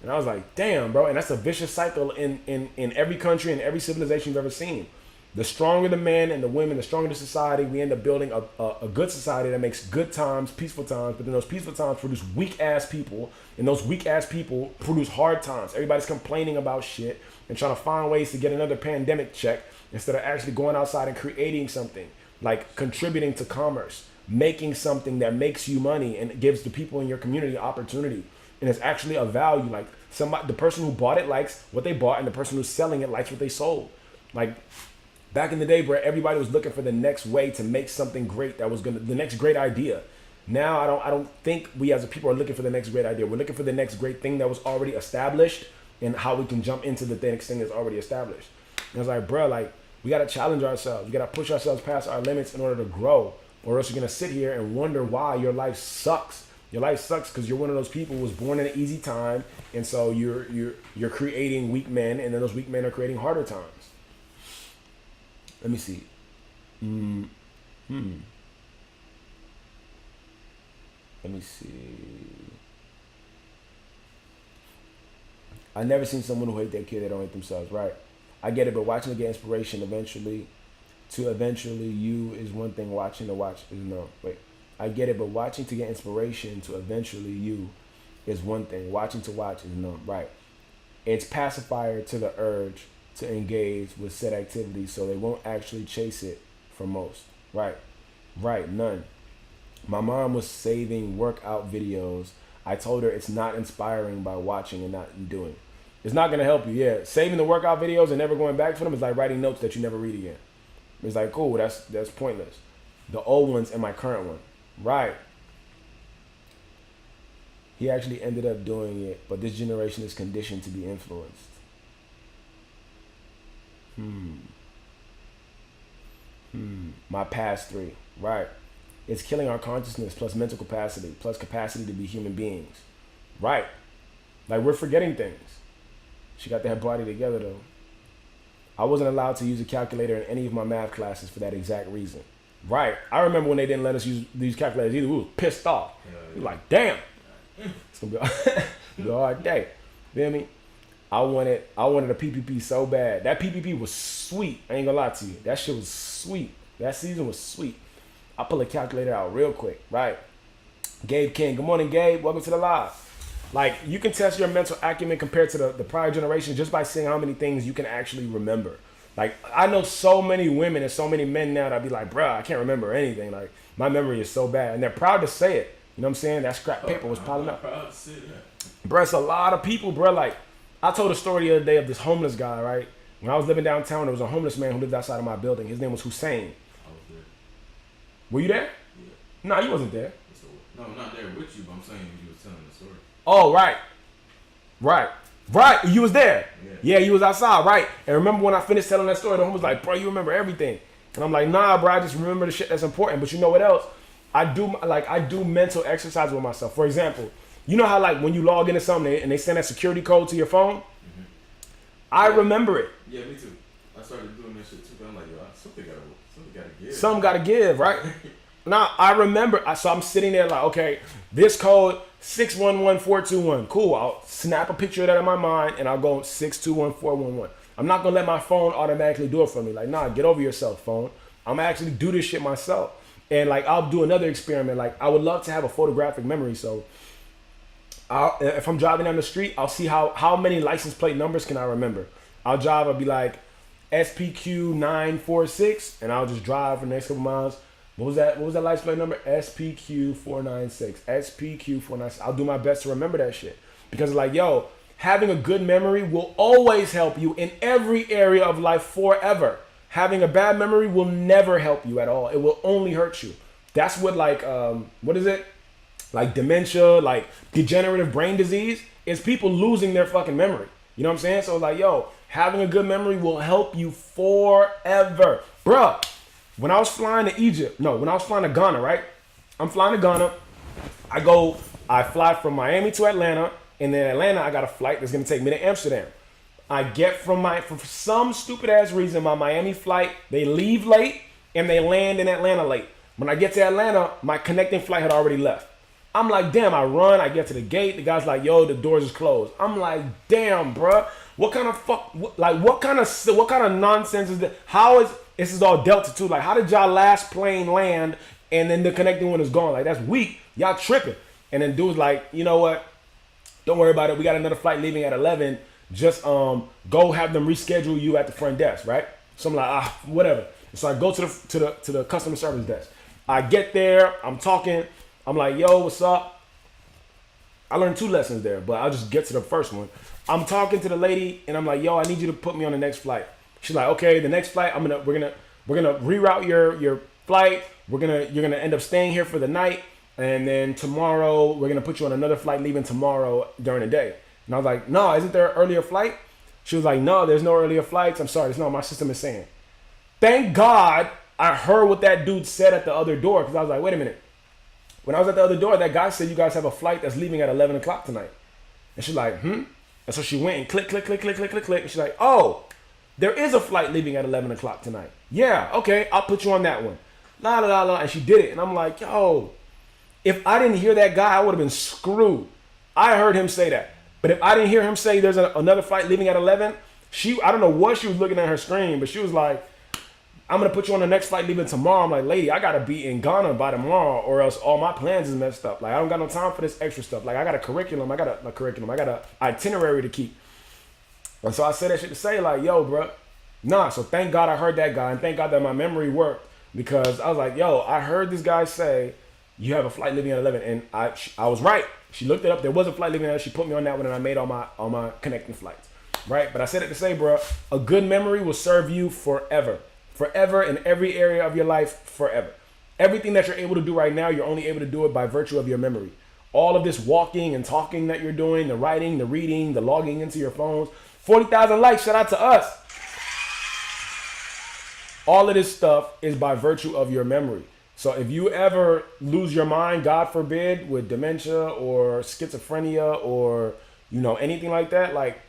And I was like, damn, bro. And that's a vicious cycle in every country and every civilization you've ever seen. The stronger the men and the women, the stronger the society, we end up building a good society that makes good times, peaceful times, but then those peaceful times produce weak-ass people, and those weak-ass people produce hard times. Everybody's complaining about shit and trying to find ways to get another pandemic check instead of actually going outside and creating something, like contributing to commerce, making something that makes you money and gives the people in your community opportunity. And it's actually a value. Like, the person who bought it likes what they bought, and the person who's selling it likes what they sold. Like, back in the day, bro, everybody was looking for the next way to make something great that was the next great idea. Now, I don't think we as a people are looking for the next great idea. We're looking for the next great thing that was already established and how we can jump into the next thing that's already established. And it's like, bro, like, we got to challenge ourselves. We got to push ourselves past our limits in order to grow, or else you're going to sit here and wonder why your life sucks. Your life sucks because you're one of those people who was born in an easy time, and so you're creating weak men, and then those weak men are creating harder times. Let me see. Let me see. I never seen someone who hate their kid that don't hate themselves. Right. I get it, but watching to get inspiration eventually you is one thing. Watching to watch is no. Wait. I get it, but watching to get inspiration to eventually you is one thing. Watching to watch is no. Right. It's pacifier to the urge to engage with said activity, so they won't actually chase it for most. Right. Right. None. My mom was saving workout videos. I told her it's not inspiring by watching and not doing. It's not going to help you. Yeah. Saving the workout videos and never going back to them is like writing notes that you never read again. It's like, cool, that's pointless. The old ones and my current one. Right. He actually ended up doing it, but this generation is conditioned to be influenced. My past three. Right. It's killing our consciousness plus mental capacity plus capacity to be human beings. Right. Like, we're forgetting things. She got that body together, though. I wasn't allowed to use a calculator in any of my math classes for that exact reason. Right. I remember when they didn't let us use these calculators either. We was pissed off. We were like, damn. It's going to be a hard day. Feel me? I wanted a PPP so bad. That PPP was sweet. I ain't gonna lie to you. That shit was sweet. That season was sweet. I pull a calculator out real quick. Right. Gabe King. Good morning, Gabe. Welcome to the live. Like, you can test your mental acumen compared to the prior generation just by seeing how many things you can actually remember. Like, I know so many women and so many men now that be like, bruh, I can't remember anything. Like, my memory is so bad. And they're proud to say it. You know what I'm saying? That scrap paper was piling up. Proud to say that. Bruh, it's a lot of people, bruh. Like, I told a story the other day of this homeless guy, right? When I was living downtown, there was a homeless man who lived outside of my building. His name was Hussein. I was there. Were you there? Yeah. No, you wasn't there. No, I'm not there with you, but I'm saying you was telling the story. Oh, right. Right. You was there. Yeah, you was outside, right. And remember when I finished telling that story, the homie was like, bro, you remember everything. And I'm like, nah, bro, I just remember the shit that's important. But you know what else? I do mental exercise with myself. For example, you know how, like, when you log into something and they send that security code to your phone? Mm-hmm. I remember it. Yeah, me too. I started doing that shit too, but I'm like, yo, something gotta give. Something gotta give, right? Now I remember. So I'm sitting there like, okay, this code 611421. Cool. I'll snap a picture of that in my mind, and I'll go 621411. I'm not gonna let my phone automatically do it for me. Like, nah, get over yourself, phone. I'm gonna actually do this shit myself. And like, I'll do another experiment. Like, I would love to have a photographic memory. So, if I'm driving down the street, I'll see how many license plate numbers can I remember. I'll drive. I'll be like SPQ 946, and I'll just drive for the next couple miles. What was that license plate number? SPQ 496. SPQ 496. I'll do my best to remember that shit because, like, yo, having a good memory will always help you in every area of life forever. Having a bad memory will never help you at all. It will only hurt you. That's what, like, what is it? Like dementia, like degenerative brain disease, is people losing their fucking memory. You know what I'm saying? So, like, yo, having a good memory will help you forever. Bruh, when I was flying to Ghana, right? I'm flying to Ghana. I fly from Miami to Atlanta, and then Atlanta, I got a flight that's gonna take me to Amsterdam. I get for some stupid ass reason, my Miami flight, they leave late and they land in Atlanta late. When I get to Atlanta, my connecting flight had already left. I'm like, damn, I run, I get to the gate, the guy's like, yo, the doors is closed. I'm like, damn, bruh, what kind of nonsense is that? This is all Delta too, like, how did y'all last plane land and then the connecting one is gone? Like, that's weak, y'all tripping. And then dude's like, you know what, don't worry about it, we got another flight leaving at 11, just go have them reschedule you at the front desk, right? So I'm like, whatever. So I go to the customer service desk. I get there, I'm talking, I'm like, yo, what's up? I learned 2 lessons there, but I'll just get to the first one. I'm talking to the lady, and I'm like, yo, I need you to put me on the next flight. She's like, okay, the next flight, we're gonna reroute your flight. You're gonna end up staying here for the night, and then tomorrow we're gonna put you on another flight leaving tomorrow during the day. And I was like, no, isn't there an earlier flight? She was like, no, there's no earlier flights. I'm sorry, that's not what my system is saying. Thank God I heard what that dude said at the other door, because I was like, wait a minute. When I was at the other door, that guy said, you guys have a flight that's leaving at 11 o'clock tonight. And she's like, And so she went and click. And she's like, oh, there is a flight leaving at 11 o'clock tonight. Yeah, okay, I'll put you on that one. La, la, la, la. And she did it. And I'm like, yo, if I didn't hear that guy, I would have been screwed. I heard him say that. But if I didn't hear him say there's another flight leaving at 11, I don't know what she was looking at her screen, but she was like, I'm going to put you on the next flight leaving tomorrow. I'm like, lady, I got to be in Ghana by tomorrow or else all my plans is messed up. Like, I don't got no time for this extra stuff. Like, I got a curriculum. I got an itinerary to keep. And so I said that shit to say, like, yo, bro, nah. So thank God I heard that guy, and thank God that my memory worked, because I was like, yo, I heard this guy say you have a flight leaving at 11, and I was right. She looked it up. There was a flight leaving at 11. She put me on that one, and I made all my connecting flights, right? But I said it to say, bro, a good memory will serve you forever. Forever, in every area of your life, forever. Everything that you're able to do right now, you're only able to do it by virtue of your memory. All of this walking and talking that you're doing, the writing, the reading, the logging into your phones, 40,000 likes, shout out to us. All of this stuff is by virtue of your memory. So if you ever lose your mind, God forbid, with dementia or schizophrenia or, anything like that, like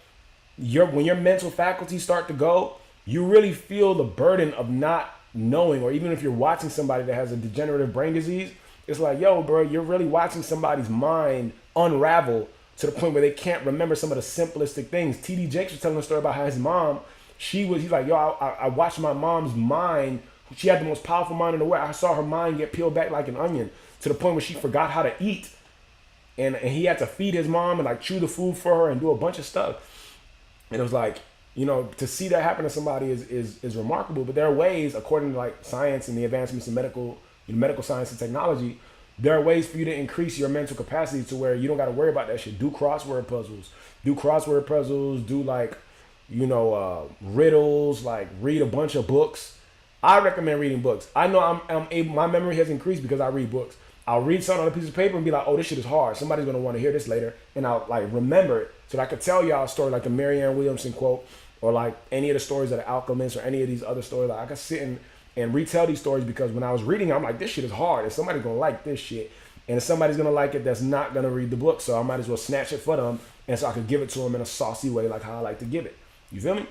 when your mental faculties start to go, you really feel the burden of not knowing. Or even if you're watching somebody that has a degenerative brain disease, it's like, yo, bro, you're really watching somebody's mind unravel to the point where they can't remember some of the simplistic things. TD Jakes was telling a story about how his mom, he's like, yo, I watched my mom's mind. She had the most powerful mind in the world. I saw her mind get peeled back like an onion to the point where she forgot how to eat. And he had to feed his mom and like chew the food for her and do a bunch of stuff. And it was like, to see that happen to somebody is remarkable. But there are ways, according to like science and the advancements in medical science and technology, there are ways for you to increase your mental capacity to where you don't got to worry about that shit. Do crossword puzzles. Do like, riddles, like read a bunch of books. I recommend reading books. I know I'm able, my memory has increased because I read books. I'll read something on a piece of paper and be like, oh, this shit is hard. Somebody's going to want to hear this later. And I'll like remember it so that I could tell y'all a story like the Marianne Williamson quote, or like any of the stories of the Alchemist or any of these other stories. Like I could sit and retell these stories because when I was reading, I'm like, this shit is hard. And somebody's going to like this shit. And somebody's going to like it that's not going to read the book. So I might as well snatch it for them. And so I could give it to them in a saucy way like how I like to give it. You feel me?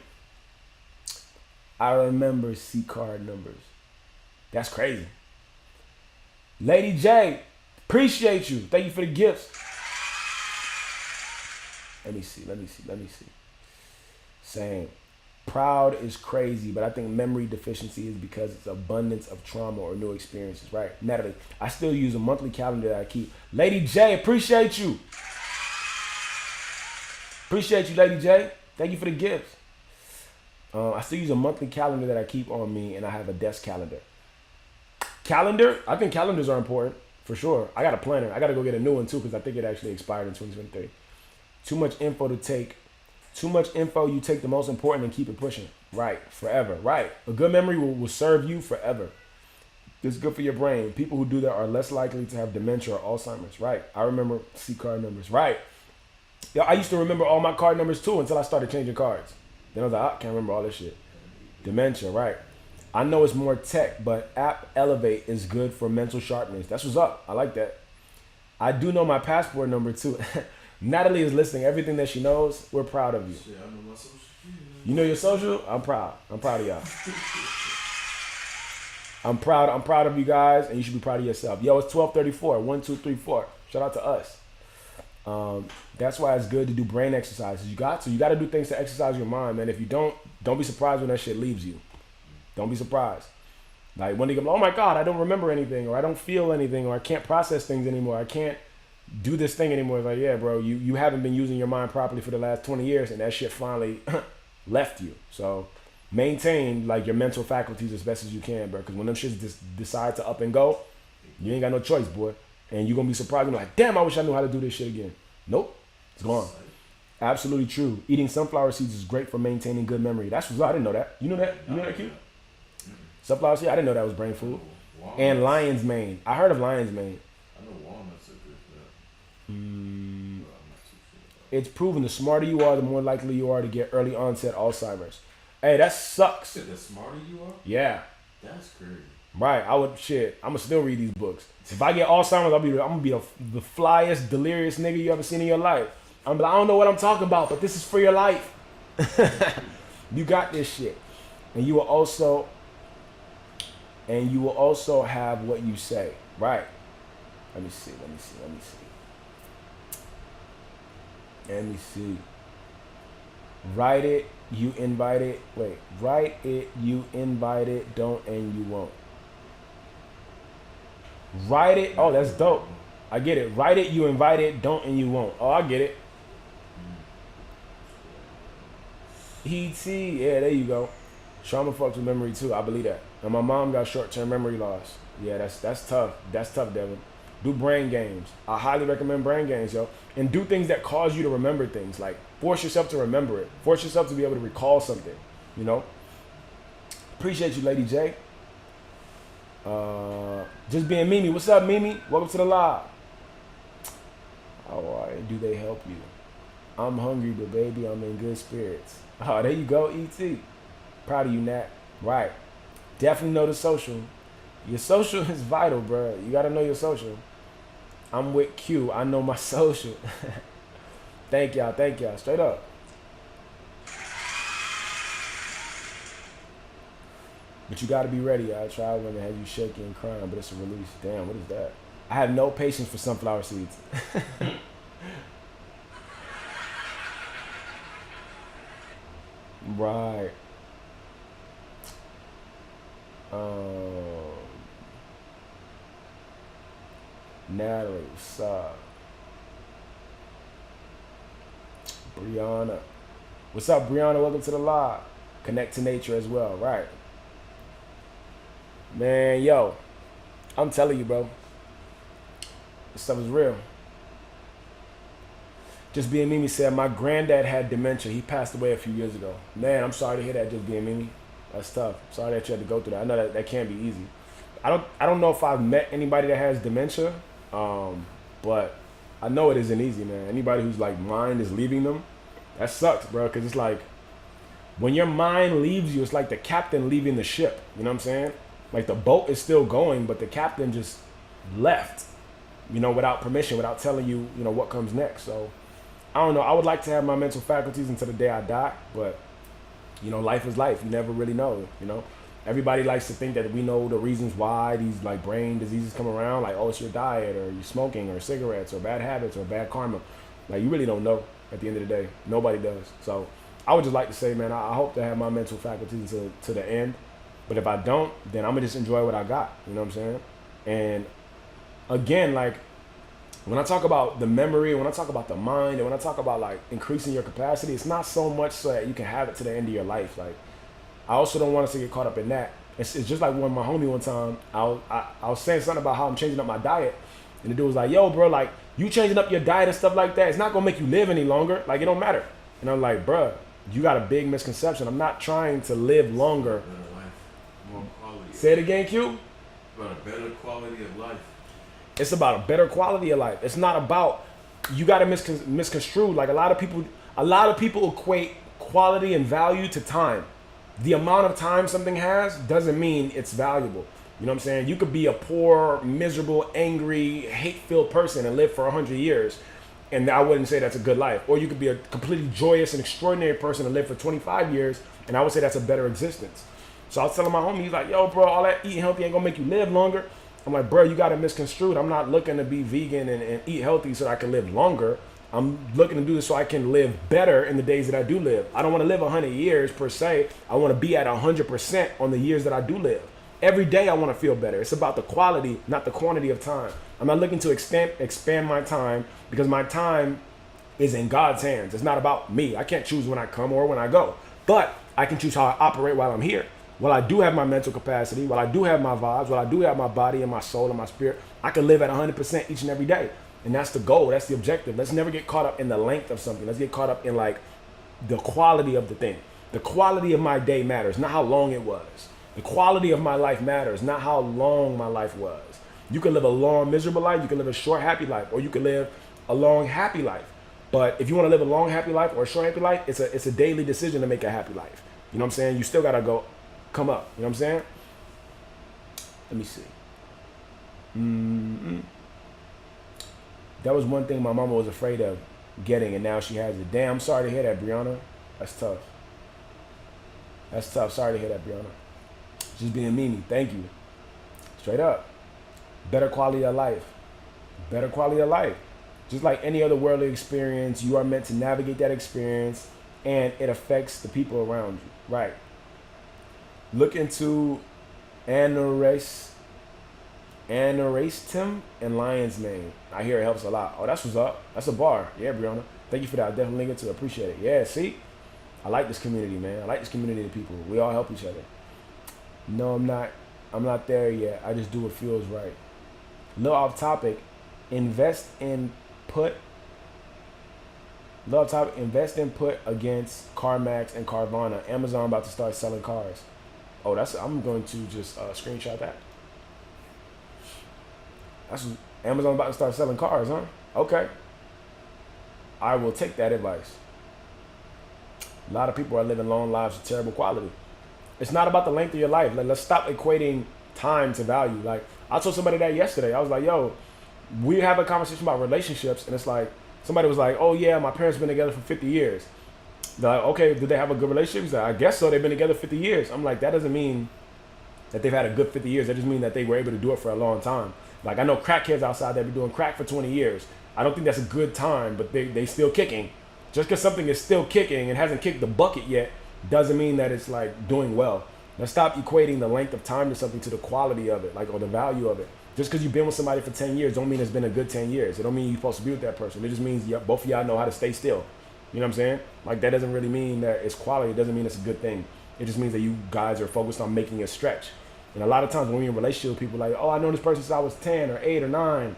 I remember C card numbers. That's crazy. Lady J, appreciate you. Thank you for the gifts. Let me see. Saying, proud is crazy, but I think memory deficiency is because it's abundance of trauma or new experiences, right? Natalie, I still use a monthly calendar that I keep. Lady J, appreciate you. Appreciate you, Lady J. Thank you for the gifts. I still use a monthly calendar that I keep on me, and I have a desk calendar. Calendar? I think calendars are important, for sure. I got a planner. I got to go get a new one, too, because I think it actually expired in 2023. Too much info to take. Too much info, you take the most important and keep it pushing. Right, forever, right. A good memory will serve you forever. It's good for your brain. People who do that are less likely to have dementia or Alzheimer's, right. I remember C card numbers, right. Yeah, I used to remember all my card numbers, too, until I started changing cards. Then I was like, I can't remember all this shit. Dementia, right. I know it's more tech, but app Elevate is good for mental sharpness. That's what's up. I like that. I do know my passport number, too. Natalie is listening. Everything that she knows, we're proud of you. Shit, I know my social. You know your social? I'm proud. I'm proud of y'all. I'm proud of you guys, and you should be proud of yourself. Yo, it's 12:34. 1, 2, 3, 4. Shout out to us. That's why it's good to do brain exercises. You got to do things to exercise your mind, man. If you don't be surprised when that shit leaves you. Don't be surprised. Like when they go, oh my God, I don't remember anything, or I don't feel anything, or I can't process things anymore. I can't do this thing anymore. It's like, yeah, bro, you haven't been using your mind properly for the last 20 years, and that shit finally left you. So maintain like your mental faculties as best as you can, bro. Because when them shits just decide to up and go, you ain't got no choice, boy. And you're gonna be surprised. You're like, damn, I wish I knew how to do this shit again. Nope, it's gone. Absolutely true. Eating sunflower seeds is great for maintaining good memory. That's what I didn't know that. You know that? You know that, Q? Sunflower seed? I didn't know that was brain food. Walnuts. And lion's mane. I heard of lion's mane. I know walnuts are good for that. It's proven the smarter you are, the more likely you are to get early onset Alzheimer's. Hey, that sucks. The smarter you are? Yeah. That's crazy. Right. I'm gonna still read these books. If I get Alzheimer's, I'm gonna be the flyest, delirious nigga you ever seen in your life. I don't know what I'm talking about, but this is for your life. You got this shit. And you will also have what you say. Right. Let me see. Write it, you invite it. Wait. Write it, you invite it, don't, and you won't. Write it. Oh, that's dope. I get it. Write it, you invite it, don't, and you won't. Oh, I get it. E.T. Yeah, there you go. Trauma fucks with memory too. I believe that. And my mom got short-term memory loss. Yeah, that's tough. That's tough, Devin. Do brain games. I highly recommend brain games, yo. And do things that cause you to remember things. Like force yourself to remember it. Force yourself to be able to recall something. You know? Appreciate you, Lady J. Just being Mimi. What's up, Mimi? Welcome to the live. How are you? Do they help you? I'm hungry, but baby, I'm in good spirits. Oh, there you go, E.T. Proud of you, Nat. Right. Definitely know the social. Your social is vital, bro. You got to know your social. I'm with Q. I know my social. Thank y'all. Straight up. But you got to be ready. I try when it has you shaking and crying, but it's a release. Damn, what is that? I have no patience for sunflower seeds. Right. Natalie, what's up? Brianna. What's up, Brianna? Welcome to the live. Connect to nature as well, right? Man, yo, I'm telling you, bro. This stuff is real. Just Being Mimi said, my granddad had dementia. He passed away a few years ago. Man, I'm sorry to hear that, Just Being Mimi. That's tough. Sorry that you had to go through that. I know that can't be easy. I don't know if I've met anybody that has dementia, but I know it isn't easy, man. Anybody who's like mind is leaving them, that sucks, bro. Because it's like when your mind leaves you, it's like the captain leaving the ship. You know what I'm saying? Like the boat is still going, but the captain just left, you know, without permission, without telling you, you know, what comes next. So I don't know. I would like to have my mental faculties until the day I die, but you know, life is life. You never really know, you know. everybody likes to think that we know the reasons why these like brain diseases come around. Like, oh, it's your diet or you're smoking or cigarettes or bad habits or bad karma. Like, you really don't know at the end of the day. Nobody does. So I would just like to say, man, I hope to have my mental faculties to the end. But if I don't, then I'm going to just enjoy what I got. You know what I'm saying? And again, like, when I talk about the memory, when I talk about the mind, and when I talk about like increasing your capacity, it's not so much so that you can have it to the end of your life. Like, I also don't want us to get caught up in that. It's just like when my homie one time, I was saying something about how I'm changing up my diet, and the dude was like, yo, bro, like, you changing up your diet and stuff like that, it's not gonna make you live any longer. Like, it don't matter. And I'm like, bro, you got a big misconception. I'm not trying to live longer. Better life, more quality. Say it again, Q. About a better quality of life. It's about a better quality of life. It's not about, you got to misconstrue. Like, a lot of people equate quality and value to time. The amount of time something has doesn't mean it's valuable. You know what I'm saying? You could be a poor, miserable, angry, hate-filled person and live for 100 years, and I wouldn't say that's a good life. Or you could be a completely joyous and extraordinary person and live for 25 years, and I would say that's a better existence. So I was telling my homie, he's like, yo, bro, all that eating healthy ain't gonna make you live longer. I'm like, bro, you got it misconstrued. I'm not looking to be vegan and eat healthy so that I can live longer. I'm looking to do this so I can live better in the days that I do live. I don't want to live 100 years per se. I want to be at 100% on the years that I do live. Every day I want to feel better. It's about the quality, not the quantity of time. I'm not looking to expand my time because my time is in God's hands. It's not about me. I can't choose when I come or when I go. But I can choose how I operate while I'm here. While I do have my mental capacity, while I do have my vibes, while I do have my body and my soul and my spirit, I can live at 100% each and every day. And that's the goal. That's the objective. Let's never get caught up in the length of something. Let's get caught up in like the quality of the thing. The quality of my day matters, not how long it was. The quality of my life matters, not how long my life was. You can live a long, miserable life. You can live a short, happy life, or you can live a long, happy life. But if you want to live a long, happy life or a short, happy life, it's a daily decision to make a happy life. You know what I'm saying? You still got to come up. You know what I'm saying? Let me see. That was one thing my mama was afraid of getting, and now she has it. Damn, I'm sorry to hear that, Brianna. That's tough. That's tough. Sorry to hear that, Brianna. Just being Mimi. Thank you. Straight up. Better quality of life. Better quality of life. Just like any other worldly experience, you are meant to navigate that experience, and it affects the people around you. Right. Look into aneurysm and lion's mane. I hear it helps a lot. Oh, that's what's up. That's a bar. Yeah, Brianna. Thank you for that. I definitely link it to. Appreciate it. Yeah, see? I like this community, man. I like this community of people. We all help each other. No, I'm not there yet. I just do what feels right. Little off topic. Invest in put against CarMax and Carvana. Amazon about to start selling cars. Oh, I'm going to just screenshot that. That's Amazon about to start selling cars, huh? Okay. I will take that advice. A lot of people are living long lives of terrible quality. It's not about the length of your life. Like, let's stop equating time to value. Like, I told somebody that yesterday. I was like, yo, we have a conversation about relationships, and it's like, somebody was like, oh yeah, my parents been together for 50 years. They're like, okay, did they have a good relationship? He's like, I guess so. They've been together 50 years. I'm like, that doesn't mean that they've had a good 50 years. That just means that they were able to do it for a long time. Like, I know crackheads outside that be doing crack for 20 years. I don't think that's a good time, but they still kicking. Just because something is still kicking and hasn't kicked the bucket yet doesn't mean that it's like doing well. Let's stop equating the length of time to something to the quality of it, like, or the value of it. Just because you've been with somebody for 10 years don't mean it's been a good 10 years. It don't mean you're supposed to be with that person. It just means both of y'all know how to stay still. You know what I'm saying? Like, that doesn't really mean that it's quality. It doesn't mean it's a good thing. It just means that you guys are focused on making it stretch. And a lot of times when we're in a relationship with people, like, oh, I know this person since I was 10 or 8 or 9.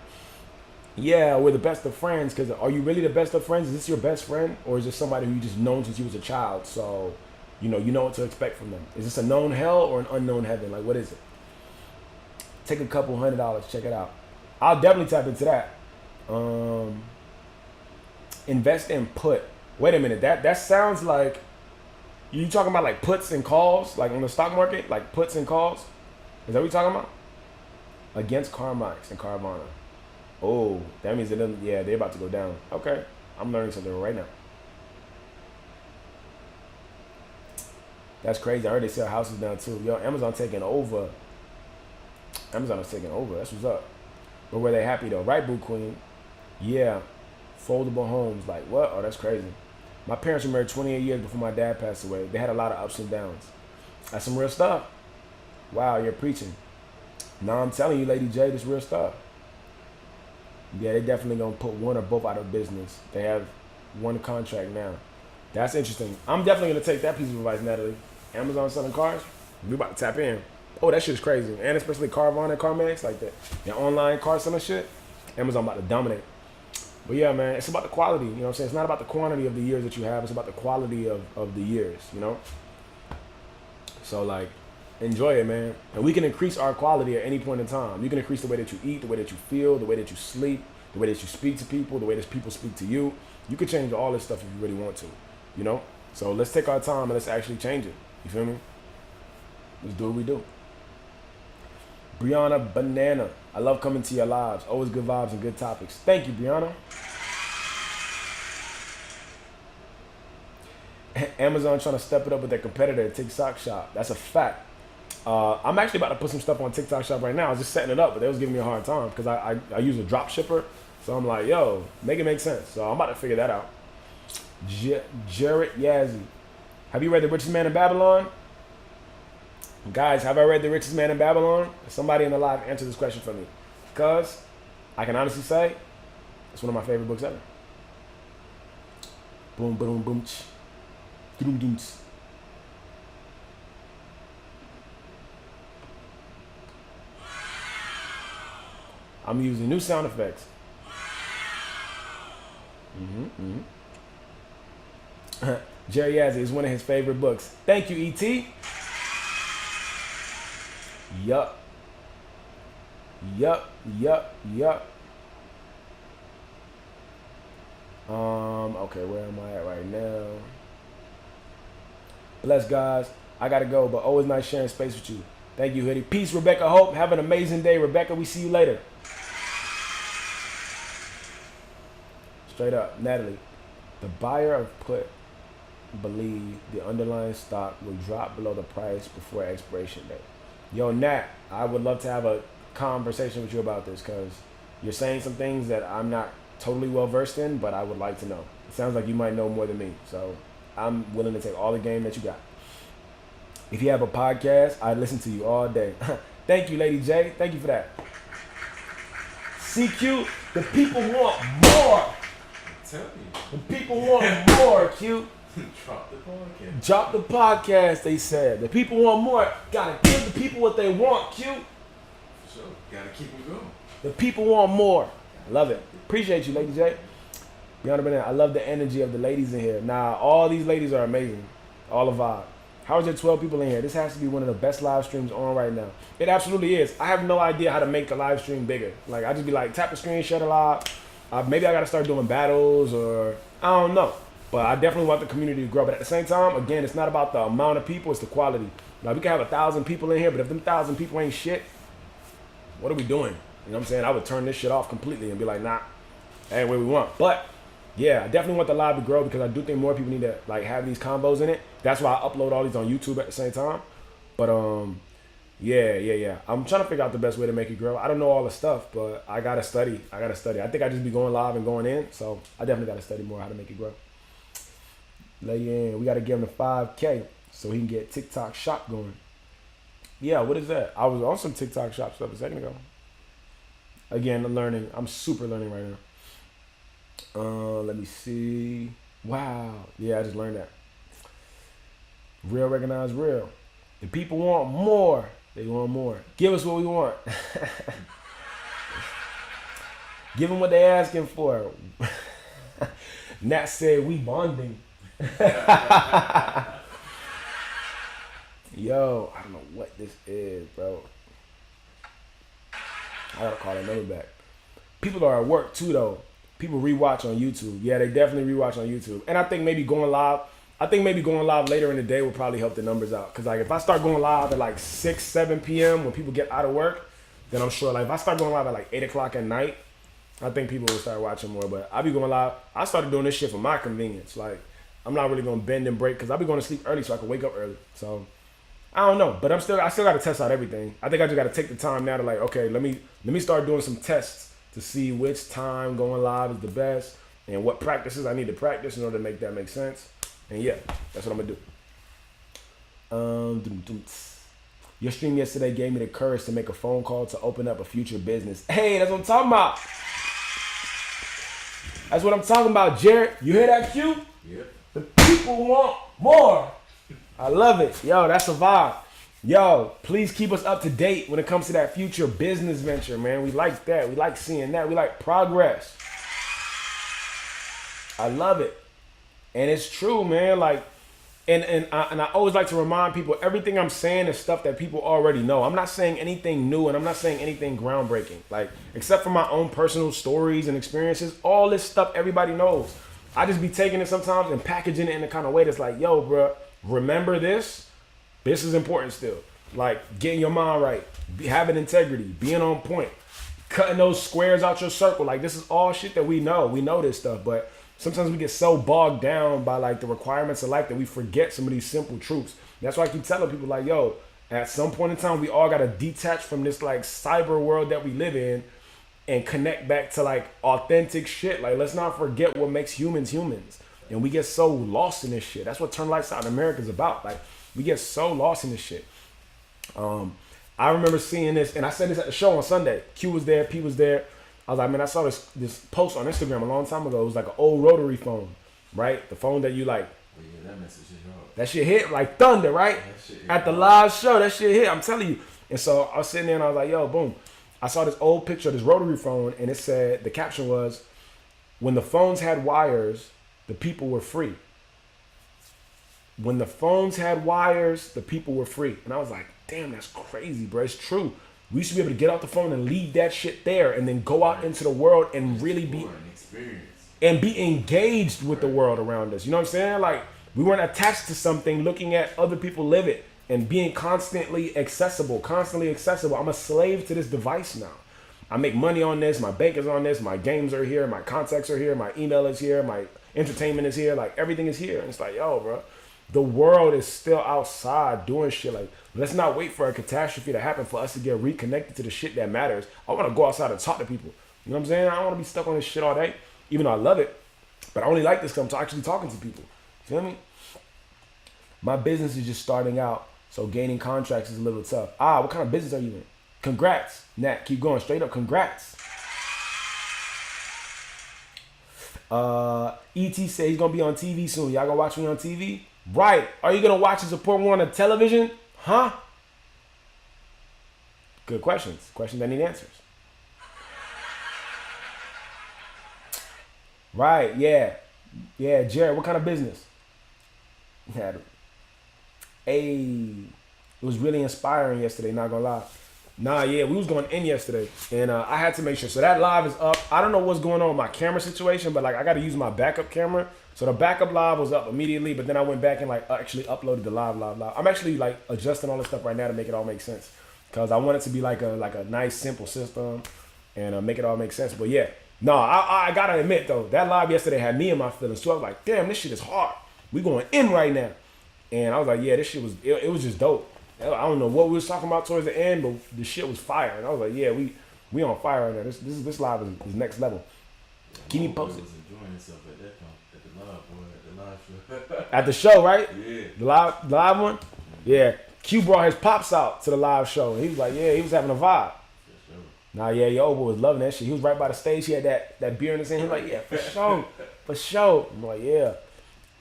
Yeah, we're the best of friends. Because are you really the best of friends? Is this your best friend? Or is this somebody who you just known since you was a child? So, you know what to expect from them. Is this a known hell or an unknown heaven? Like, what is it? Take a couple $100. Check it out. I'll definitely tap into that. Invest in put. Wait a minute. That sounds like, you talking about like puts and calls? Like on the stock market? Like puts and calls? Is that what you're talking about? Against CarMax and Carvana. Oh, that means they're about to go down. Okay. I'm learning something right now. That's crazy. I heard they sell houses down too. Yo, Amazon taking over. Amazon is taking over. That's what's up. But were they happy though? Right, Boo Queen? Yeah. Foldable homes. Like what? Oh, that's crazy. My parents were married 28 years before my dad passed away. They had a lot of ups and downs. That's some real stuff. Wow, you're preaching. No, I'm telling you, Lady J, this real stuff. Yeah, they definitely gonna put one or both out of business. They have one contract now. That's interesting. I'm definitely gonna take that piece of advice, Natalie. Amazon selling cars, we about to tap in. Oh, that shit is crazy. And especially Carvana and CarMax, like that. The online car selling shit, Amazon about to dominate. But yeah, man, it's about the quality, you know what I'm saying? It's not about the quantity of the years that you have, it's about the quality of the years, you know? So like, enjoy it, man. And we can increase our quality at any point in time. You can increase the way that you eat, the way that you feel, the way that you sleep, the way that you speak to people, the way that people speak to you. You can change all this stuff if you really want to, you know? So let's take our time and let's actually change it. You feel me? Let's do what we do. Brianna Banana, I love coming to your lives. Always good vibes and good topics. Thank you, Brianna. Amazon trying to step it up with their competitor, TikTok Shop. That's a fact. I'm actually about to put some stuff on TikTok Shop right now. I was just setting it up, but they was giving me a hard time because I use a drop shipper. So I'm like, yo, make it make sense. So I'm about to figure that out. Jared Yazzie. Have you read The Richest Man in Babylon? Guys, have I read The Richest Man in Babylon? Somebody in the live answer this question for me. Because I can honestly say it's one of my favorite books ever. Boom, boom, boom, doom, doom. I'm using new sound effects. Jerry Yazzie is one of his favorite books. Thank you, E.T. Yup. Okay, where am I at right now? Bless guys. I gotta go, but always nice sharing space with you. Thank you, Hoodie. Peace, Rebecca Hope. Have an amazing day, Rebecca. We see you later. Straight up, Natalie. The buyer of put believe the underlying stock will drop below the price before expiration date. Yo, Nat, I would love to have a conversation with you about this because you're saying some things that I'm not totally well versed in, but I would like to know. It sounds like you might know more than me, so I'm willing to take all the game that you got. If you have a podcast, I listen to you all day. Thank you, Lady J. Thank you for that. CQ, the people want more. Tell me. The people want more, Q. Drop the podcast. Drop the podcast, they said. The people want more. Gotta give the people what they want, Q. For sure. Gotta keep them going. The people want more. Love it. Appreciate you, Lady J. Beyond Banana, I love the energy of the ladies in here. Nah, all these ladies are amazing. All the vibe. How is there 12 people in here? This has to be one of the best live streams on right now. It absolutely is. I have no idea how to make the live stream bigger. Like, I just be like, tap the screen, share the live. Maybe I got to start doing battles or I don't know. But I definitely want the community to grow. But at the same time, again, it's not about the amount of people, it's the quality. Like, we can have 1,000 people in here, but if them 1,000 people ain't shit, what are we doing? You know what I'm saying? I would turn this shit off completely and be like, nah, that ain't what we want. But yeah, I definitely want the live to grow because I do think more people need to like have these combos in it. That's why I upload all these on YouTube at the same time. But yeah. I'm trying to figure out the best way to make it grow. I don't know all the stuff, but I gotta study. I think I just be going live and going in, so I definitely gotta study more how to make it grow. Lay in. We gotta give him the 5K so he can get TikTok shop going. Yeah, what is that? I was on some TikTok shop stuff a second ago. Again, I'm learning. I'm super learning right now. Let me see. Wow. Yeah, I just learned that. Real recognize real. The people want more. They want more. Give us what we want. Give them what they asking for. Nat said we bonding. Yo, I don't know what this is, bro. I gotta call that number back. People are at work too, though. People rewatch on YouTube. Yeah, they definitely rewatch on YouTube. And I think maybe going live later in the day will probably help the numbers out. Because like if I start going live at like 6, 7 p.m. when people get out of work, then I'm sure like if I start going live at like 8 o'clock at night, I think people will start watching more. But I'll be going live. I started doing this shit for my convenience. Like I'm not really gonna bend and break because I'll be going to sleep early so I can wake up early. So I don't know, but I still got to test out everything. I think I just got to take the time now to like, okay, let me start doing some tests to see which time going live is the best and what practices I need to practice in order to make that make sense. And yeah, that's what I'm gonna do. Your stream yesterday gave me the courage to make a phone call to open up a future business. Hey, that's what I'm talking about. That's what I'm talking about, Jared. You hear that, Q? Yep. The people want more. I love it. Yo, that's a vibe. Yo, please keep us up to date when it comes to that future business venture, man. We like that. We like seeing that. We like progress. I love it. And it's true, man. Like, and I always like to remind people, everything I'm saying is stuff that people already know. I'm not saying anything new and I'm not saying anything groundbreaking. Like, except for my own personal stories and experiences, all this stuff everybody knows. I just be taking it sometimes and packaging it in a kind of way that's like, yo, bro, remember this? This is important still. Like, getting your mind right, having integrity, being on point, cutting those squares out your circle. Like, this is all shit that we know. We know this stuff, but sometimes we get so bogged down by like the requirements of life that we forget some of these simple truths. That's why I keep telling people like, yo, at some point in time, we all got to detach from this like cyber world that we live in and connect back to like authentic shit. Like, let's not forget what makes humans humans. And we get so lost in this shit. That's what Turn Lights Out in America is about. Like, we get so lost in this shit. I remember seeing this, and I said this at the show on Sunday. Q was there, P was there. I was like, man, I saw this post on Instagram a long time ago. It was like an old rotary phone, right? The phone that you like. Oh, yeah, that message hit hard. That shit hit like thunder, right? At the live show, that shit hit. I'm telling you. And so I was sitting there and I was like, yo, boom. I saw this old picture of this rotary phone, and it said, the caption was, when the phones had wires, the people were free. When the phones had wires, the people were free. And I was like, damn, that's crazy, bro. It's true. We used to be able to get off the phone and leave that shit there and then go out into the world and really be engaged with the world around us. You know what I'm saying? Like, we weren't attached to something looking at other people live it and being constantly accessible. I'm a slave to this device now. I make money on this. My bank is on this. My games are here. My contacts are here. My email is here. My entertainment is here. Like, everything is here. And it's like, yo, bro, the world is still outside doing shit. Like, let's not wait for a catastrophe to happen for us to get reconnected to the shit that matters. I want to go outside and talk to people. You know what I'm saying? I don't want to be stuck on this shit all day, even though I love it. But I only like this because I'm actually talking to people. You feel me? My business is just starting out, so gaining contracts is a little tough. What kind of business are you in? Congrats, Nat. Keep going. Straight up, congrats. ET said he's going to be on TV soon. Y'all going to watch me on TV? Right. Are you going to watch and support me on the television? Huh? Good questions. Questions that need answers. Right. Yeah. Yeah, Jared, what kind of business? It was really inspiring yesterday, not gonna lie. Nah, yeah, we was going in yesterday, and I had to make sure. So that live is up. I don't know what's going on with my camera situation, but like I got to use my backup camera. So the backup live was up immediately, but then I went back and like actually uploaded the live. I'm actually like adjusting all this stuff right now to make it all make sense, because I want it to be like a nice simple system and make it all make sense. But yeah, no, I gotta admit though, that live yesterday had me in my feelings. So I was like, damn, this shit is hard. We going in right now, and I was like, yeah, this shit was it was just dope. I don't know what we was talking about towards the end, but the shit was fire. And I was like, yeah, we on fire right now. This live is next level. Keep me posted. Was enjoying himself at that time, at the live, boy, at the live show. At the show, right? Yeah. The live one? Yeah. Q brought his pops out to the live show. And he was like, yeah, he was having a vibe. For sure. Nah, yeah, your old boy was loving that shit. He was right by the stage. He had that beer in his hand. He was like, yeah, for sure. For sure. I'm like, yeah.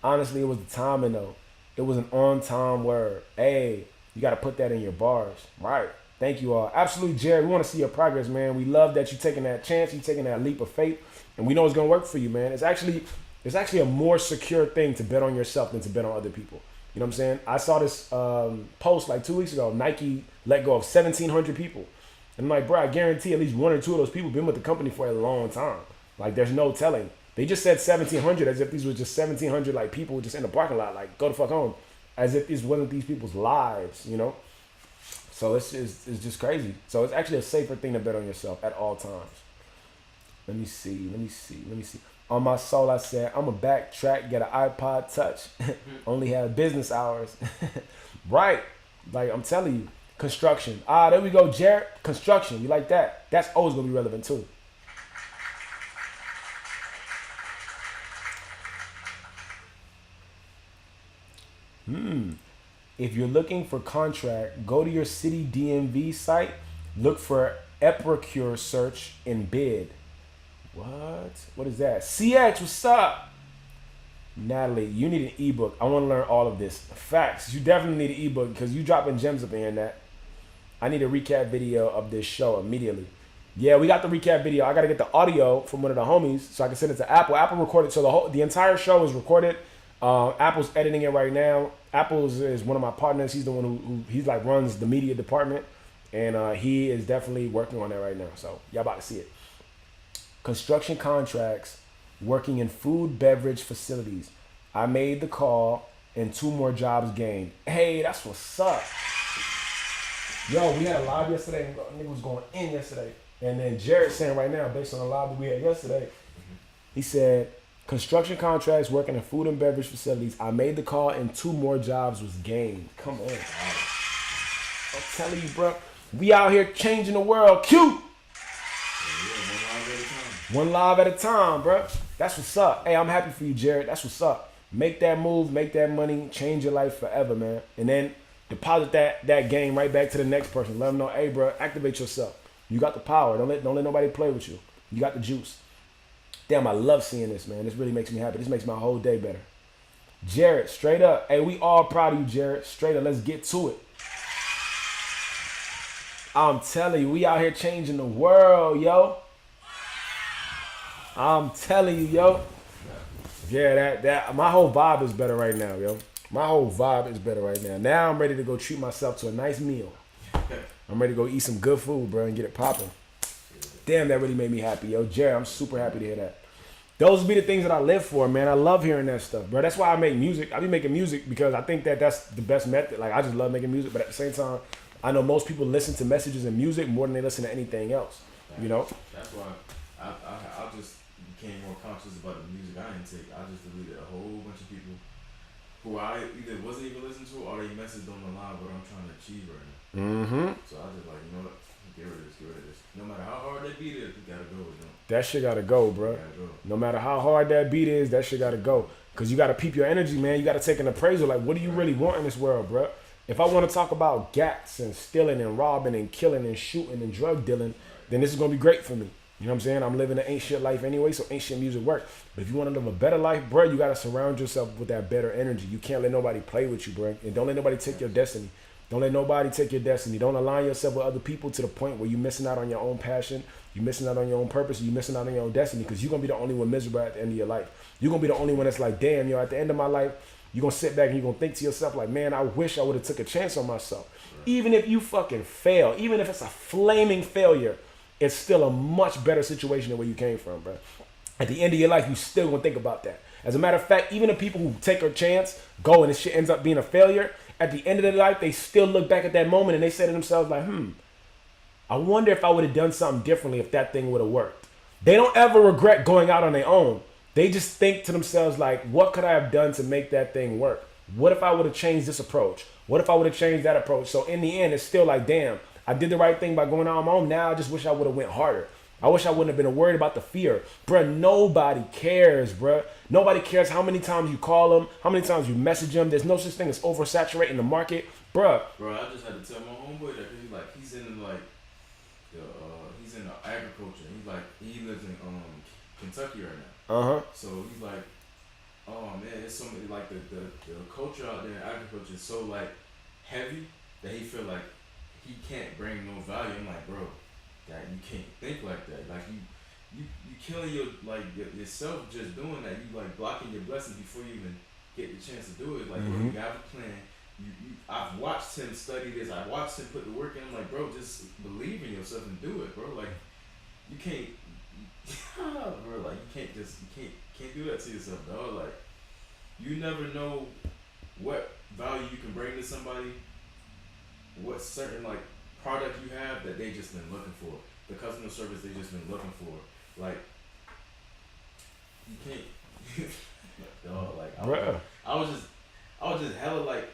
Honestly, it was the timing, though. It was an on-time word. Hey, you got to put that in your bars. Right. Thank you all. Absolutely, Jared. We want to see your progress, man. We love that you're taking that chance. You're taking that leap of faith. And we know it's going to work for you, man. It's actually a more secure thing to bet on yourself than to bet on other people. You know what I'm saying? I saw this post like 2 weeks ago. Nike let go of 1,700 people. And I'm like, bro, I guarantee at least one or two of those people been with the company for a long time. Like, there's no telling. They just said 1,700 as if these were just 1,700 like people just in the parking lot. Like, go the fuck home. As if this wasn't these people's lives, you know? So it's just crazy. So it's actually a safer thing to bet on yourself at all times. Let me see. On my soul, I said, I'm a backtrack, get an iPod Touch. Only have business hours. Right. Like, I'm telling you. Construction. There we go, Jared. Construction. You like that? That's always going to be relevant, too. If you're looking for contract, go to your city DMV site. Look for Epicure search and bid. What? What is that? CX, what's up? Natalie, you need an ebook. I want to learn all of this. Facts. You definitely need an ebook because you dropping gems up in here, Nat. I need a recap video of this show immediately. Yeah, we got the recap video. I got to get the audio from one of the homies so I can send it to Apple. Apple recorded, so the entire show is recorded. Apple's editing it right now. Apple's is one of my partners. He's the one who he's like runs the media department, and he is definitely working on that right now. So y'all about to see it. Construction contracts, working in food beverage facilities. I made the call and 2 more jobs gained. Hey, that's what's up. Yo, we had a live yesterday. And nigga was going in yesterday. And then Jared saying right now, based on the live that we had yesterday, he said, construction contracts, working in food and beverage facilities. I made the call and 2 more jobs was gained. Come on. I'm telling you, bro. We out here changing the world. Q! One live at a time, bro. That's what's up. Hey, I'm happy for you, Jared. That's what's up. Make that move, make that money, change your life forever, man. And then deposit that game right back to the next person. Let them know, hey, bro, activate yourself. You got the power. Don't let nobody play with you. You got the juice. Damn, I love seeing this, man. This really makes me happy. This makes my whole day better. Jared, straight up. Hey, we all proud of you, Jared. Straight up, let's get to it. I'm telling you, we out here changing the world, yo. I'm telling you, yo. Yeah, that my whole vibe is better right now, yo. My whole vibe is better right now. Now I'm ready to go treat myself to a nice meal. I'm ready to go eat some good food, bro, and get it popping. Damn, that really made me happy, yo. Jared, I'm super happy to hear that. Those be the things that I live for, man. I love hearing that stuff, bro. That's why I make music. I be making music because I think that's the best method. Like, I just love making music, but at the same time, I know most people listen to messages and music more than they listen to anything else, you know? That's why I just became more conscious about the music I intake. I just deleted a whole bunch of people who I either wasn't even listening to or they messaged on the line what I'm trying to achieve right now. Mm-hmm. So I just like, you know what? Get rid of this. No matter how hard that beat is, you gotta go. You know? That shit gotta go, bro. No matter how hard that beat is, that shit gotta go. Cause you gotta peep your energy, man. You gotta take an appraisal. Like, what do you really want in this world, bro? If I want to talk about gats and stealing and robbing and killing and shooting and drug dealing, then this is gonna be great for me. You know what I'm saying? I'm living an ain't shit life anyway, so ain't shit music work. But if you want to live a better life, bro, you gotta surround yourself with that better energy. You can't let nobody play with you, bro. And don't let nobody take your destiny. Don't let nobody take your destiny. Don't align yourself with other people to the point where you're missing out on your own passion, you're missing out on your own purpose, you're missing out on your own destiny, because you're going to be the only one miserable at the end of your life. You're going to be the only one that's like, damn, yo, at the end of my life, you're going to sit back and you're going to think to yourself like, man, I wish I would have took a chance on myself. Even if you fucking fail, even if it's a flaming failure, it's still a much better situation than where you came from, bro. At the end of your life, you still going to think about that. As a matter of fact, even the people who take a chance, go and this shit ends up being a failure, at the end of their life, they still look back at that moment and they say to themselves like, I wonder if I would have done something differently if that thing would have worked. They don't ever regret going out on their own. They just think to themselves like, what could I have done to make that thing work? What if I would have changed this approach? What if I would have changed that approach? So in the end, it's still like, damn, I did the right thing by going out on my own. Now I just wish I would have went harder. I wish I wouldn't have been worried about the fear. Bruh, nobody cares, bruh. Nobody cares how many times you call them, how many times you message them. There's no such thing as oversaturating the market. Bruh. Bro, I just had to tell my homeboy that he's in agriculture. He lives in Kentucky right now. Uh-huh. So he's like, oh man, it's so many, like the culture out there in agriculture is so like heavy that he feel like he can't bring no value. I'm like, bro, that you can't think like that. Like you killing yourself just doing that. You like blocking your blessings before you even get the chance to do it. Like, bro, you have a plan. I've watched him study this. I watched him put the work in. I'm like, bro, just believe in yourself and do it, bro. Like, you can't, bro. Like, you can't do that to yourself, dog. Like, you never know what value you can bring to somebody. What certain like product you have that they just been looking for, the customer service they just been looking for. Like, you can't. Dog, like I was just hella like.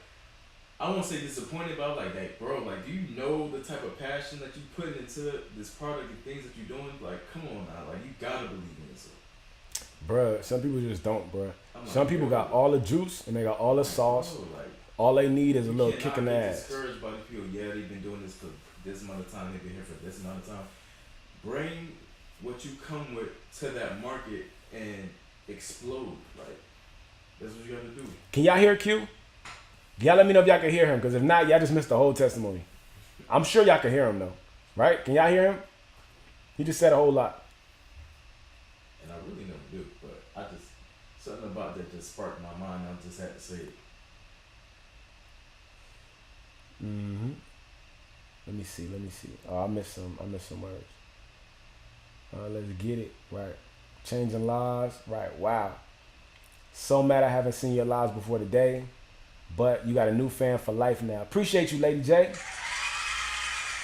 I won't say disappointed, but I was like, bro, like, do you know the type of passion that you put into this product and things that you're doing? Like, come on now, like, you gotta believe in yourself. Bruh, some people just don't, bruh. Some people got all the juice and they got all the sauce. Bro, like, all they need is a little kick in the ass. Discouraged by the people. Yeah, they've been doing this for this amount of time. They've been here for this amount of time. Bring what you come with to that market and explode. Like, that's what you got to do. Can y'all hear Q? Y'all let me know if y'all can hear him, because if not, y'all just missed the whole testimony. I'm sure y'all can hear him though, right? Can y'all hear him? He just said a whole lot. And I really never do, but I just, something about that just sparked my mind. I just had to say it. Mm-hmm. Let me see. Oh, I missed some words. Let's get it. Right. Changing lives. Right. Wow. So mad I haven't seen your lives before today. But you got a new fan for life now. Appreciate you, Lady J.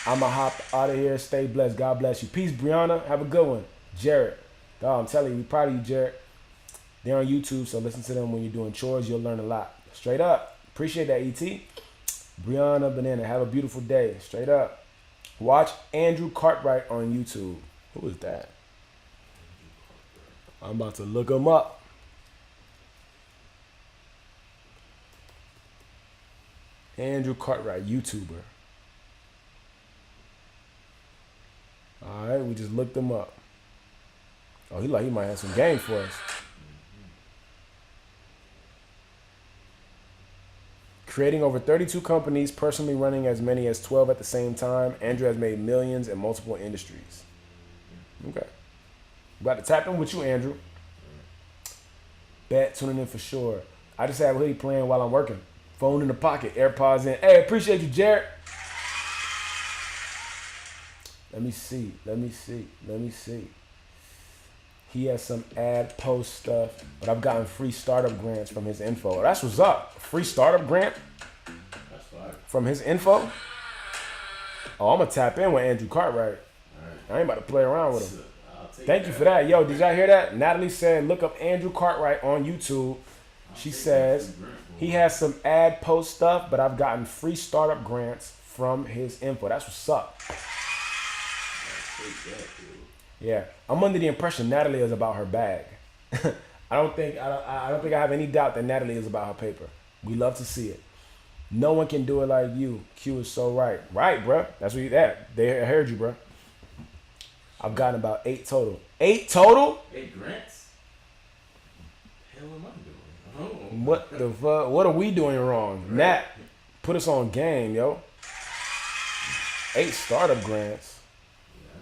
I'ma hop out of here. Stay blessed. God bless you. Peace, Brianna. Have a good one. Jared. Dog, I'm telling you, we proud of you, Jared. They're on YouTube, so listen to them when you're doing chores. You'll learn a lot. Straight up. Appreciate that, E.T. Brianna Banana. Have a beautiful day. Straight up. Watch Andrew Cartwright on YouTube. Who is that? I'm about to look him up. Andrew Cartwright, YouTuber. All right, we just looked him up. Oh, he might have some game for us. Creating over 32 companies, personally running as many as 12 at the same time. Andrew has made millions in multiple industries. Okay. About to tap in with you, Andrew. Bet, tuning in for sure. I just have Hoodie playing while I'm working. Phone in the pocket, AirPods in. Hey, appreciate you, Jared. Let me see. He has some ad post stuff, but I've gotten free startup grants from his info. That's what's up. Free startup grant? That's fine. From his info? Oh, I'm going to tap in with Andrew Cartwright. I ain't about to play around with him. Thank you for that. Yo, did y'all hear that? Natalie said, look up Andrew Cartwright on YouTube. She says he has some ad post stuff, but I've gotten free startup grants from his info. That's what's up. Yeah, I'm under the impression Natalie is about her bag. I don't think I have any doubt that Natalie is about her paper. We love to see it. No one can do it like you. Q is so right. Right, bruh. That's what you at. They heard you, bruh. I've gotten about 8 total. 8 total? 8 grants? Hell am I doing? Oh. What the fuck? What are we doing wrong? Right. Nat, put us on game, yo. 8 startup grants.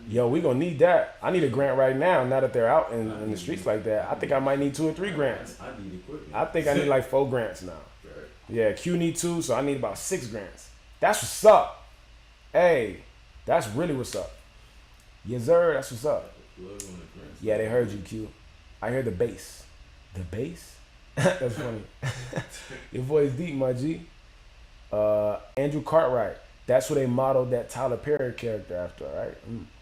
Yo, we gonna need that. I need a grant right now that they're out in the streets like that. I think I might need 2 or 3 grants. I need equipment. I think I need like 4 grants now. Right. Yeah, Q need 2, so I need about 6 grants. That's what's up. Hey, that's really what's up. Yes, sir, that's what's up. Yeah, they heard you, Q. I hear the bass. The bass? That's funny. Your voice deep, my G. Andrew Cartwright. That's who they modeled that Tyler Perry character after, right?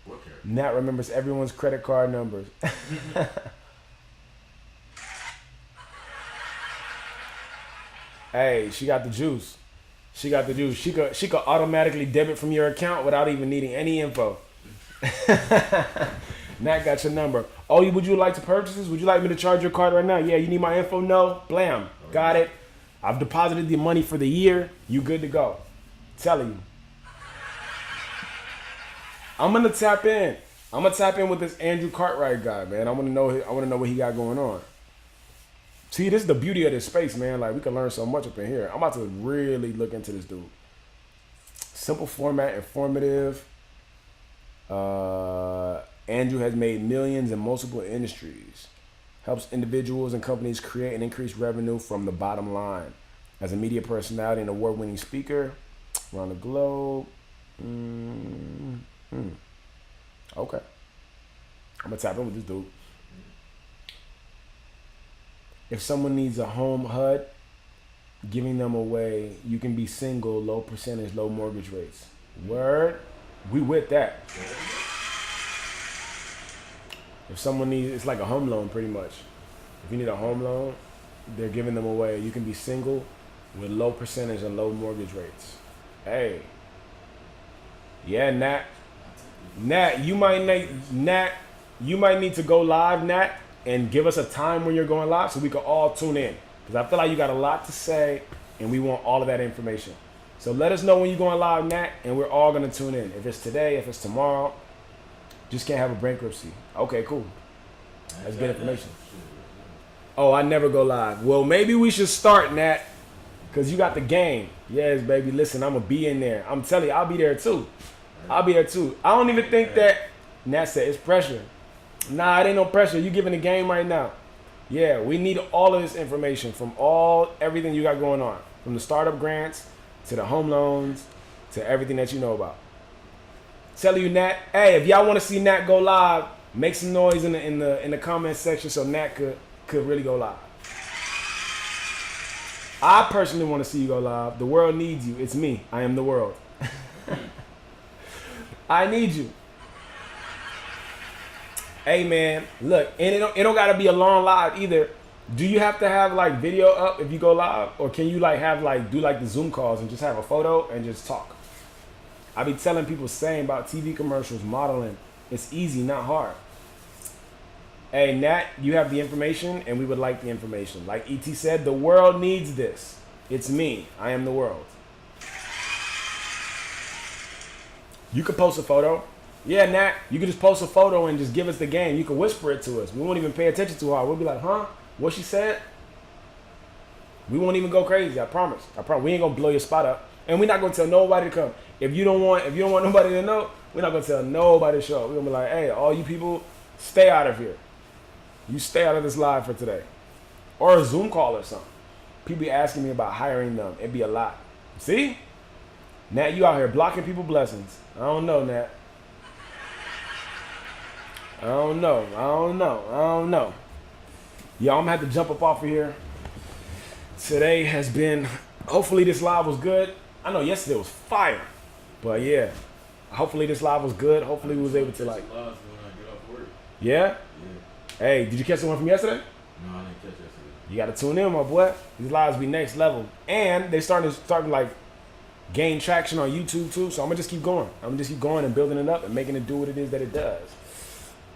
What character? Nat remembers everyone's credit card numbers. Hey, she got the juice. She could automatically debit from your account without even needing any info. Nat got your number. Oh, would you like to purchase this? Would you like me to charge your card right now? Yeah, you need my info? No? Blam. Got it. I've deposited the money for the year. You good to go. Telling you. I'm gonna tap in. With this Andrew Cartwright guy, man. I wanna know what he got going on. See, this is the beauty of this space, man. Like, we can learn so much up in here. I'm about to really look into this dude. Simple format, informative. Andrew has made millions in multiple industries. Helps individuals and companies create and increase revenue from the bottom line. As a media personality and award-winning speaker around the globe. Okay. I'm gonna tap in with this dude. If someone needs a home HUD, giving them away, you can be single, low percentage, low mortgage rates. Word? We with that. If someone needs, it's like a home loan pretty much. If you need a home loan, they're giving them away. You can be single with low percentage and low mortgage rates. Hey. Yeah, Nat, you might need to go live, Nat, and give us a time when you're going live so we can all tune in. Because I feel like you got a lot to say, and we want all of that information. So let us know when you're going live, Nat, and we're all going to tune in. If it's today, if it's tomorrow, just can't have a bankruptcy. Okay, cool. That's good information. Oh, I never go live. Well, maybe we should start, Nat, because you got the game. Yes, baby. Listen, I'm going to be in there. I'm telling you, I'll be there too. I don't even think that Nat said it's pressure. Nah, it ain't no pressure. You giving the game right now. Yeah, we need all of this information from everything you got going on. From the startup grants to the home loans to everything that you know about. Telling you, Nat, hey, if y'all want to see Nat go live, make some noise in the comment section so Nat could really go live. I personally want to see you go live. The world needs you. It's me. I am the world. I need you. Hey man, look, and it don't gotta be a long live either. Do you have to have like video up if you go live, or can you do the Zoom calls and just have a photo and just talk? I be telling people saying about TV commercials, modeling. It's easy, not hard. Hey Nat, you have the information, and we would like the information. Like ET said, the world needs this. It's me. I am the world. You could post a photo. Yeah, Nat, you could just post a photo and just give us the game. You can whisper it to us. We won't even pay attention to her. We'll be like, huh? What she said? We won't even go crazy. I promise. We ain't gonna blow your spot up, and we're not gonna tell nobody to come. If you don't want nobody to know, we're not gonna tell nobody to show up. We're gonna be like, hey, all you people, stay out of here. You stay out of this live for today, or a Zoom call or something. People be asking me about hiring them. It'd be a lot. See, Nat, you out here blocking people blessings. I don't know, Nat. I don't know. Y'all, I'm gonna have to jump up off of here. Today has been, hopefully this live was good. I know yesterday was fire, but yeah, hopefully this live was good. Hopefully we was able to like. Yeah? Hey, did you catch the one from yesterday? No, I didn't catch yesterday. You gotta tune in, my boy. These lives be next level, and they starting like gain traction on YouTube too. So I'm gonna just keep going. And building it up and making it do what it is that it does.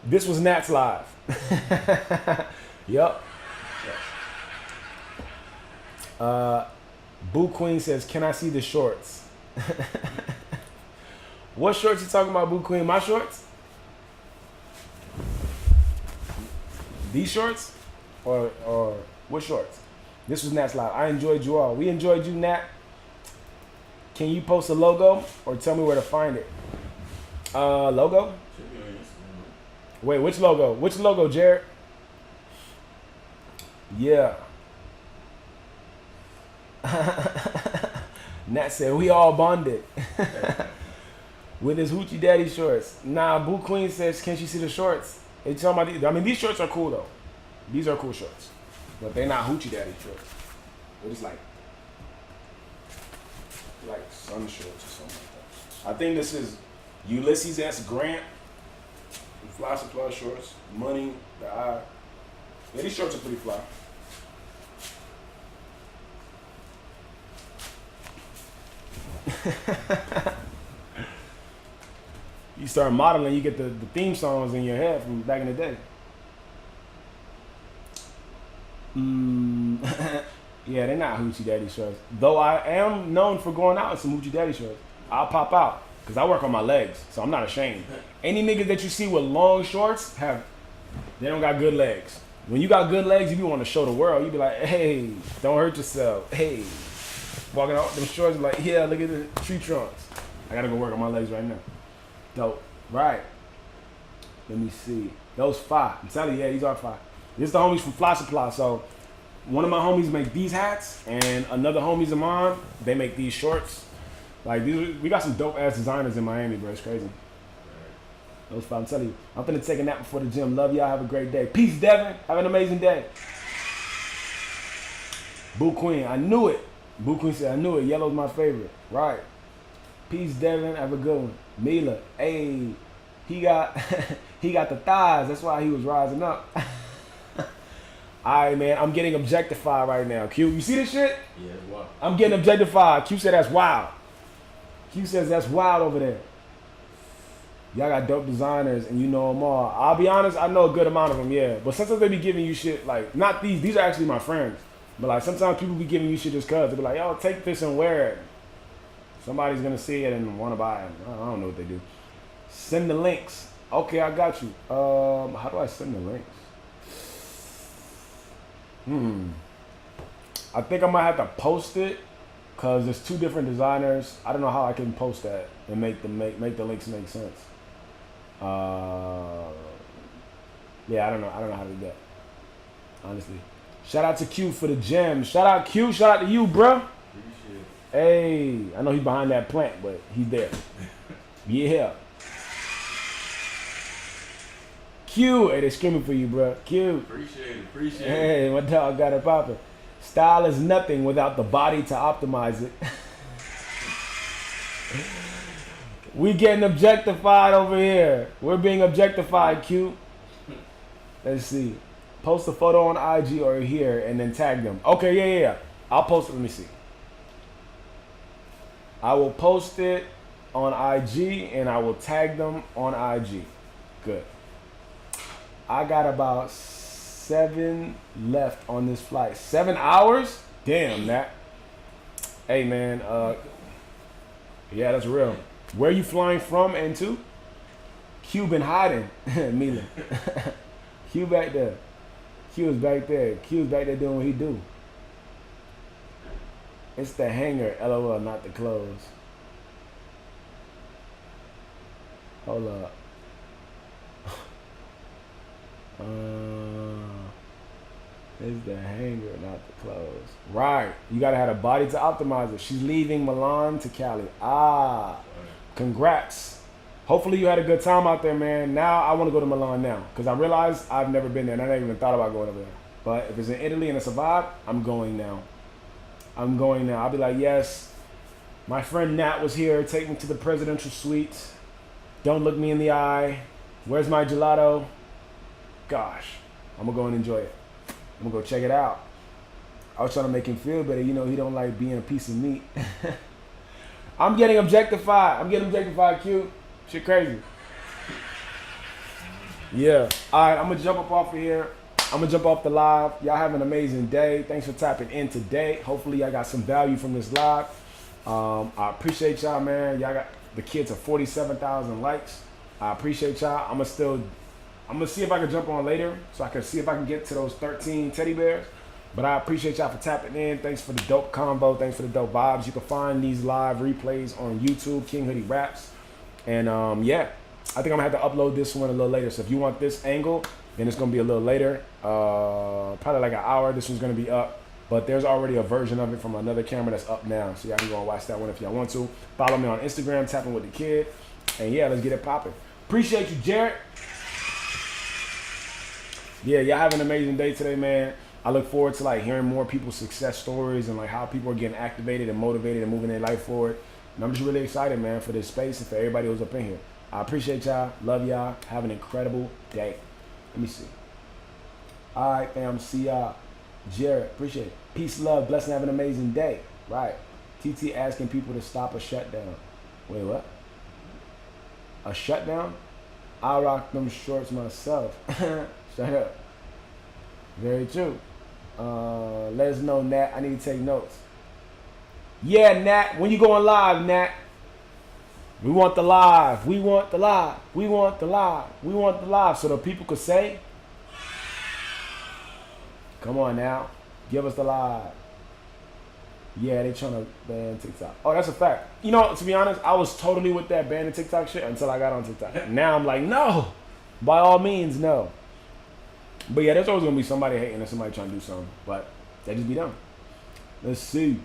This was Nat's live. Yup. Boo Queen says, "Can I see the shorts?" What shorts you talking about, Boo Queen? My shorts? These shorts? Or what shorts? This was Nat's live. I enjoyed you all. We enjoyed you, Nat. Can you post a logo or tell me where to find it? Logo? Wait, which logo? Which logo, Jared? Yeah. Nat said, we all bonded. With his Hoochie Daddy shorts. Nah, Boo Queen says, can she see the shorts? They talking about these. I mean, these shorts are cool, though. These are cool shorts. But they're not Hoochie Daddy shorts. They're just like sun shorts or something like that. I think this is Ulysses S. Grant. Fly Supply shorts. Money, the Eye. Yeah, these shorts are pretty fly. You start modeling, you get the theme songs in your head from back in the day. Yeah, they're not Hoochie Daddy shorts. Though I am known for going out in some Hoochie Daddy shorts. I'll pop out because I work on my legs, so I'm not ashamed. Any niggas that you see with long shorts they don't got good legs. When you got good legs, you be want to show the world. You be like, hey, don't hurt yourself. Hey, walking out them shorts, like, yeah, look at the tree trunks. I gotta go work on my legs right now. Dope. Right. Let me see. Those 5. I'm telling you, yeah, these are 5. This is the homies from Fly Supply. So one of my homies make these hats, and another homies of mine, they make these shorts. Like these, we got some dope ass designers in Miami, bro. It's crazy. Those 5. I'm telling you, I'm finna take a nap before the gym. Love y'all. Have a great day. Peace, Devin. Have an amazing day. Boo Queen, I knew it. Boo Queen said, I knew it. Yellow's my favorite. Right. Peace, Devin. Have a good one. Mila, hey, he got the thighs. That's why he was rising up. Alright, man, I'm getting objectified right now. Q, you see this shit? Yeah, wow. I'm getting objectified. Q said that's wild. Q says that's wild over there. Y'all got dope designers and you know them all. I'll be honest, I know a good amount of them, yeah. But sometimes they be giving you shit like, not these. These are actually my friends. But like sometimes people be giving you shit just cause. They be like, yo, take this and wear it. Somebody's gonna see it and want to buy it. I don't know what they do. Send the links. Okay, I got you. How do I send the links? I think I might have to post it because there's two different designers. I don't know how I can post that and make the links make sense. Yeah, I don't know how to do that. Honestly. Shout out to Q for the gem. Shout out Q. Shout out to you, bruh. Hey, I know he's behind that plant, but he's there. Yeah. Q, hey, they screaming for you, bro. Q. Appreciate it. Hey, my dog got it popping. Style is nothing without the body to optimize it. We getting objectified over here. We're being objectified, Q. Let's see. Post a photo on IG or here and then tag them. Okay, yeah. I'll post it. Let me see. I will post it on IG and I will tag them on IG. Good. I got about 7 left on this flight. 7 hours? Damn, that. Hey, man. Yeah, that's real. Where you flying from and to? Q been hiding. Milan. Q back there. Q is back there. Q is back there doing what he do. It's the hanger, LOL, not the clothes. Hold up. It's the hanger, not the clothes. Right. You gotta have a body to optimize it. She's leaving Milan to Cali. Congrats. Hopefully you had a good time out there, man. Now I want to go to Milan now because I realized I've never been there and I never even thought about going over there. But if it's in Italy and it's a vibe, I'm going now. I'll be like, yes, my friend Nat was here. Take me to the presidential suite. Don't look me in the eye. Where's my gelato? Gosh, I'm going to go and enjoy it. I'm going to go check it out. I was trying to make him feel better. You know, he don't like being a piece of meat. I'm getting objectified. Q. Shit crazy. Yeah. All right, I'm going to jump up off of here. I'm going to jump off the live. Y'all have an amazing day. Thanks for tapping in today. Hopefully y'all got some value from this live. I appreciate y'all, man. Y'all got the kids are 47,000 likes. I appreciate y'all. I'm going to see if I can jump on later so I can see if I can get to those 13 teddy bears. But I appreciate y'all for tapping in. Thanks for the dope combo. Thanks for the dope vibes. You can find these live replays on YouTube, King Hoodie Raps. And yeah, I think I'm going to have to upload this one a little later. So if you want this angle, then it's going to be a little later. Probably like an hour. This one's going to be up. But there's already a version of it from another camera that's up now. So y'all can go and watch that one if y'all want to. Follow me on Instagram, Tapping with the Kid. And yeah, let's get it popping. Appreciate you, Jared. Yeah, y'all have an amazing day today, man. I look forward to like hearing more people's success stories and like how people are getting activated and motivated and moving their life forward. And I'm just really excited, man, for this space and for everybody who's up in here. I appreciate y'all. Love y'all. Have an incredible day. Let me see. All right, fam. See y'all. Jared, appreciate it. Peace, love, blessing, have an amazing day. Right. TT asking people to stop a shutdown. Wait, what? A shutdown? I rock them shorts myself. Shut up. Very true. Let us know, Nat. I need to take notes. Yeah, Nat. When you going live, Nat? We want the live. We want the live. We want the live. We want the live. So the people could say, come on now. Give us the live. Yeah, they trying to ban TikTok. Oh, that's a fact. You know, to be honest, I was totally with that banning TikTok shit until I got on TikTok. Now I'm like, no. By all means, no. But yeah, there's always going to be somebody hating and somebody trying to do something. But they just be done. Let's see.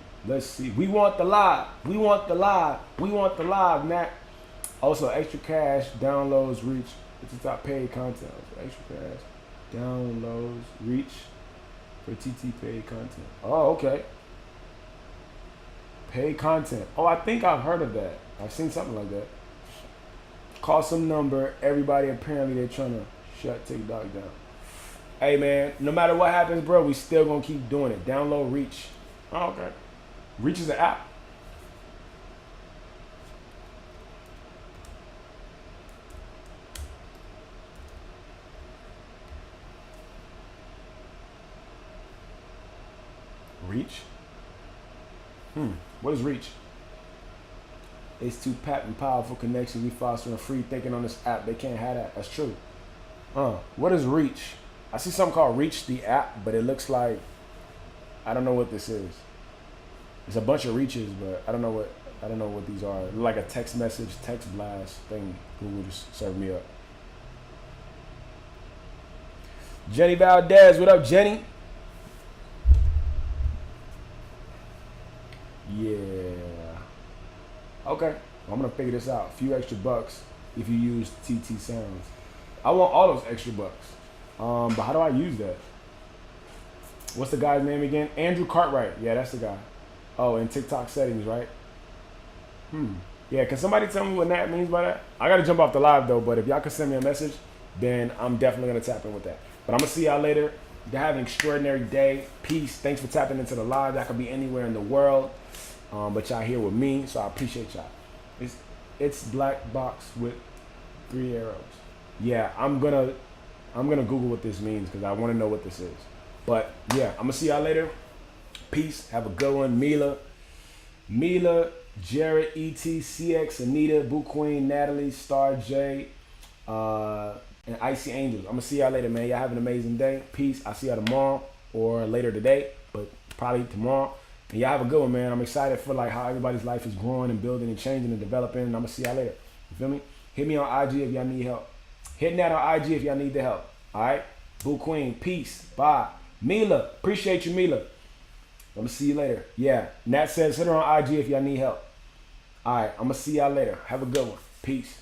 We want the live. We want the live. We want the live, Nat. Also, extra cash, downloads, reach. TikTok paid content. Extra cash, downloads, reach for TT paid content. Oh, okay. Paid content. Oh, I think I've heard of that. I've seen something like that. Call some number. Everybody apparently they're trying to shut TikTok down. Hey man, no matter what happens, bro, we still gonna keep doing it. Download Reach. Oh, okay. Reach is an app. Reach? What is Reach? It's two patent powerful connections we fostering free thinking on this app. They can't have that. That's true. What is Reach? I see something called Reach the app, but it looks like I don't know what this is. It's a bunch of reaches, but I don't know what these are. Like a text message, text blast thing. Google just served me up. Jenny Valdez, what up, Jenny? Yeah. Okay, I'm gonna figure this out. A few extra bucks if you use TT Sounds. I want all those extra bucks. But how do I use that? What's the guy's name again? Andrew Cartwright. Yeah, that's the guy. Oh, in TikTok settings, right? Yeah, can somebody tell me what that means by that? I gotta jump off the live though, but if y'all can send me a message, then I'm definitely gonna tap in with that. But I'm gonna see y'all later. You have an extraordinary day. Peace. Thanks for tapping into the live. That could be anywhere in the world. But y'all here with me, so I appreciate y'all. It's black box with 3 arrows. Yeah, I'm gonna Google what this means because I want to know what this is. But yeah, I'm gonna see y'all later. Peace. Have a good one. Mila, Jared, E.T., CX, Anita, Boo Queen, Natalie, Star J, and Icy Angels. I'm gonna see y'all later, man. Y'all have an amazing day. Peace. I'll see y'all tomorrow or later today, but probably tomorrow. And y'all have a good one, man. I'm excited for like how everybody's life is growing and building and changing and developing. And I'm gonna see y'all later. You feel me? Hit me on IG if y'all need help. Hitting that on IG if y'all need the help. All right. Boo Queen. Peace. Bye. Mila. Appreciate you, Mila. I'm gonna see you later. Yeah. Nat says hit her on IG if y'all need help. All right. I'm gonna see y'all later. Have a good one. Peace.